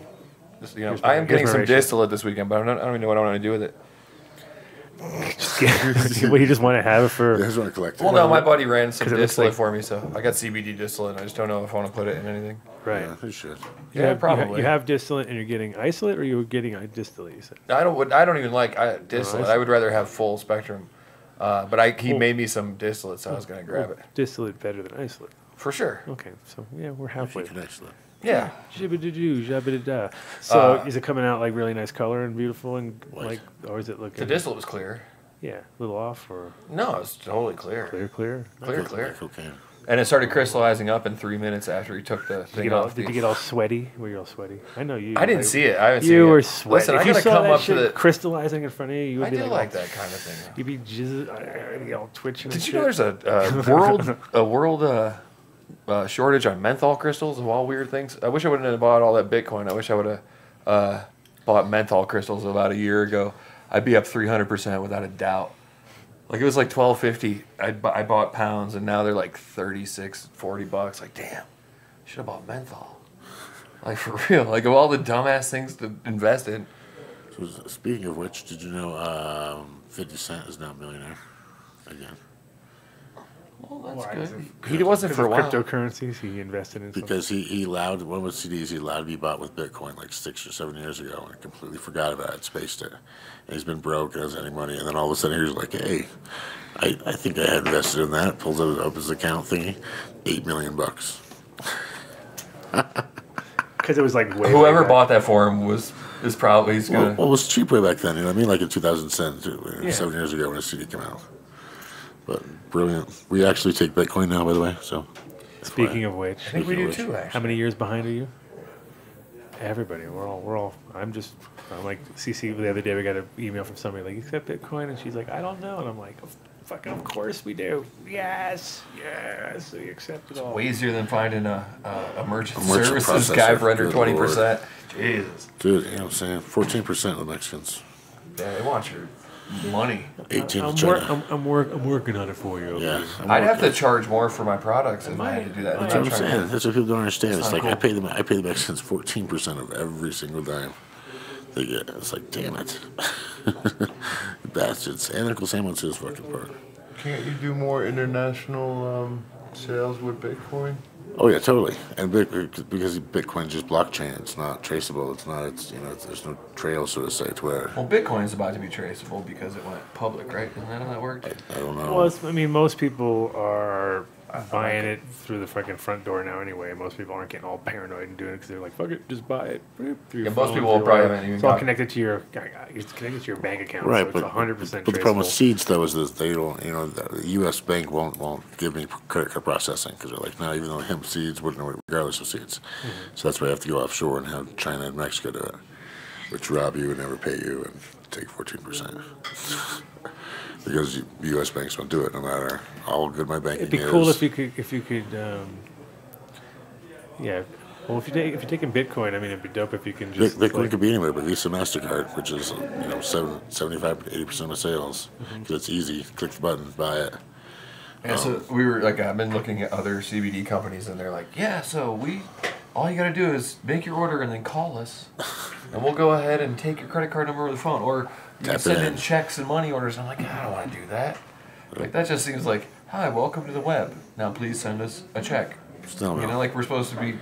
Just, Here's I am my- getting here's my some ratio. distillate this weekend, but I don't even know what I want to do with it. Well, you just want to have it for. I just want to collect it. Well, no, my buddy ran some 'Cause it looks distillate like- for me, so I got CBD distillate. I just don't know if I want to put it in anything. Right. Yeah, you should. Yeah, probably. You have distillate and you're getting isolate, or you're getting distillate. You said. I don't even like distillate. I would rather have full spectrum. But he Well- made me some distillate, so I was gonna grab it Distillate better than isolate. for sure. Okay, so yeah, we're halfway. Yeah. Jibba-da-doo, jabba-da-da. So is it coming out like really nice color and beautiful and like, or is it looking? The distillate was clear. Yeah, a little off or. No, it's totally clear. Clear. Clear. And it started crystallizing up in 3 minutes after he took the Did thing you get all, off. did you get all sweaty? Were you all sweaty? I know you. I didn't see it. I haven't seen You it were yet. sweaty. Listen, if I you gotta saw come that up to shit the. crystallizing in front of you, you would I be do like, like that kind of thing. You'd be just all twitching. Did and you know shit. there's a world shortage on menthol crystals of all weird things? I wish I wouldn't have bought all that Bitcoin. I wish I would have bought menthol crystals about a year ago. I'd be up 300% without a doubt. Like it was like $12.50. I bought pounds, and now they're like $36, $40. Like damn, should have bought menthol. Like for real. Like of all the dumbass things to invest in. So speaking of which, did you know 50 Cent is now a millionaire again? Well, that's Why? good. He wasn't for a while. Cryptocurrencies he invested in. Because he allowed, one of the CDs he allowed to be bought with Bitcoin like 6 or 7 years ago, and completely forgot about it, spaced it. And he's been broke, doesn't have any money, and then all of a sudden he was like, hey, I think I had invested in that, pulls it up his account thingy, $8 million. Because it was like way Whoever back. bought that for him is probably he's gonna. Well, it was cheap way back then, you know what I mean? Like in 2007, Yeah. 7 years ago when a CD came out. But brilliant. We actually take Bitcoin now, by the way, so. Speaking of which, I think we do too. Actually, how many years behind are you? Everybody, we're all. I'm like CC the other day. We got an email from somebody like, "You got Bitcoin?" And she's like, "I don't know." And I'm like, "Fucking, of course we do. Yes. We accept it all." way easier than finding a merchant merchant services processor. guy for under Good 20%. Jesus, Dude, you know what I'm saying? 14% of the Mexicans. yeah, they want your money. 18 I'm, of China. I'm working on it for you. okay? Yeah. I'd have to charge more for my products if I had to do that. That's what I'm saying. That's what people don't understand. It's It's not like cool. I pay the Mexicans 14% of every single dime they get. It's like, damn it. Bastards. And Uncle Sam wants his fucking part. Can't you do more international sales with Bitcoin? Oh yeah, totally. And because Bitcoin's just blockchain, it's not traceable. It's not. There's no trail, so to say, to where. Well, Bitcoin's about to be traceable because it went public, right? Isn't that how that worked? I don't know. Well, I mean, most people are buying it through the freaking front door now anyway. Most people aren't getting all paranoid and doing it because they're like, fuck it, just buy it. Through your Yeah, most phone, people will through probably your- haven't even It's all got- connected to your. It's connected to your bank account, Right, so it's 100% but the problem with traceable. seeds though is that they don't. The U.S. bank won't give me credit card processing because they're like, no, even though hemp seeds wouldn't know regardless of seeds. Mm-hmm. So that's why I have to go offshore and have China and Mexico do it, which rob you and never pay you and take 14%. Because U.S. banks won't do it, no matter how good my banking It'd be is. cool if you could. Yeah. Well, if you're taking Bitcoin, I mean, it'd be dope if you can just. Bitcoin could be anywhere, but Visa, MasterCard, which is 75 to 80% of sales, because it's easy. Click the button, buy it. Yeah, so we were like, I've been looking at other CBD companies, and they're like, yeah, so all you got to do is make your order and then call us, and we'll go ahead and take your credit card number over the phone. Or You can send in checks and money orders. I'm like, I don't want to do that. Like that just seems like, hi, welcome to the web. Now please send us a check. Still you know, like we're supposed to be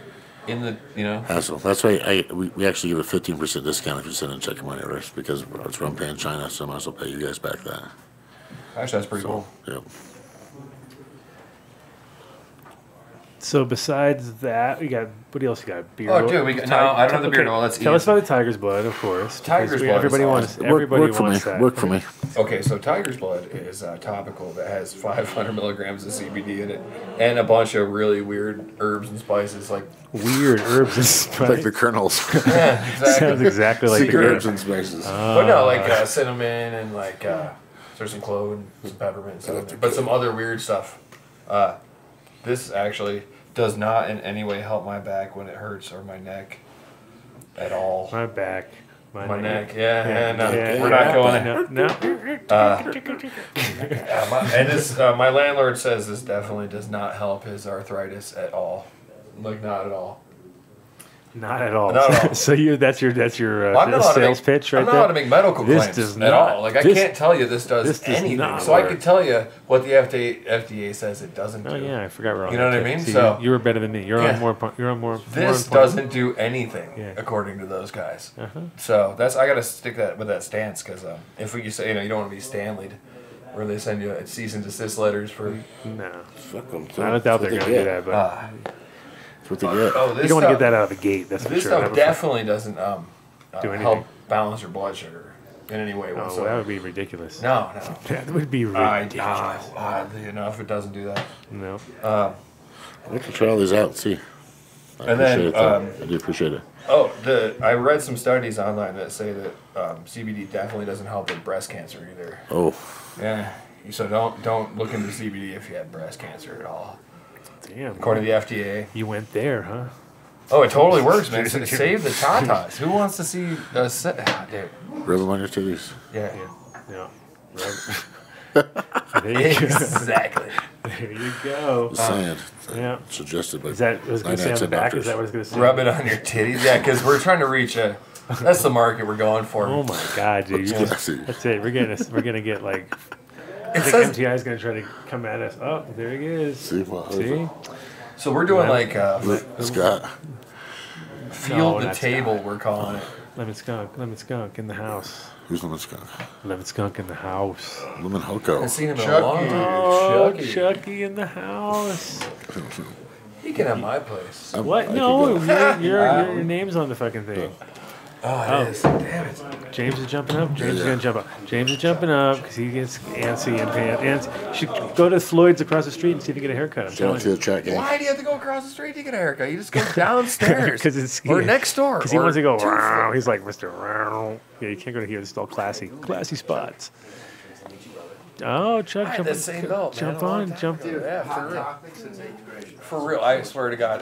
in the, you know. Hassle. That's why we actually give a 15% discount if you send in check and money orders because it's from paying China, so I might as well pay you guys back that. Actually, that's pretty cool. Yep. So besides that, we got what else? You got beer? Oh, dude, no, I don't have the beer oil. That's tell us easy. about the tiger's blood, of course. Tiger's blood. Everybody wants. Everybody wants that. Work for me. Okay, so tiger's blood is topical that has 500 milligrams of CBD in it, and a bunch of really weird herbs and spices, like weird herbs and spices, like the kernels. Yeah, exactly. Sounds exactly like secret herbs and spices. But no, like cinnamon and like there's some clove and some peppermint, and cinnamon, but some other weird stuff. This actually does not in any way help my back when it hurts or my neck at all. My back. My neck. Yeah, no, we're not going there. No. And this, my landlord says this definitely does not help his arthritis at all. Like, not at all. Not at all. Not at all. So that's your sales pitch right I'm not there. allowed to make medical This claims does at not, all. Like I can't tell you this does anything. So work. I could tell you what the FDA says it doesn't do. Oh yeah, I forgot we're on. You know that what I too. mean? See, So you were better than me. You're on more. You're on more. This doesn't do anything according to those guys. So that's I got to stick that with that stance because if we say you don't want to be Stanley'd, where they send you cease and desist letters for no. Fuck them. I don't doubt they're going to do that, but. What they get. Oh, this you don't want to get that out of the gate. That's for this sure. stuff definitely doesn't do anything. help balance your blood sugar in any way whatsoever. Oh, well, that would be ridiculous. No. That would be ridiculous. Oddly enough, it doesn't do that. No. I like to try all these out and see. I do appreciate it. Oh, I read some studies online that say that CBD definitely doesn't help with breast cancer either. Oh. Yeah. So don't look into CBD if you have breast cancer at all. Damn. According to the FDA. You went there, huh? Oh, it totally works, man. Save the tatas. Who wants to see dude. Rub them on your titties. Yeah. There you go. Exactly. There you go. Just saying. Yeah. Suggested by Is that what I was going to say on the back? Is that what I was going to say? Rub it on your titties. Yeah, because we're trying to reach that's the market we're going for. Oh my God, dude! That's it. We're gonna get like. I think MTI is gonna try to come at us. Oh, there he is. See? So we're doing Scott. Field the table. We're calling it. Lemon skunk in the house. Who's lemon skunk? Lemon skunk in the house. Lemon Hoko. I've seen him in a long time. Oh, Chucky in the house. He can have my place. What? No, your name's on the fucking thing. Oh, it is. Damn it. James is jumping up. James is going to jump up. James is jumping up because he gets antsy and pants. You should go to Floyd's across the street and see if you get a haircut. I'm telling you. Why do you have to go across the street to get a haircut? You just go downstairs. Or next door. Because he wants to go, wow. He's like, Mr. Wow. Yeah, you can't go to here. This is all classy. Classy spots. Oh, Chuck, jump on. Dude, yeah, for real. For real, I swear to God,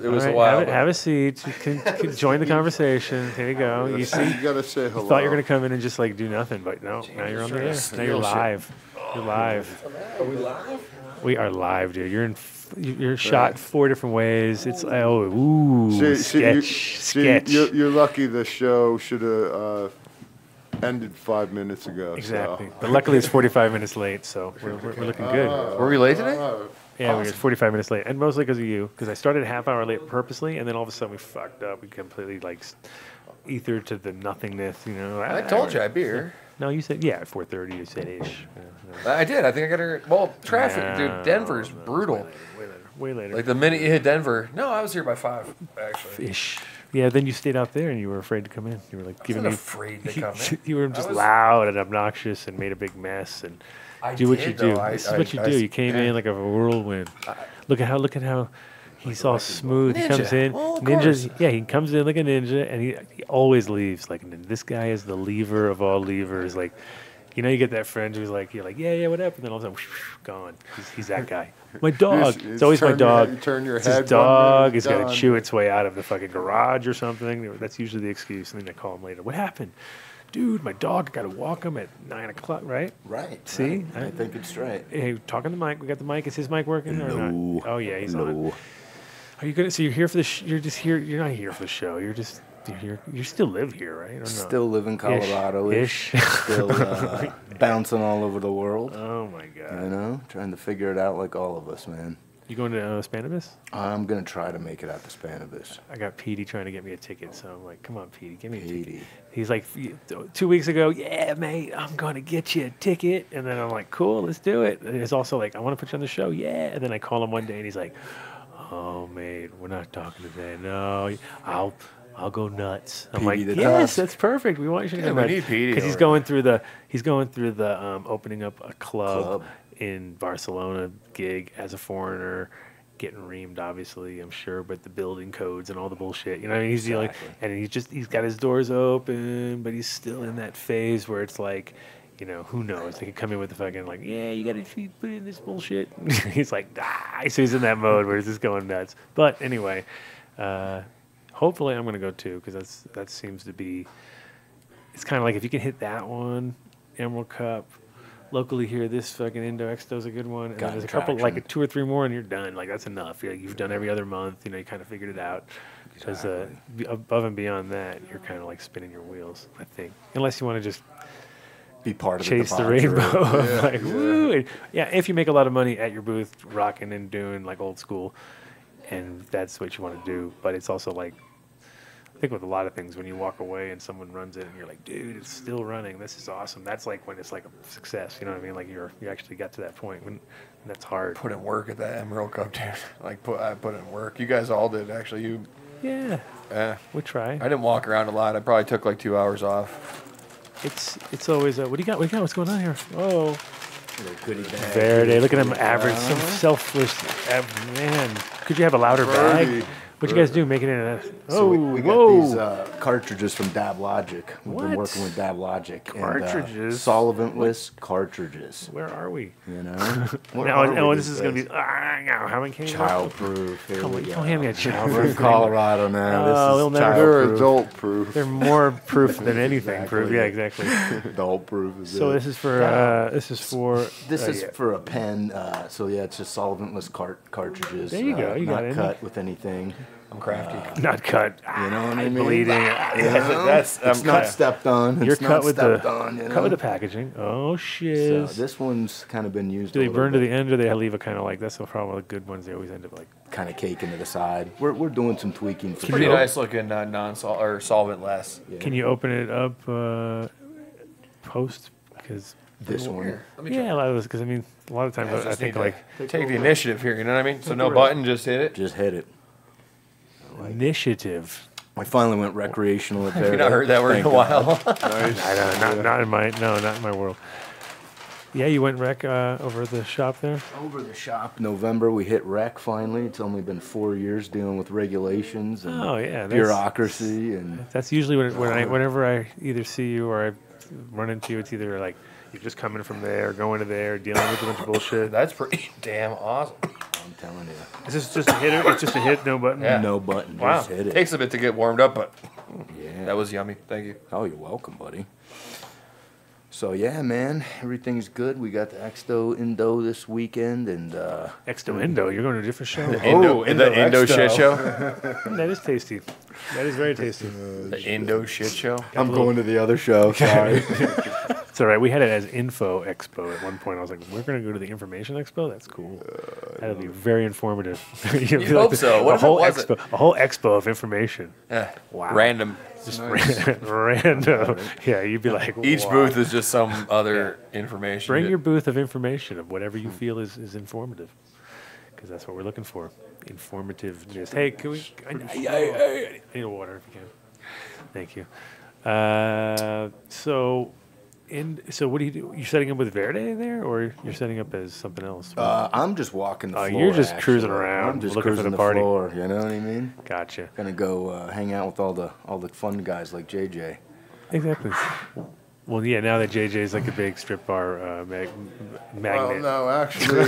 it was a while. Have a seat. You can join the conversation. Here you go. You see, you gotta say hello. You thought you were gonna come in and just like do nothing, but no. Now you're on the air. Now you're live. You're live. Are we live? We are live, dude. You're shot 4 different ways. It's sketch. You're lucky. The show should have ended 5 minutes ago. Exactly. So. But luckily it's 45 minutes late, so we're looking good. Were we late today? Yeah, we were 45 minutes late, and mostly because of you. Because I started a half hour late purposely, and then all of a sudden we fucked up. We completely like ethered to the nothingness. You know. I told you I'd be here. No, you said 4:30. You said ish. I did. I think I got her. Well, traffic, dude. Denver's brutal. Way later. Like the minute you hit Denver. No, I was here by 5 actually. Ish. Yeah, then you stayed out there and you were afraid to come in. You were like giving me. Afraid to come in. You were just loud and obnoxious and made a big mess and. Do what you do. This is what you do. You came in like a whirlwind. Look at how he's all smooth. He comes in. He comes in like a ninja, and he always leaves like this guy is the lever of all levers. Like, you know, you get that friend who's like, you're like, yeah, what up? And then all of a sudden, gone. He's that guy. My dog. It's always my dog. It's his dog is going to chew its way out of the fucking garage or something. That's usually the excuse. And then I call him later. What happened? Dude, my dog, I got to walk him at 9 o'clock, right? Right. See? Right. I think it's right. Hey, talk on the mic. We got the mic. Is his mic working or not? Oh, yeah, he's No. on. Are you good? So you're here for the you're just here. You're not here for the show. You're just you still live here, right? Or no? Still live in Colorado. Ish. Still bouncing all over the world. Oh my God. You know, trying to figure it out like all of us, man. You going to Spanibus? I'm gonna try to make it out to Spanibus. I got Petey trying to get me a ticket, so I'm like, come on, Petey, give me a ticket. He's like, 2 weeks ago, yeah, mate, I'm going to get you a ticket. And then I'm like, cool, let's do it. And it's also like, I want to put you on the show, yeah. And then I call him one day, and he's like, oh, mate, we're not talking today. No, I'll go nuts. I'm like, yes, that's perfect. We want you to go nuts. We need Petey. Because he's going through the opening up a club in Barcelona gig as a foreigner, getting reamed, obviously, I'm sure, but the building codes and all the bullshit. You know, he's dealing, and he's got his doors open, but he's still in that phase where it's like, you know, who knows? They could come in with the fucking like, yeah, you got to put in this bullshit. He's like, ah. So he's in that mode where he's just going nuts. But anyway, hopefully I'm going to go too, because that seems to be. It's kind of like if you can hit that one, Emerald Cup. Locally here, this fucking Indo Expo is a good one. And then there's a couple, like 2 or 3 more, and you're done. Like, that's enough. You've done every other month. You know, you kind of figured it out. Because above and beyond that, you're kind of like spinning your wheels, I think. Unless you want to just be part of chase the rainbow. Like, woo. And, yeah, if you make a lot of money at your booth, rocking and doing like old school, and that's what you want to do. But it's also like, I think with a lot of things, when you walk away and someone runs it and you're like, dude, it's still running. This is awesome. That's like when it's like a success. You know what I mean? Like you actually got to that point when that's hard. Put in work at that Emerald Cup, dude. Like I put in work. You guys all did, actually. Yeah. We try. I didn't walk around a lot. I probably took like 2 hours off. It's always what do you got? What's going on here? Oh. Goodie bag. Verde. Look at him average. Some selfless. Man, could you have a louder bag? What'd you guys do? Making it a... So we got these cartridges from Dab Logic. We've been working with Dab Logic. Cartridges? And, solventless cartridges. Where are we? You know? Now, this is going to be... how many came Childproof. Come on, you don't hand me a childproof. We're in Colorado now. They'll never They're adult proof. They're more proof than anything proof. Yeah, exactly. Adult proof is So this is for... this is for a pen. So yeah, it's just solventless cartridges. There you go. You got it. Not cut with anything. I'm crafty. Not cut. You know what I mean? Bleeding. It's not stepped on. You're it's cut with the cut with the packaging. Oh shit. So this one's kind of been used. Do they burn to the end, or they leave it kind of like that's the problem with the good ones? They always end up like kind of caking to the side. We're doing some tweaking. For pretty nice looking solventless. Yeah. Can you open it up post? Because this one. Yeah, a lot of this. Because I mean, a lot of times I think like take the initiative here. You know what I mean? So no button, just hit it. Just hit it. Initiative. I finally went recreational at there. Have you not heard that word in a while? Not in my world. Yeah, you went rec over the shop there? Over the shop. November, we hit rec finally. It's only been 4 years dealing with regulations and bureaucracy. And that's usually whenever I either see you or I run into you, it's either like you're just coming from there, going to there, dealing with a bunch of bullshit. That's pretty damn awesome. I'm telling you. Is this just a hit? It's just a hit, no button? Yeah. No button. Wow. Just hit it. Takes a bit to get warmed up, but yeah, that was yummy. Thank you. Oh, you're welcome, buddy. So yeah, man, everything's good. We got the Expo Indo this weekend, and Expo Indo. You're going to a different show. The Indo shit show. That is tasty. That is very tasty. The Indo shit show. I'm going to the other show. Sorry. It's all right. We had it as Info Expo at one point. I was like, we're going to go to the Information Expo? That's cool. That'll be very informative. You hope so. What if it wasn't? A whole expo of information. Wow. Random. Just random. Yeah, you'd be like, each booth is just some other information. Bring your booth of information of whatever you feel is informative. Because that's what we're looking for. Informativeness. Hey, can we... I need a water if you can. Thank you. So what do you do? You're setting up with Verde there, or you're setting up as something else? I'm just walking the floor. You're just cruising around, I'm just looking cruising for the party. Floor, you know what I mean? Gotcha. Gonna go hang out with all the fun guys like JJ. Exactly. Well, yeah. Now that JJ's like a big strip bar magnet. Well, no, actually,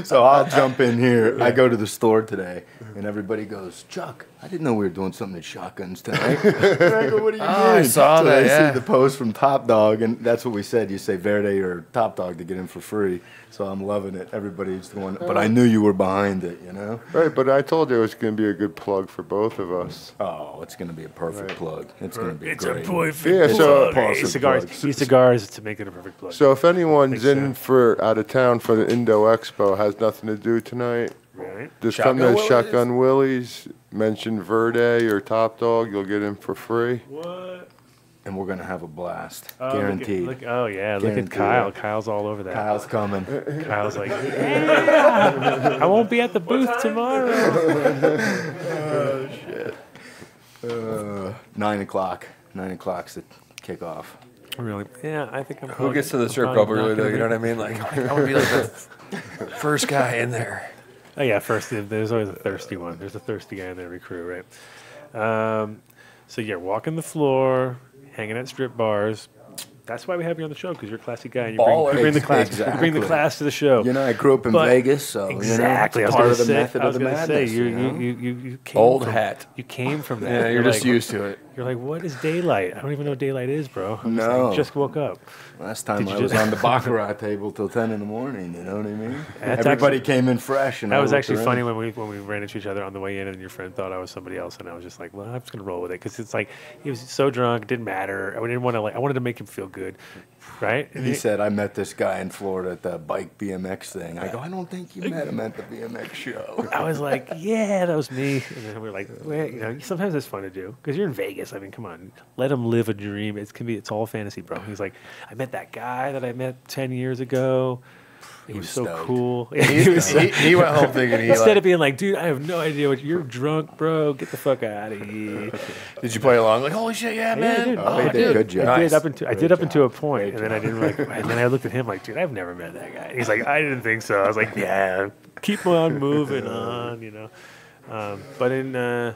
So I'll jump in here. I go to the store today, and everybody goes, Chuck, I didn't know we were doing something in shotguns tonight. And I go, what are you doing? I saw so that, they yeah. see the post from Top Dog, and that's what we said. You say Verde or Top Dog to get in for free. So I'm loving it. Everybody's doing it. But I knew you were behind it, you know? Right, but I told you it was going to be a good plug for both of us. Oh, it's going to be a perfect plug. It's going to be It's great. a perfect Yeah, so plug. Cigars to make it a perfect plug. So if anyone's in for out of town for the Indo Expo, has nothing to do tonight, right? just come to Shotgun Willie's, mention Verde or Top Dog, you'll get in for free. What? And we're going to have a blast. Oh, Guaranteed. Look oh, yeah. Look at Guaranteed. Kyle. Kyle's all over that. Kyle's coming. Kyle's like, yeah, I won't be at the booth tomorrow. Oh, shit. 9 o'clock. 9 o'clock's the kickoff. Really? Yeah, I think I'm. Who gets to the strip club early though? You know what I mean? Like, I want to be like the first guy in there. Oh yeah, first. There's always a thirsty one. There's a thirsty guy in every crew, right? So yeah, walking the floor, hanging at strip bars. That's why we have you on the show, because you're a classy guy. And you bring the class. Exactly. You bring the class to the show. You know, I grew up in Vegas, so exactly. you know, I was part going of to the say. method I was of the going to say madness. you came Old from, hat. You came from that. Yeah, you're just used to it. You're like, what is daylight? I don't even know what daylight is, bro. I'm just No. like, just woke up. Last time Did I you was just- on the baccarat table till 10 in the morning. You know what I mean? That's Everybody actually- came in fresh, and that I was looked actually around. funny when we ran into each other on the way in, and your friend thought I was somebody else, and I was just like, well, I'm just gonna roll with it, because it's like he was so drunk, it didn't matter. I didn't want to I wanted to make him feel good, right? And He said, I met this guy in Florida at the bike BMX thing. I go, I don't think you met him at the BMX show. I was like, yeah, that was me. And then we were like, well, you know, sometimes it's fun to do because you're in Vegas. I mean, come on, let him live a dream. It's all fantasy, bro. He's like, I met that guy that I met 10 years ago. He was so stoked. cool. He went home thinking he instead like, of being like, dude, I have no idea what you're drunk, bro. Get the fuck out of here. Did you play along? Like, holy shit, yeah, man. I did. Oh, you did. Good job. I did Nice. I did up until a point, and then I didn't like. And then I looked at him like, dude, I've never met that guy. He's like, I didn't think so. I was like, yeah, keep on moving on, you know. But in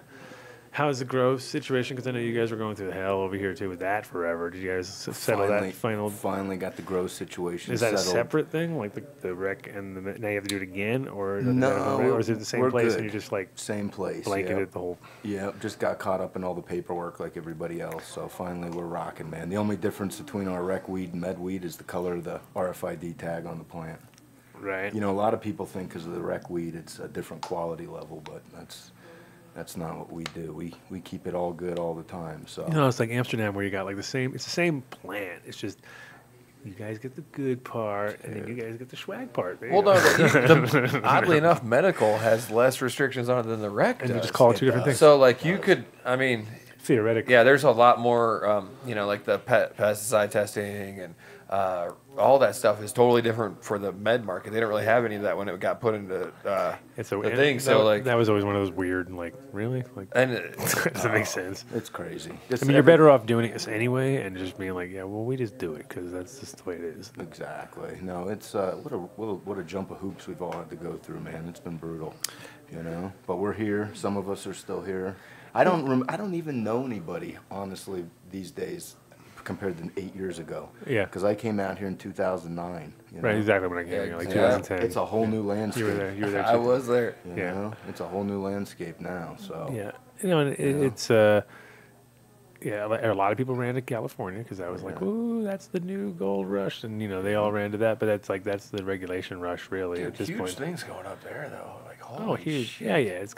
how's the growth situation? Because I know you guys were going through the hell over here too with that forever. Did you guys settle that final? Finally got the growth situation Is that settled. a separate thing, like the rec and the now you have to do it again, or No, or is it the same we're place good. and you just like Same place. blanketed Yep. the whole? Yeah, just got caught up in all the paperwork like everybody else. So finally we're rocking, man. The only difference between our rec weed and med weed is the color of the RFID tag on the plant. Right. You know, a lot of people think because of the rec weed it's a different quality level, but that's not what we do. We keep it all good all the time. So You know, it's like Amsterdam where you got like the same. It's the same plant. It's just you guys get the good part, and then you guys get the swag part. There you well, go. no, oddly enough, medical has less restrictions on it than the rec And you does. just call it two different things. So, like, you could, I mean, theoretically, yeah, there's a lot more, you know, like the pesticide testing and all that stuff is totally different for the med market. They don't really have any of that when it got put into it's a the thing. So, like, that was always one of those weird, like, really, like, and doesn't make sense. it's crazy. I mean, you're better off doing it anyway, and just being like, yeah, well, we just do it because that's just the way it is. Exactly. No, it's what a jump of hoops we've all had to go through, man. It's been brutal, you know. But we're here. Some of us are still here. I don't even know anybody honestly these days compared to 8 years ago. Yeah. Because I came out here in 2009. You know? Right, exactly when I came here, like Yeah. 2010. It's a whole new landscape. You were there. You were there. I too. was there. You Yeah. know? It's a whole new landscape now. So Yeah, you know, and it's yeah, a lot of people ran to California because I was like, ooh, that's the new gold rush, and you know they all ran to that, but that's the regulation rush really Dude, at this huge point. things going up there though. Like, Oh, holy huge! shit. Yeah, it's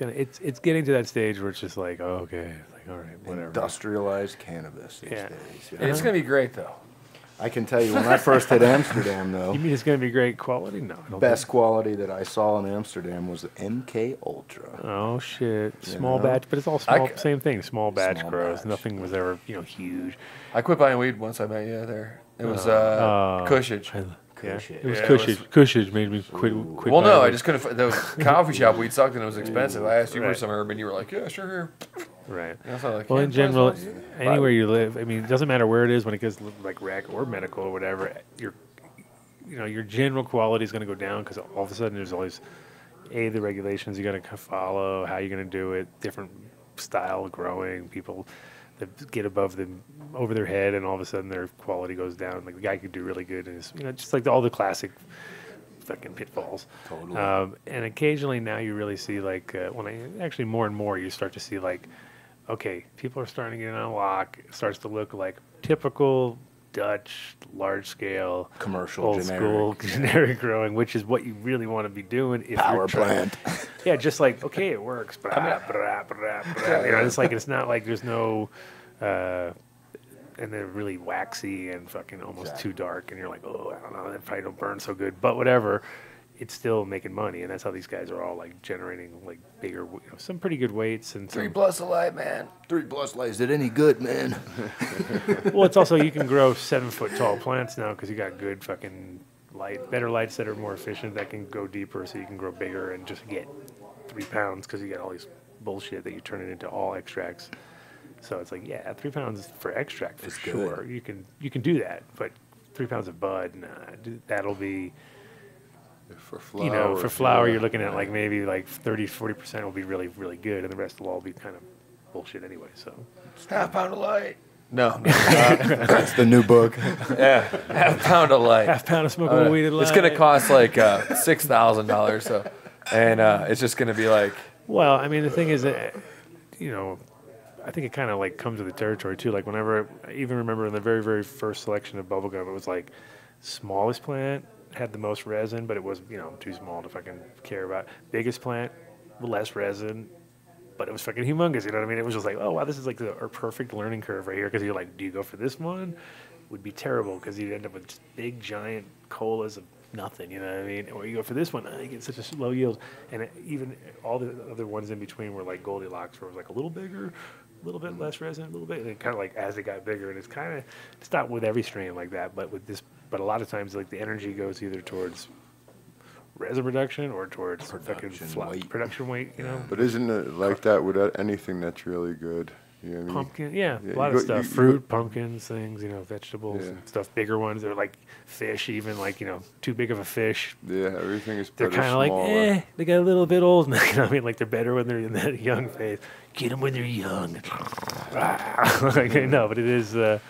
getting to that stage where it's just like, oh, okay, it's like all right, whatever. industrialized cannabis these Yeah. days. you And it's know? gonna be great though. I can tell you when I first hit Amsterdam though. You mean it's going to be great quality? No, I don't Best quality that I saw in Amsterdam was the MK Ultra. think. Oh shit! Small know? batch, but it's all I small. c- Same thing. Small batch Small grows. batch. Nothing was ever huge. I quit buying weed once I met you there. It was Oh. Cushage. Yeah, Cushage. it was Yeah, it Cushage. was- Cushage made me quit. quit Well, no, buying I weed. just couldn't. The coffee shop weed sucked and it was expensive. I asked you for Right. some herb and you were like, yeah, sure. Here. Right. And I was like, Well, yeah, in general, might as well just buy anywhere weed. you live, I mean, it doesn't matter where it is when it gets like rec or medical or whatever. Your general quality is going to go down because all of a sudden there's always the regulations you got to follow, how you're going to do it, different style of growing, people that get over their head, and all of a sudden their quality goes down. Like the guy could do really good, and just like all the classic fucking pitfalls. Totally. And occasionally now you really see like actually more and more you start to see like, okay, people are starting to get on lock. It starts to look like typical Dutch, large scale, commercial, old generic, school, generic growing, which is what you really want to be doing. If Power you're trying, plant. Yeah, just like, okay, it works. Blah, blah, blah, blah, blah. You know, it's like, it's not like there's no, and they're really waxy and fucking almost too dark. And you're like, oh, I don't know, that probably don't burn so good. But whatever, it's still making money. And that's how these guys are all like generating like bigger, some pretty good weights. And 3+ a light, man. 3+ light. Is it any good, man? Well, it's also, you can grow 7-foot tall plants now because you got good fucking light, better lights that are more efficient that can go deeper, so you can grow bigger and just get 3 pounds because you got all these bullshit that you turn it into all extracts. So it's like, yeah, 3 pounds for extract for sure. You can do that, but 3 pounds of bud, nah, that'll be. For flower, you know, for flower, you're looking at like maybe like 30-40% will be really, really good, and the rest will all be kind of bullshit anyway. So, half pound of light. No, that's the new book. Yeah, half pound of light. Half pound of smokable weed. It's gonna cost like $6,000. So, and it's just gonna be like. Well, I mean, the thing is that, you know, I think it kind of like comes with the territory too. Like whenever, I even remember in the very, very first selection of bubblegum, it was like smallest plant had the most resin, but it was, you know, too small to fucking care about. Biggest plant, less resin, but it was fucking humongous. You know what I mean? It was just like, oh wow, this is like a perfect learning curve right here. Because you're like, do you go for this one? Would be terrible because you'd end up with just big giant colas of nothing. You know what I mean? Or you go for this one, you get such a low yield. And even all the other ones in between were like Goldilocks, where it was like a little bigger, a little bit less resin, a little bit, and kind of like as it got bigger. And it's not with every strain like that, but with this. But a lot of times, like the energy goes either towards resin reduction or towards production weight, you know. But isn't it like that with anything that's really good? You know what I mean? Pumpkin, yeah, a lot of stuff. Fruit, pumpkins, things, you know, vegetables and stuff. Bigger ones, they're like fish, even like, you know, too big of a fish. Yeah, everything is they're better kind of like, they got a little bit old. You know what I mean? Like they're better when they're in that young phase. Get them when they're young. Like, no, but it is.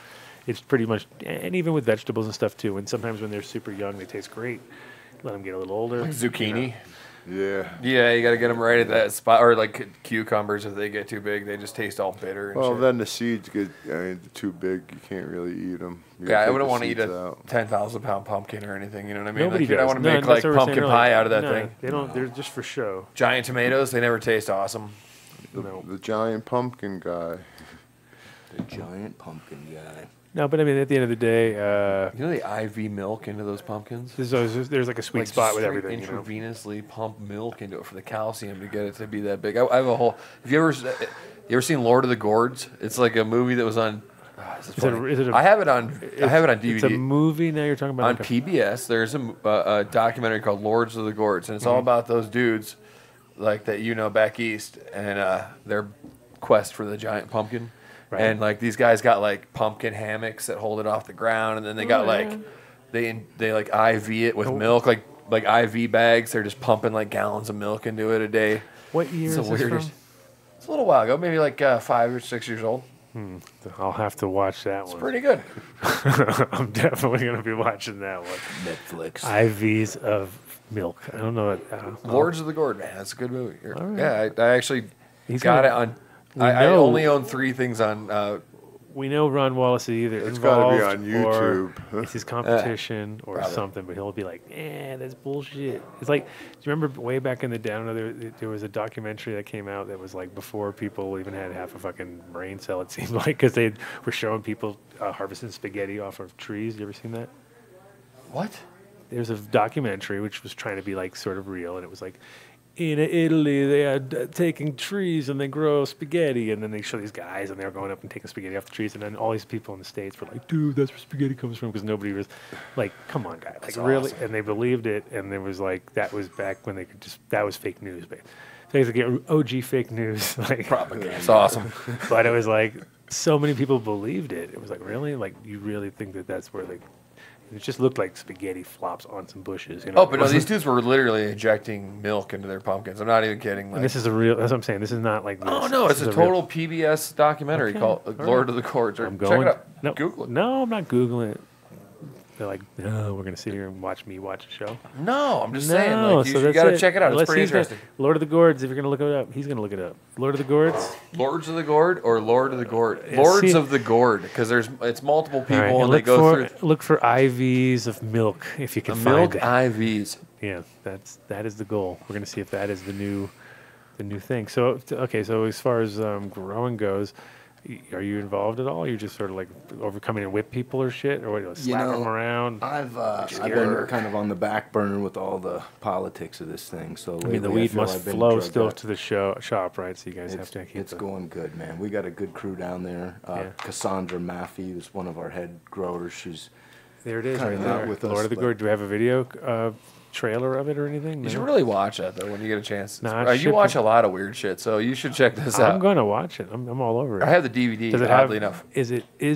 It's pretty much, and even with vegetables and stuff too. And sometimes when they're super young, they taste great. Let them get a little older. Like zucchini. Yeah. Yeah, you got to get them right at that spot. Or like cucumbers, if they get too big, they just taste all bitter. And well, shit. then the seeds get too big. You can't really eat them. Yeah, I wouldn't want to eat a 10,000 pound pumpkin or anything. You know what I mean? Nobody does. I want to make like pumpkin pie out of that thing. They don't. They're just for show. Giant tomatoes, they never taste awesome. The giant pumpkin guy. The giant pumpkin guy. No, but I mean, at the end of the day, you know the IV milk into those pumpkins. There's like a sweet spot with everything. Intravenously pump milk into it for the calcium to get it to be that big. I have a whole. Have you ever seen Lord of the Gourds? It's like a movie that was on. I have it on DVD. It's a movie now. You're talking about on PBS. There's a documentary called Lords of the Gourds, and it's all about those dudes, like that back east, and their quest for the giant pumpkin. Right. And like these guys got like pumpkin hammocks that hold it off the ground, and then they got like they like IV it with milk, like IV bags. They're just pumping like gallons of milk into it a day. What year is this from? It's a little while ago, maybe like 5 or 6 years old. I'll have to watch that one. It's pretty good. I'm definitely going to be watching that one. Netflix. IVs of milk. I don't know. Lords of the Gourd, man. That's a good movie. Right. Yeah, I actually got it on. I only own 3 things on. We know Ron Wallace is either it's got to be on YouTube. YouTube. It's his competition or something, but he'll be like, that's bullshit. It's like, do you remember way back in the day, I don't know, there was a documentary that came out that was like before people even had half a fucking brain cell, it seemed like, because they were showing people harvesting spaghetti off of trees. You ever seen that? What? There's a documentary which was trying to be like sort of real, and it was like, in Italy, they are taking trees and they grow spaghetti, and then they show these guys and they're going up and taking spaghetti off the trees, and then all these people in the States were like, dude, that's where spaghetti comes from, because nobody was like, come on, guy, like really, and they believed it, and there was like, that was back when they could just, that was fake news, but they could get OG fake news, like propaganda. It's awesome, but it was like so many people believed it. It was like, really, like you really think that that's where they. It just looked like spaghetti flops on some bushes. You know? Oh, but no, these dudes were literally injecting milk into their pumpkins. I'm not even kidding. Like, and this is a real, that's what I'm saying. This is not like this. Oh, no, it's a total PBS documentary called Lord of the Gourds. I'm Check it out. No, Google it. No, I'm not Googling it. they're like, no, we're gonna sit here and watch me watch a show. No, I'm just saying, like, so you got to check it out. Unless It's pretty he's gonna- interesting. Lord of the Gourds. If you're gonna look it up, he's gonna look it up. Lord of the Gourds. Lords of the Gourd or Lord of the Gourd? Yeah, Lords see- of the Gourd, because it's multiple people All right, and they look go for through look for IVs of milk if you can find milk it. IVs. Yeah, that is the goal. We're gonna see if that is the new thing. So okay, so as far as growing goes, are you involved at all? You're just sort of like overcoming and whip people or shit, or what, slap them around? I've been kind of on the back burner with all the politics of this thing. So I mean, the lately weed feel must I've been flow drugged still up. to the shop, right? So you guys have to keep It's going good, man. We got a good crew down there. Yeah. Cassandra Maffey was one of our head growers. She's there. It is kinda right not there. with Lord us, of the but- Gourd. Do we have a video trailer of it or anything? You should No? really watch that though when you get a chance. Nah, it You should watch be- a lot of weird shit, so you should check this out. I'm gonna watch it. I'm all over it. I have the DVD. Does it Oddly have, enough, is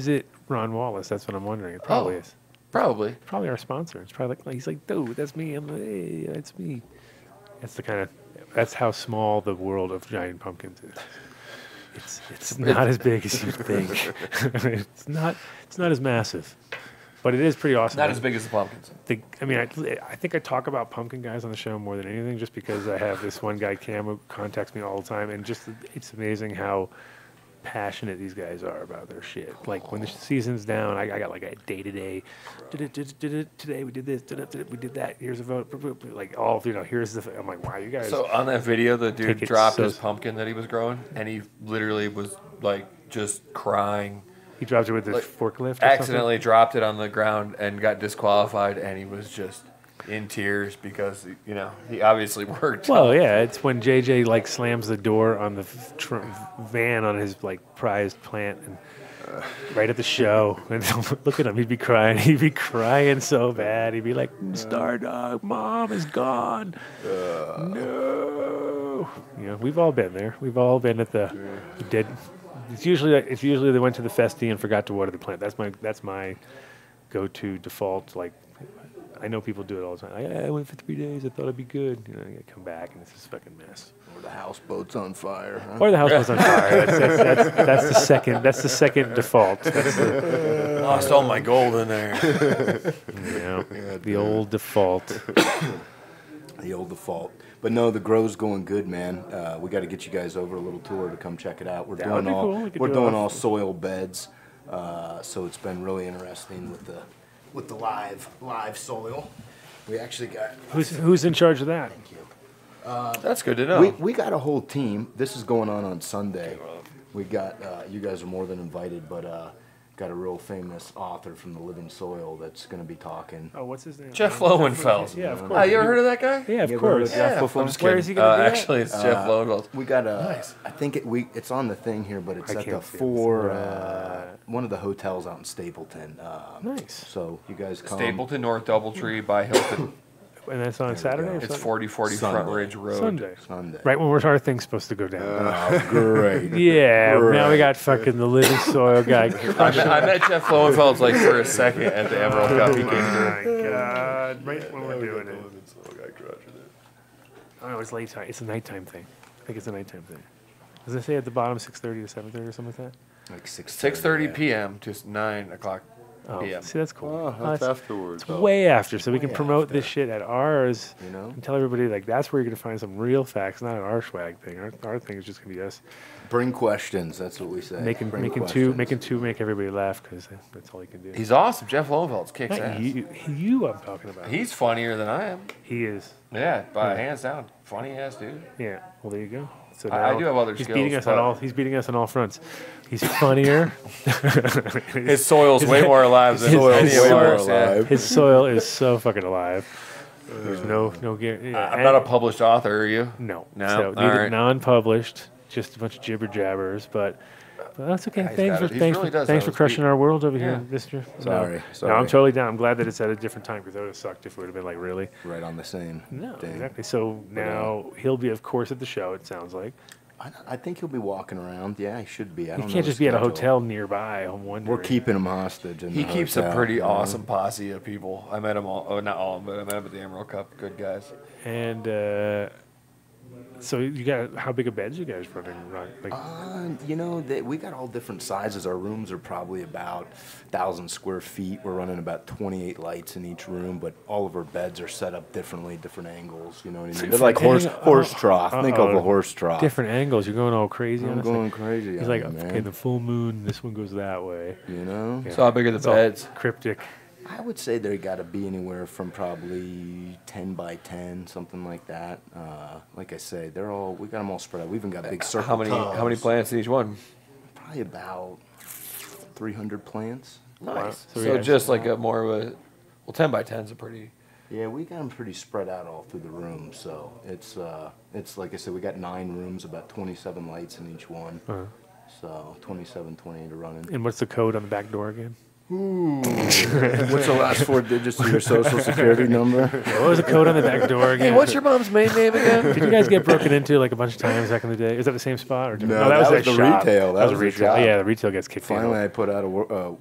it Ron Wallace? That's what I'm wondering. It probably is. Probably. Probably our sponsor. It's probably like he's like, dude, that's me. I'm like, hey, that's me. That's the kind of. That's how small the world of giant pumpkins is. It's not as big as you think. it's not as massive. But it is pretty awesome. Not as big as the pumpkins. I think I talk about pumpkin guys on the show more than anything, just because I have this one guy, Cam, who contacts me all the time, and just it's amazing how passionate these guys are about their shit. Like when the season's down, I got like a day-to-day. Today we did this. We did that. Here's a vote. Like all here's the. I'm like, wow, you guys. So on that video, the dude take it dropped so- his pumpkin that he was growing, and he literally was like just crying. He dropped it with the Like, forklift. Or accidentally dropped it on the ground and got disqualified, and he was just in tears because he obviously worked. Well, yeah, it's when JJ like slams the door on the van on his like prized plant and right at the show. And look at him, he'd be crying. He'd be crying so bad. He'd be like, "Star Dog, Mom is gone." No. We've all been there. We've all been at the dead. It's usually they went to the festi and forgot to water the plant. That's my go-to default. Like, I know people do it all the time. I went for 3 days. I thought I'd be good. I come back and it's this fucking mess. Or the houseboat's on fire. Huh? Or the houseboat's on fire. That's the second. That's the second default. That's Lost all my gold in there. The old default. The old default. But no, the grow's going good, man. We got to get you guys over a little tour to come check it out. We're That would doing be all cool. We could we're do doing a- all soil beds, so it's been really interesting with the live soil. We actually got Who's in charge of that? That's good to know. we got a whole team. This is going on Sunday. We got you guys are more than invited, but got a real famous author from the Living Soil that's going to be talking. Oh, what's his name? Jeff Lowenfeld. Yeah, of course. You ever heard of that guy? Yeah, of You ever heard course. of Jeff Yeah, before? I'm just Where kidding. is he gonna be at? Actually, it's Jeff Lowenfeld. We got a. Nice. I think it's on the thing here, but it's I at the can't see it. one of the hotels out in Stapleton. Nice. So you guys come. Stapleton North Doubletree by Hilton. And that's on Saturday or It's Sunday? 4040 Front Sunday. Ridge Road. Sunday. Right when our thing's supposed to go down. Oh, great. Yeah, now we Great. got fucking the Living Soil guy. I met Jeff Lowenfeld like for a second at the Emerald Cup. He came through. Oh my God! Right when we're doing it. Oh, it's late time. It's a nighttime thing. I think it's a nighttime thing. Does it say at the bottom 6:30 to 7:30 or something like that? Like 6:30 p.m. to 9 o'clock Oh, p.m. see, that's cool. Oh, Oh, that's afterwards. It's way after, so we can Way promote after. this shit at ours. You know? And tell everybody like that's where you're gonna find some real facts, not an our swag thing. Our thing is just gonna be us Bring questions. That's what we say. making Bring making questions. two make everybody laugh because that's all you can do. He's awesome. Jeff Lowenfeld's kicks Not ass. you I'm talking about. He's funnier than I am. He is. Yeah, by hands down. Funny ass dude. Yeah. Well, there you go. So I now do have other he's skills, beating us but- on all. He's beating us on all fronts. He's funnier. His soil's way more alive than soil's any of way more ours. Yeah. alive. His soil is so fucking alive. There's no guarantee. I'm not a published author, are you? No. No? So All neither right. non-published, just a bunch of jibber jabbers, but that's okay. Yeah, he's Thanks got for it. He thanks really for does thanks have for his crushing beat. our world over here, Yeah. Mister. Sorry, No, sorry. I'm totally down. I'm glad that it's at a different time because that would have sucked if it would have been like really. Right on the same. No, thing. exactly. So now he'll be, of course, at the show. It sounds like I think he'll be walking around. Yeah, he should be. I he don't know can't the just be at a schedule. hotel nearby. I'm wondering. We're keeping him hostage. In He the keeps hotel, a pretty you know? awesome posse of people. I met them all. Oh, not all, but I met them at the Emerald Cup. Good guys. And So you got how big of beds you guys running? Like, you know, we got all different sizes. Our rooms are probably about 1,000 square feet. We're running about 28 lights in each room, but all of our beds are set up differently, different angles. You know what I mean? They're like horse trough. Think of a horse trough. Different angles. You're going all crazy. I'm going crazy. He's like, man. okay, the full moon. This one goes that way. You know. Yeah. So how big are the beds? Cryptic. I would say they got to be anywhere from probably 10 by 10, something like that. Like I say, we got them all spread out. We even got big circle How many plants in each one? Probably about 300 plants. Nice. So just like a more of a, 10 by 10's a pretty. Yeah, we got them pretty spread out all through the room. So it's like I said, we got 9 rooms, about 27 lights in each one. So 27, 28 are running. And what's the code on the back door again? Ooh. What's the last 4 digits of your social security number? What was the code on the back door again? Hey, what's your mom's maiden name again? Did you guys get broken into like a bunch of times back in the day? Is that the same spot? Or no, that was the shop. retail. That was the retail. shop. Yeah, the retail gets kicked in. Finally, I put out a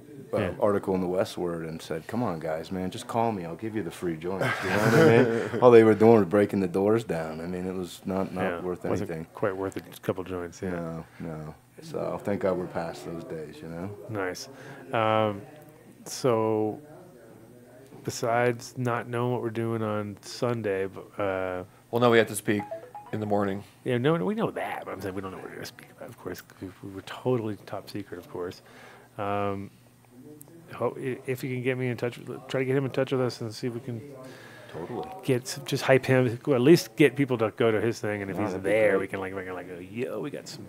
article in the Westward and said, "Come on, guys, man, just call me. I'll give you the free joints." You know what I mean? All they were doing was breaking the doors down. I mean, it was not worth anything. Wasn't quite worth it. Just a couple joints. Yeah. No. So thank God we're past those days. You know. Nice. So, besides not knowing what we're doing on Sunday, well, no, we have to speak in the morning. Yeah, no, we know that, but I'm saying we don't know what we're going to speak about, of course. We were totally top secret, of course. If you can get me in touch, try to get him in touch with us and see if we can just hype him. Well, at least get people to go to his thing, and if he's there, we can like go, yo, we got some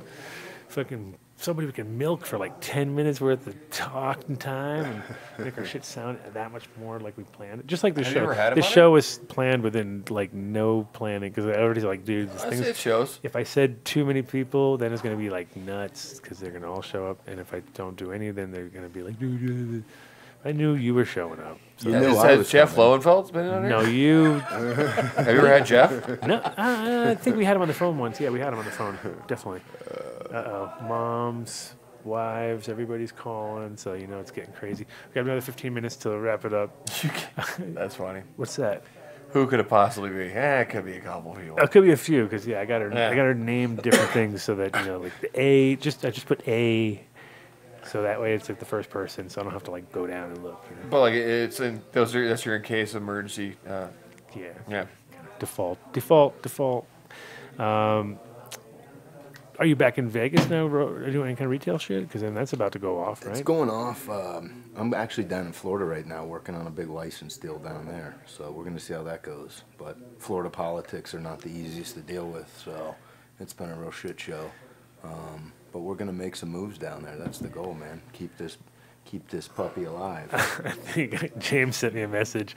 fucking somebody we can milk for like 10 minutes worth of talking time and make our shit sound that much more like we planned it. Just like the show. You ever had him the on show was planned within like no planning because everybody's like, dude, this thing. It shows. If I said too many people, then it's gonna be like nuts because they're gonna all show up, and if I don't do any, then they're gonna be like, dude. I knew you were showing up. So has Jeff Lowenfeld's been on here? No, you. Have you ever had Jeff? No, I think we had him on the phone once. Yeah, we had him on the phone. Definitely. Moms, wives, everybody's calling, so you know it's getting crazy. We got another 15 minutes to wrap it up. That's funny. What's that? Who could it possibly be? It could be a couple people. It could be a few because I got her name different things so that like the A. I just put A. So that way it's like the first person, so I don't have to like go down and look. You know? But like it's in that's your in case of emergency. Yeah. Default. Are you back in Vegas now? Are you doing any kind of retail shit? Because then that's about to go off, right? It's going off. I'm actually down in Florida right now working on a big license deal down there. So we're going to see how that goes. But Florida politics are not the easiest to deal with, so it's been a real shit show. But we're going to make some moves down there. That's the goal, man. Keep this puppy alive. I think James sent me a message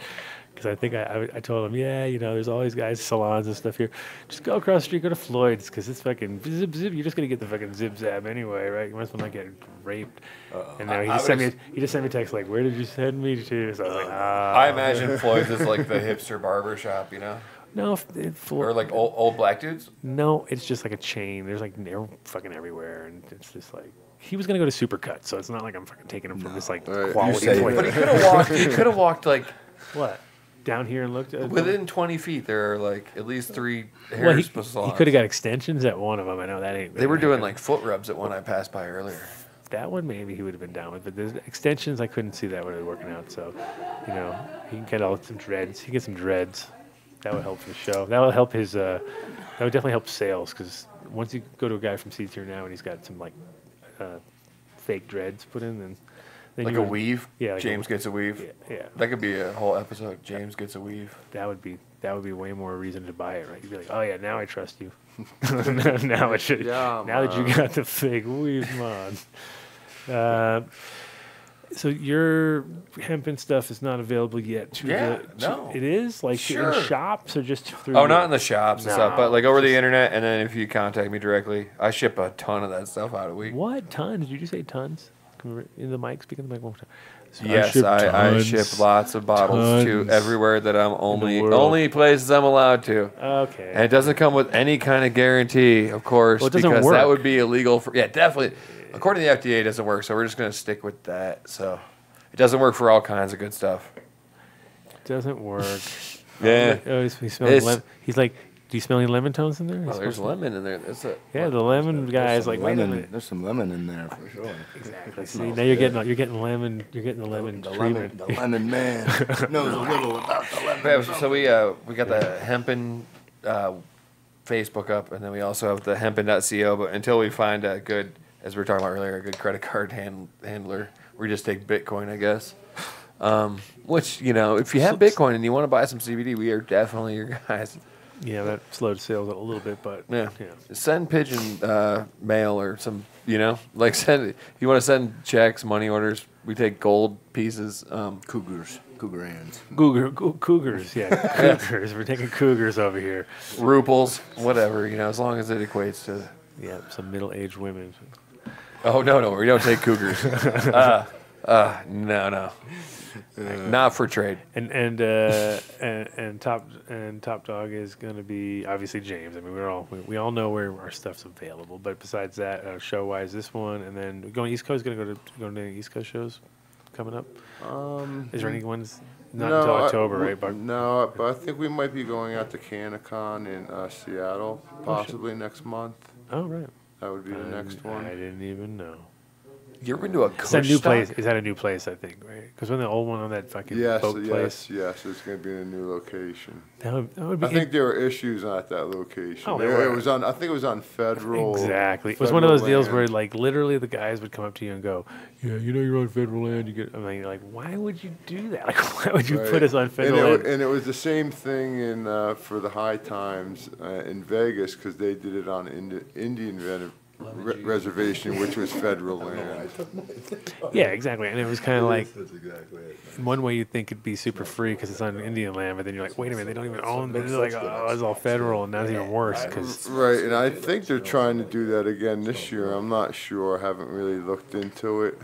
because I think I told him, there's all these guys, salons and stuff here. Just go across the street, go to Floyd's because it's fucking zip. You're just gonna get the fucking zip zap anyway, right? You must not get raped. And now he just sent me a text like, "Where did you send me to?" So I was like, I imagine Floyd's is like the hipster barber shop, you know. No, or like old black dudes. No, it's just like a chain. There's like they're fucking everywhere, and it's just like he was gonna go to Supercut, so it's not like I'm fucking taking him from this like quality point. But he could have walked. He could have walked like what down here and looked at within 20 feet. There are like at least 3 hair salons. He could have got extensions at one of them. I know that ain't. They were doing like foot rubs at one I passed by earlier. That one maybe he would have been down with, but the extensions I couldn't see that one working out. So, he can get some dreads. He can get some dreads. That would help the show. That would help his. That would definitely help sales because once you go to a guy from Seeds Here Now and he's got some like fake dreads put in, then like a weave. Yeah, like James gets a weave. Yeah, that could be a whole episode. James gets a weave. That would be way more reason to buy it, right? You'd be like, oh yeah, now I trust you. now it should. Yeah, now that you got the fake weave, man. So your Hempin stuff is not available yet. No. It is like in shops or just through. Oh, not in the shops and stuff, but like over the internet. And then if you contact me directly, I ship a ton of that stuff out a week. What tons? Did you just say tons? In the mic, speak in the mic one more time. So yes, I ship lots of bottles to everywhere that I'm only places I'm allowed to. Okay. And it doesn't come with any kind of guarantee, of course, because that would be illegal. Definitely. According to the FDA, it doesn't work, so we're just going to stick with that. So it doesn't work for all kinds of good stuff. It doesn't work. Yeah. He smells he's like, Do you smell any lemon tones in there? Oh, there's lemon in there. That's a, yeah, the lemon guy is like, wait a minute. There's some lemon in there for sure. Exactly. See, now you're getting lemon. You're getting the lemon treatment. The lemon man knows a little about the lemon. Yeah, so we got the Hempin Facebook up, and then we also have the hempin.co. But until we find a good, as we were talking about earlier, a good credit card handler, we just take Bitcoin, I guess. Which, you know, if you have Bitcoin and you want to buy some CBD, we are definitely your guys. Yeah, that slowed sales a little bit, but yeah. Send pigeon mail or some, you know, like send. If you want to send checks, money orders, we take gold pieces. Cougar hands. Cougars, yeah, cougars. We're taking cougars over here. Ruples, whatever, you know, as long as it equates to. Yeah, some middle-aged women. Oh no, we don't take cougars. No. Not for trade. And top dog is going to be obviously James. I mean, we all know where our stuff's available. But besides that, show wise, this one, and then going East Coast. Going to go to East Coast shows coming up. Is there any ones? Not until October, right? But no, but I think we might be going out to CannaCon in Seattle, possibly next month. Oh right. That would be the next one. I didn't even know. You ever been to a Kush It's a new stock? place. Is that a new place? I think, right? Because when the old one on that fucking boat place. Yes, it's going to be in a new location. That would be I think there were issues at that location. Oh, it was on. I think it was on federal. Exactly. It was one of those deals land. where, like, literally the guys would come up to you and go, "Yeah, you know you're on federal land. You get." I mean, you're like, why would you do that? Like, why would you put us on federal land? And it was the same thing in for the High Times in Vegas because they did it on Indian reservation, which was federal land. Yeah, exactly. And it was kind of like, That's exactly it. in one way you'd think it'd be super free because it's on Indian land, but then you're like, wait a minute, they don't even own. But they're like, oh, it's all federal, and now it's even worse because. Right, and I think they're trying to do that again this year. I'm not sure. I haven't really looked into it.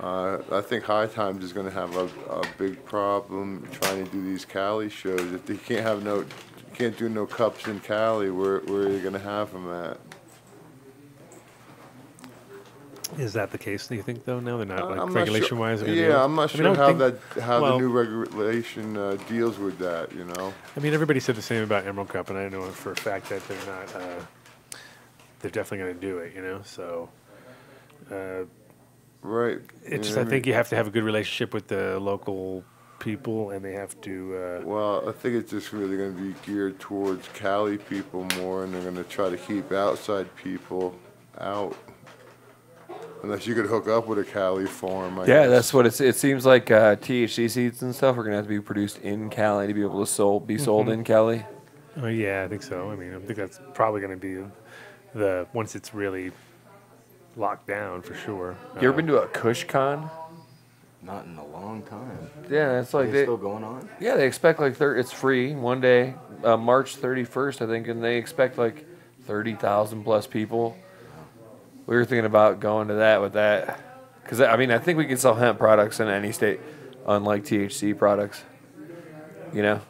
I think High Times is going to have a big problem trying to do these Cali shows. If they can't do no cups in Cali, where are you going to have them at? Is that the case? Do you think though? Now they're not like I'm not regulation-wise. sure. Yeah, I'm not sure how the well, new regulation deals with that. You know. I mean, everybody said the same about Emerald Cup, and I know for a fact that they're not. They're definitely going to do it. You know, so. Right. It's just I think you have to have a good relationship with the local people, and they have to. Well, I think it's just really going to be geared towards Cali people more, and they're going to try to keep outside people out. Unless you could hook up with a Cali farm. I guess. That's what it seems like. THC seeds and stuff are gonna have to be produced in Cali to be able to be sold in Cali. Oh yeah, I think so. I mean, I think that's probably going to be the once it's really locked down for sure. You ever been to a Kush Con? Not in a long time. Yeah, it's like they still going on. Yeah, they expect like it's free one day, March 31st, I think, and they expect like 30,000 plus people. We were thinking about going to that with that, because I mean I think we can sell hemp products in any state, unlike THC products. You know.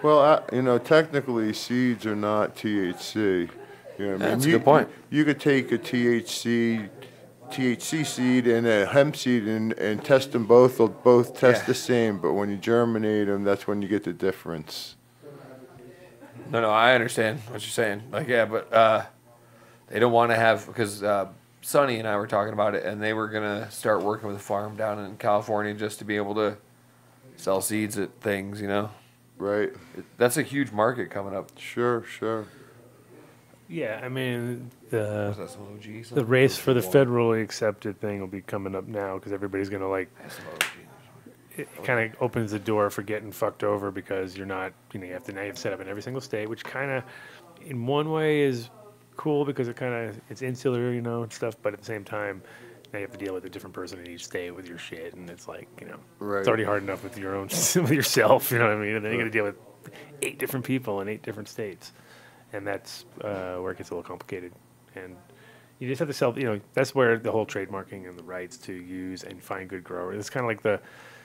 Well, technically seeds are not THC. You know what I mean? That's a good point. You could take a THC seed and a hemp seed and test them both. They'll both test the same, but when you germinate them, that's when you get the difference. No, I understand what you're saying. Like, yeah, but they don't want to have, because Sonny and I were talking about it, and they were gonna start working with a farm down in California just to be able to sell seeds at things, you know. Right. That's a huge market coming up. Sure. Yeah, I mean the race for the federally accepted thing will be coming up now because everybody's gonna like. It kind of opens the door for getting fucked over because you're not, you have to set up in every single state, which kind of, in one way, is cool because it's insular, and stuff. But at the same time, now you have to deal with a different person in each state with your shit, and it's like, right. It's already hard enough with your own, with yourself, you know what I mean? And then you got to deal with 8 different people in 8 different states, and that's where it gets a little complicated. And you just have to sell, that's where the whole trademarking and the rights to use and find good growers. It's kind of like the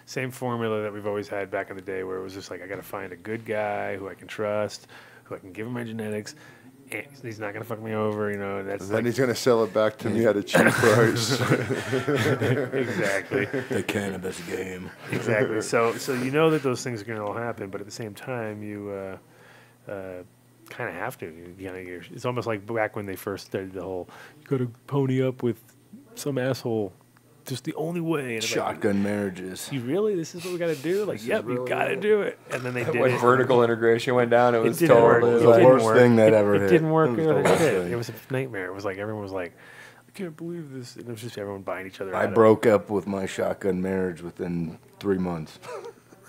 same formula that we've always had back in the day, where it was just like, I got to find a good guy who I can trust, who I can give him my genetics. And he's not going to fuck me over, That's and then he's going to sell it back to me at a cheap price. Exactly. The cannabis game. Exactly. So that those things are going to all happen, but at the same time, kind of have to. It's almost like back when they first started the whole, you got to pony up with some asshole. Just the only way. And Shotgun marriages. You really? This is what we got to do? Like, yep, you got to do it. And then they did when it. vertical integration went down, it was didn't work. totally It like, didn't worst work. thing that ever It hit. didn't work. It was the worst thing. It was a nightmare. It was like everyone was like, I can't believe this. And it was just everyone buying each other I out. broke up with my shotgun marriage within 3 months.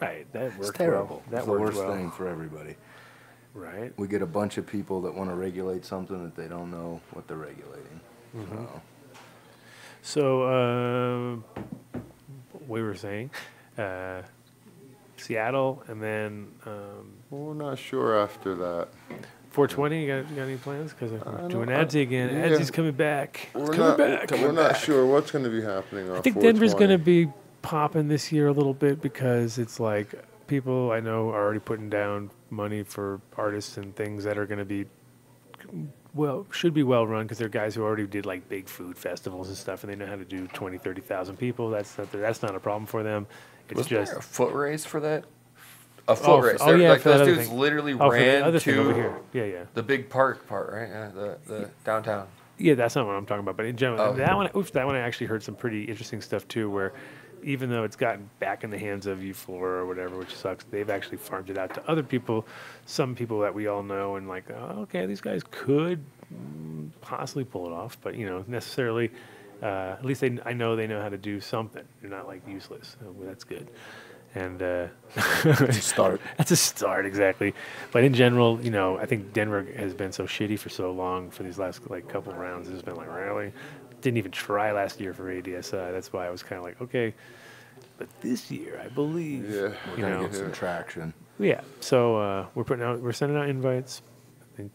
Right. That worked. It's terrible. That It's the worked worst well. thing for everybody. Right. We get a bunch of people that want to regulate something that they don't know what they're regulating. So, we were saying, Seattle, and then We're not sure after that. 420. You got any plans? Because we're doing I- Adsy again. yeah. Adsy's coming back. It's We're coming not, back. we're not sure what's going to be happening on I think Denver's 420. going to be popping this year a little bit because it's like people I know are already putting down money for artists and things that are going to be should be well run because they're guys who already did like big food festivals and stuff, and they know how to do 20, 30,000 people. That's not a problem for them. It's was just there a foot race for that? A foot race. Oh, yeah, Like for that those other dudes thing. literally Oh, for the ran other thing over here. to Yeah. the big park part, right? Yeah, the downtown. Yeah, that's not what I'm talking about. But in general, Oh. that one I actually heard some pretty interesting stuff too. Where even though it's gotten back in the hands of Flora or whatever, which sucks, they've actually farmed it out to other people. Some people that we all know, and like, oh, okay, these guys could possibly pull it off, but necessarily, at least I know they know how to do something. They're not like useless. So that's good. And That's a start. That's a start, exactly. But in general, I think Denver has been so shitty for so long for these last couple rounds. It's been like, really? Didn't even try last year for ADSI. That's why I was kind of like, okay. But this year, I believe, Yeah. We're going to get some traction. Yeah. So we're sending out invites. I think,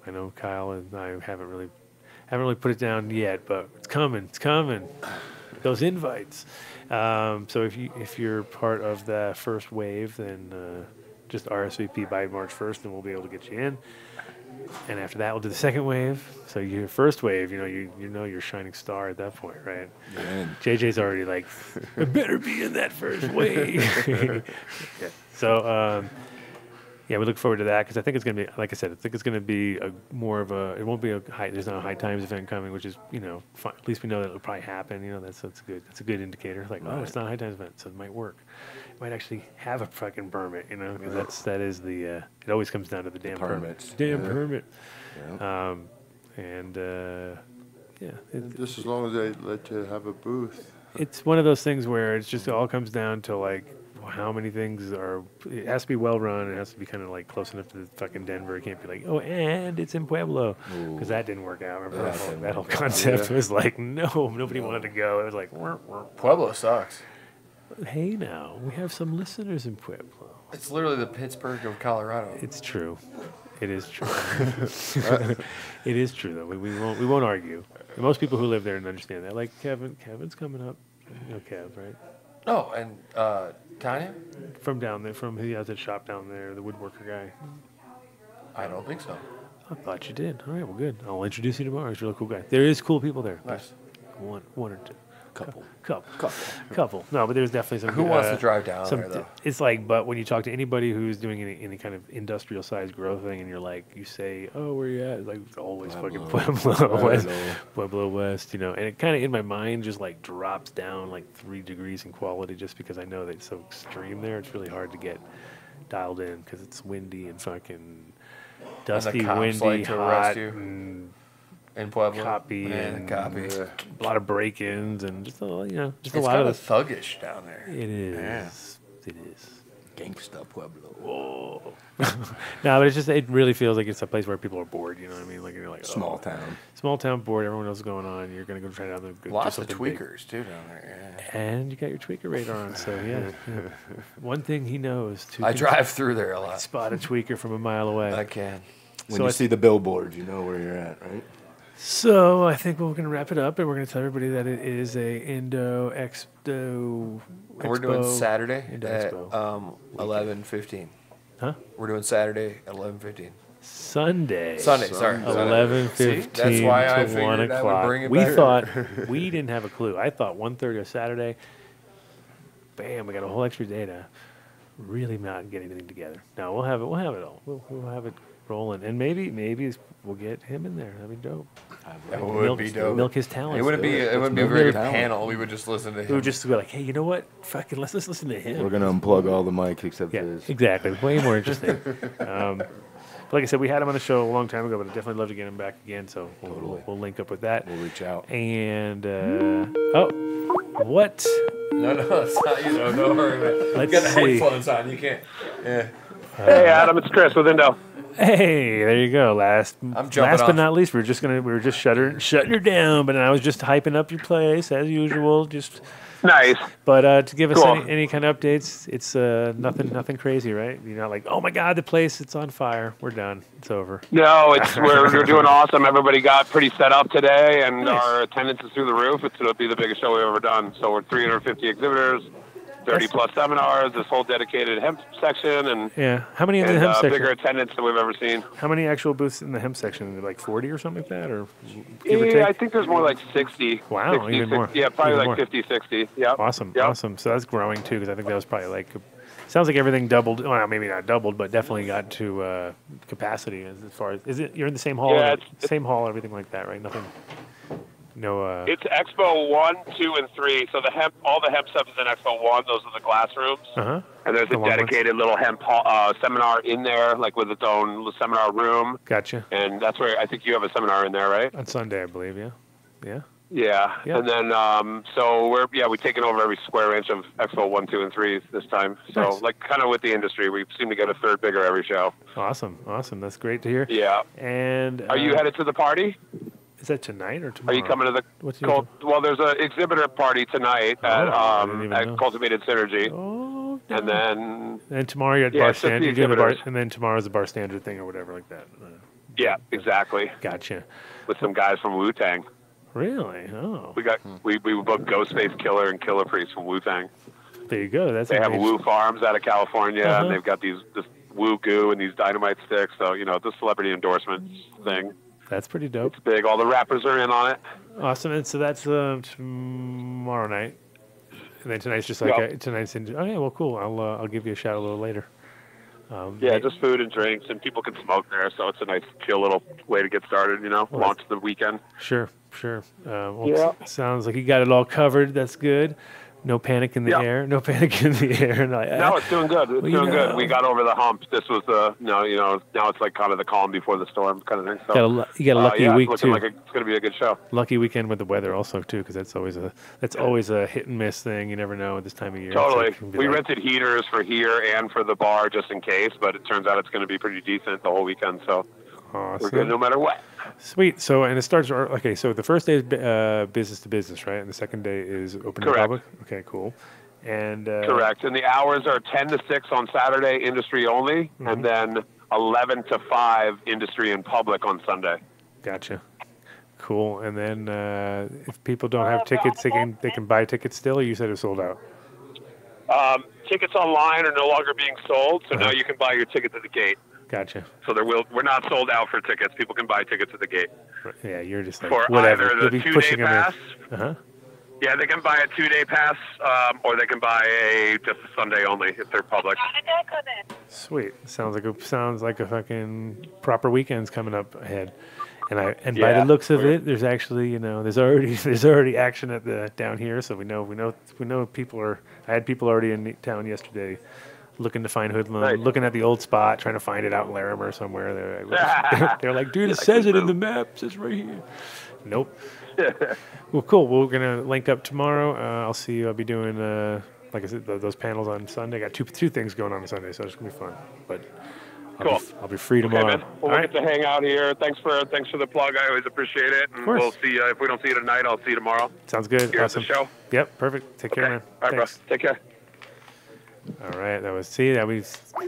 I know Kyle and I haven't really put it down yet, but it's coming. It's coming. Those invites. So if you're part of the first wave, then just RSVP by March 1st, and we'll be able to get you in. And after that, we'll do the second wave. So your first wave, you know your shining star at that point, right? Yeah. JJ's already like, I better be in that first wave. Yeah. So we look forward to that because I think it's going to be, like I said, I think it's going to be it won't be there's not a high times event coming, which is, fine. At least we know that it'll probably happen. That's a good indicator. Like, oh, it's not a high times event, so it might work. It might actually have a fucking permit, because that is the, it always comes down to the damn permits. Damn permit. Yeah. Just as long as they let you have a booth. It's one of those things where it's just all comes down to like how many things are. It has to be well run. It has to be kind of like close enough to the fucking Denver. It can't be like, oh, and it's in Pueblo, because that didn't work out. Remember that whole concept was like, nobody wanted to go. It was like, Pueblo sucks. Hey, now we have some listeners in Pueblo. It's literally the Pittsburgh of Colorado. It's true. It is true. It is true though. We won't argue. And most people who live there understand that. Like Kevin's coming up. You know Kev, right? Oh, and Tanya? From down there, he has that shop down there, the woodworker guy. I don't think so. I thought you did. All right, well, good. I'll introduce you tomorrow. He's a really cool guy. There is cool people there. Nice. One or two. Couple. No, but there's definitely some. Who wants to drive down there, though? It's like, but when you talk to anybody who's doing any kind of industrial size growth thing, and you're like, you say, "Oh, where you at?" It's like it's always fucking Pueblo West, and it kind of in my mind just like drops down like 3 degrees in quality, just because I know that it's so extreme there. It's really hard to get dialed in because it's windy and fucking dusty, and the cops windy, like to hot, arrest you. and In Pueblo, copy and copy. A lot of break-ins and just a lot It's of kind of thuggish down there. It is. Yeah. It is. Gangsta Pueblo. Whoa. No, but it really feels like it's a place where people are bored. You know what I mean? Like you're like Small town. Small town bored. Everyone knows what's going on. You're gonna go try down the Lots of tweakers too down there. Yeah. And you got your tweaker radar on. So yeah. One thing he knows. I drive through there a lot. Spot a tweaker from a mile away. I can. When you see the billboards, you know where you're at, right? So I think we're going to wrap it up, and we're going to tell everybody that it is a Indo Expo. And we're doing Saturday Indo at Expo. 11:15. Huh? We're doing Saturday at 11:15. Sunday, sorry. 11:15 That's why I to figured 1 I would o'clock. bring it We back. thought we didn't have a clue. I thought 1:30 on Saturday. Bam! We got a whole extra day to really not get anything together. No, we'll have it. We'll have it all. We'll have it rolling. And maybe we'll get him in there. That'd be dope. That would be dope. Milk his talents. It wouldn't be a very panel. We would just listen to him. We would just be like, hey, you know what? Fucking let's just listen to him. We're gonna unplug all the mics except his. Exactly. Way more interesting. But like I said, we had him on the show a long time ago, but I'd definitely love to get him back again. So we'll link up with that. We'll reach out. And what? No, it's not you. No, don't worry about it. Let's You got the see. headphones on. You can't. Yeah. Hey, Adam, it's Chris with Indo. Hey, there you go. Last jumping but off. not least, we were just shutting her down, but I was just hyping up your place as usual. Just nice. But to give us Cool. any kind of updates, it's nothing crazy, right? You're not like, oh my god, the place it's on fire. We're done. It's over. No, we're doing awesome. Everybody got pretty set up today, and our attendance is through the roof. It'll be the biggest show we've ever done. So we're 350 exhibitors. 30 plus seminars, this whole dedicated hemp section, and how many in the hemp section? bigger attendance than we've ever seen. How many actual booths in the hemp section? Like 40 or something like that, or give or take? Yeah, I think there's more like 60. Wow, 60, even 60, more. Yeah, probably Even like more. 50, 60. Yeah. Awesome. So that's growing too, because I think that was probably like, sounds like everything doubled. Well, maybe not doubled, but definitely got to capacity as far as you're in the same hall, Yeah, same hall, everything like that, right? Nothing. No. It's Expo 1, 2, and 3. So all the hemp stuff is in Expo 1. Those are the glass rooms. And there's The a long dedicated little hemp seminar in there, like with its own little seminar room. Gotcha. And that's where I think you have a seminar in there, right? On Sunday, I believe. Yeah. Yeah. Yeah. Yeah. And then so we've taken over every square inch of Expo 1, 2, and 3 this time. So Nice. like kind of with the industry, we seem to get a third bigger every show. Awesome. That's great to hear. Yeah. And Are you headed to the party? Is that tonight or tomorrow? Are you coming to the What's your well, there's an exhibitor party tonight at I didn't even know. Cultivated Synergy. Oh, and then And tomorrow you're at Yeah, bar it's just standard. the You do the bar, exhibitors. and then tomorrow's the bar standard thing or whatever like that. yeah, exactly. Gotcha. With some guys from Wu Tang. Really? Oh. We got we booked Ghostface Killer and Killer Priest from Wu Tang. There you go. That's They have amazing. Wu Farms out of California, Uh-huh. and they've got this Wu Goo and these dynamite sticks. So it's a celebrity endorsement thing. That's pretty dope. It's big. All the rappers are in on it. Awesome. And so that's tomorrow night. And then tonight's just like tonight's in. Oh yeah, well cool. I'll give you a shout a little later. Yeah, just food and drinks, and people can smoke there, so it's a nice, chill little way to get started. Launch the weekend. Sure. Sounds like you got it all covered. That's good. No panic in the air. No panic in the air. And No, it's doing good. It's doing good. We got over the hump. This was now it's like kind of the calm before the storm kind of thing. So you got a lucky week it's too. looking like it's going to be a good show. Lucky weekend with the weather also too, because that's always a hit and miss thing. You never know at this time of year. Totally. It's like, We rented heaters for here and for the bar just in case, but it turns out it's going to be pretty decent the whole weekend. So we're good no matter what. Sweet. So, and it starts, okay, so the first day is business to business, right? And the second day is open to the Correct. public? Okay, cool. And Correct. And the hours are 10 to 6 on Saturday, industry only, and then 11 to 5, industry and public on Sunday. Gotcha. Cool. And then if people don't have tickets, they can buy tickets still, or you said it's sold out? Tickets online are no longer being sold, so now you can buy your ticket to the gate. Gotcha. So we're not sold out for tickets. People can buy tickets at the gate. Yeah, you're just like, For whatever. either You'll the be 2-day pushing them pass. in. Uh-huh. Yeah, they can buy a 2-day pass, or they can buy just a Sunday only if they're public. Sweet. Sounds like a fucking proper weekend's coming up ahead. And by the looks of it, there's actually there's already action at the down here, so we know people are. I had people already in town yesterday, looking to find Hoodlum, looking at the old spot, trying to find it out in Larimer somewhere. They're like, dude, it says it in the map. It says right here. Nope. Well, cool. We're gonna link up tomorrow. I'll see you. I'll be doing like I said, those panels on Sunday. Got two things going on Sunday, so it's gonna be fun. But I'll be free tomorrow. Okay, man. Well, we'll get to hang out here. Thanks for the plug. I always appreciate it. And we'll see you. If we don't see you tonight, I'll see you tomorrow. Sounds good. Here Awesome. at the show. Yep. Perfect. Take care, man. All right, Thanks. bro. Take care. All right. That we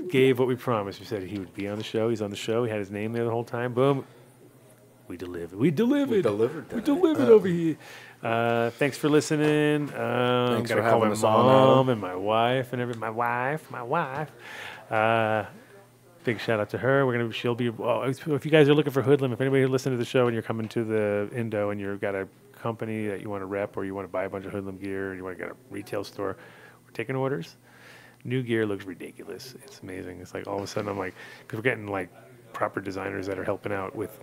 gave what we promised. We said he would be on the show. He's on the show. He had his name there the whole time. Boom. We delivered. We delivered over here. Thanks for listening. Thanks gotta for call my having us on, mom Adam. and my wife and my wife. Big shout out to her. She'll be. Well, if you guys are looking for Hoodlum, if anybody listening to the show and you're coming to the Indo and you've got a company that you want to rep or you want to buy a bunch of Hoodlum gear and you want to get a retail store, we're taking orders. New gear looks ridiculous. It's amazing. It's like all of a sudden I'm like, because we're getting like proper designers that are helping out with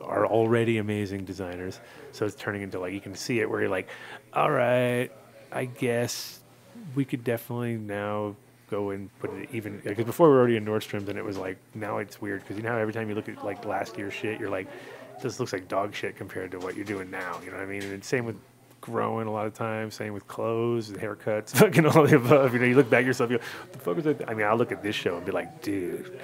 are already amazing designers. So it's turning into like you can see it where you're like, all right, I guess we could definitely now go and put it even because before we were already in Nordstrom's and it was like now it's weird because you know how every time you look at like last year's shit you're like this looks like dog shit compared to what you're doing now. You know what I mean? And it's same with growing a lot of times, same with clothes and haircuts, fucking all the above. You know, you look back at yourself, you go, what the fuck is that? I mean, I'll look at this show and be like, dude,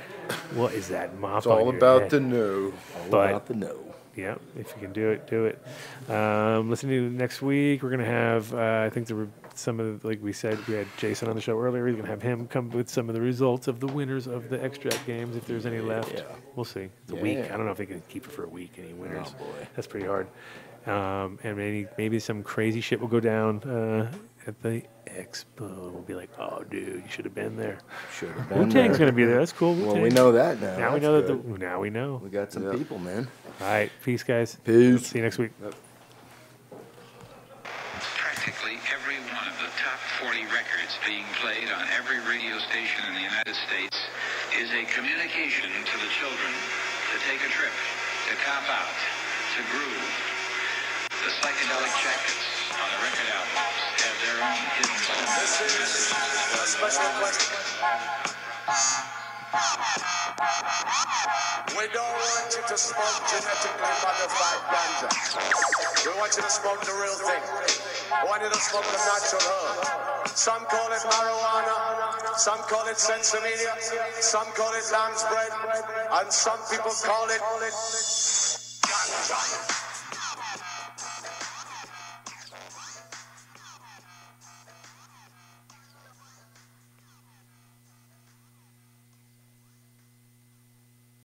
what is that mop It's all on your about head? the know. But, about the know. Yeah, if you can do it, do it. Listen to next week. We're gonna have, I think there were some of the, like we said, we had Jason on the show earlier. We're gonna have him come with some of the results of the winners of the extract games, if there's any left. Yeah. We'll see. It's a Yeah. week. I don't know if they can keep it for a week. Any winners? Oh, boy. That's pretty hard. And maybe some crazy shit will go down at the expo. We'll be like, oh, dude, you should have been there. Should have been Wu-Tang's there. going to be there. That's cool. Well, Wu-Tang. we know that now. Now we That's know good. that. Now we know. We got some people, man. All right. Peace, guys. Peace. See you next week. Practically every one of the top 40 records being played on every radio station in the United States is a communication to the children to take a trip, to cop out, to groove. The psychedelic jackets on the record albums have their own hidden symbols and messages. Special question. We don't want you to smoke genetically modified ganja. We want you to smoke the real thing. We want you to smoke the natural herb. Some call it marijuana, some call it sensimilla, some call it lamb's bread, and some people call it ganja.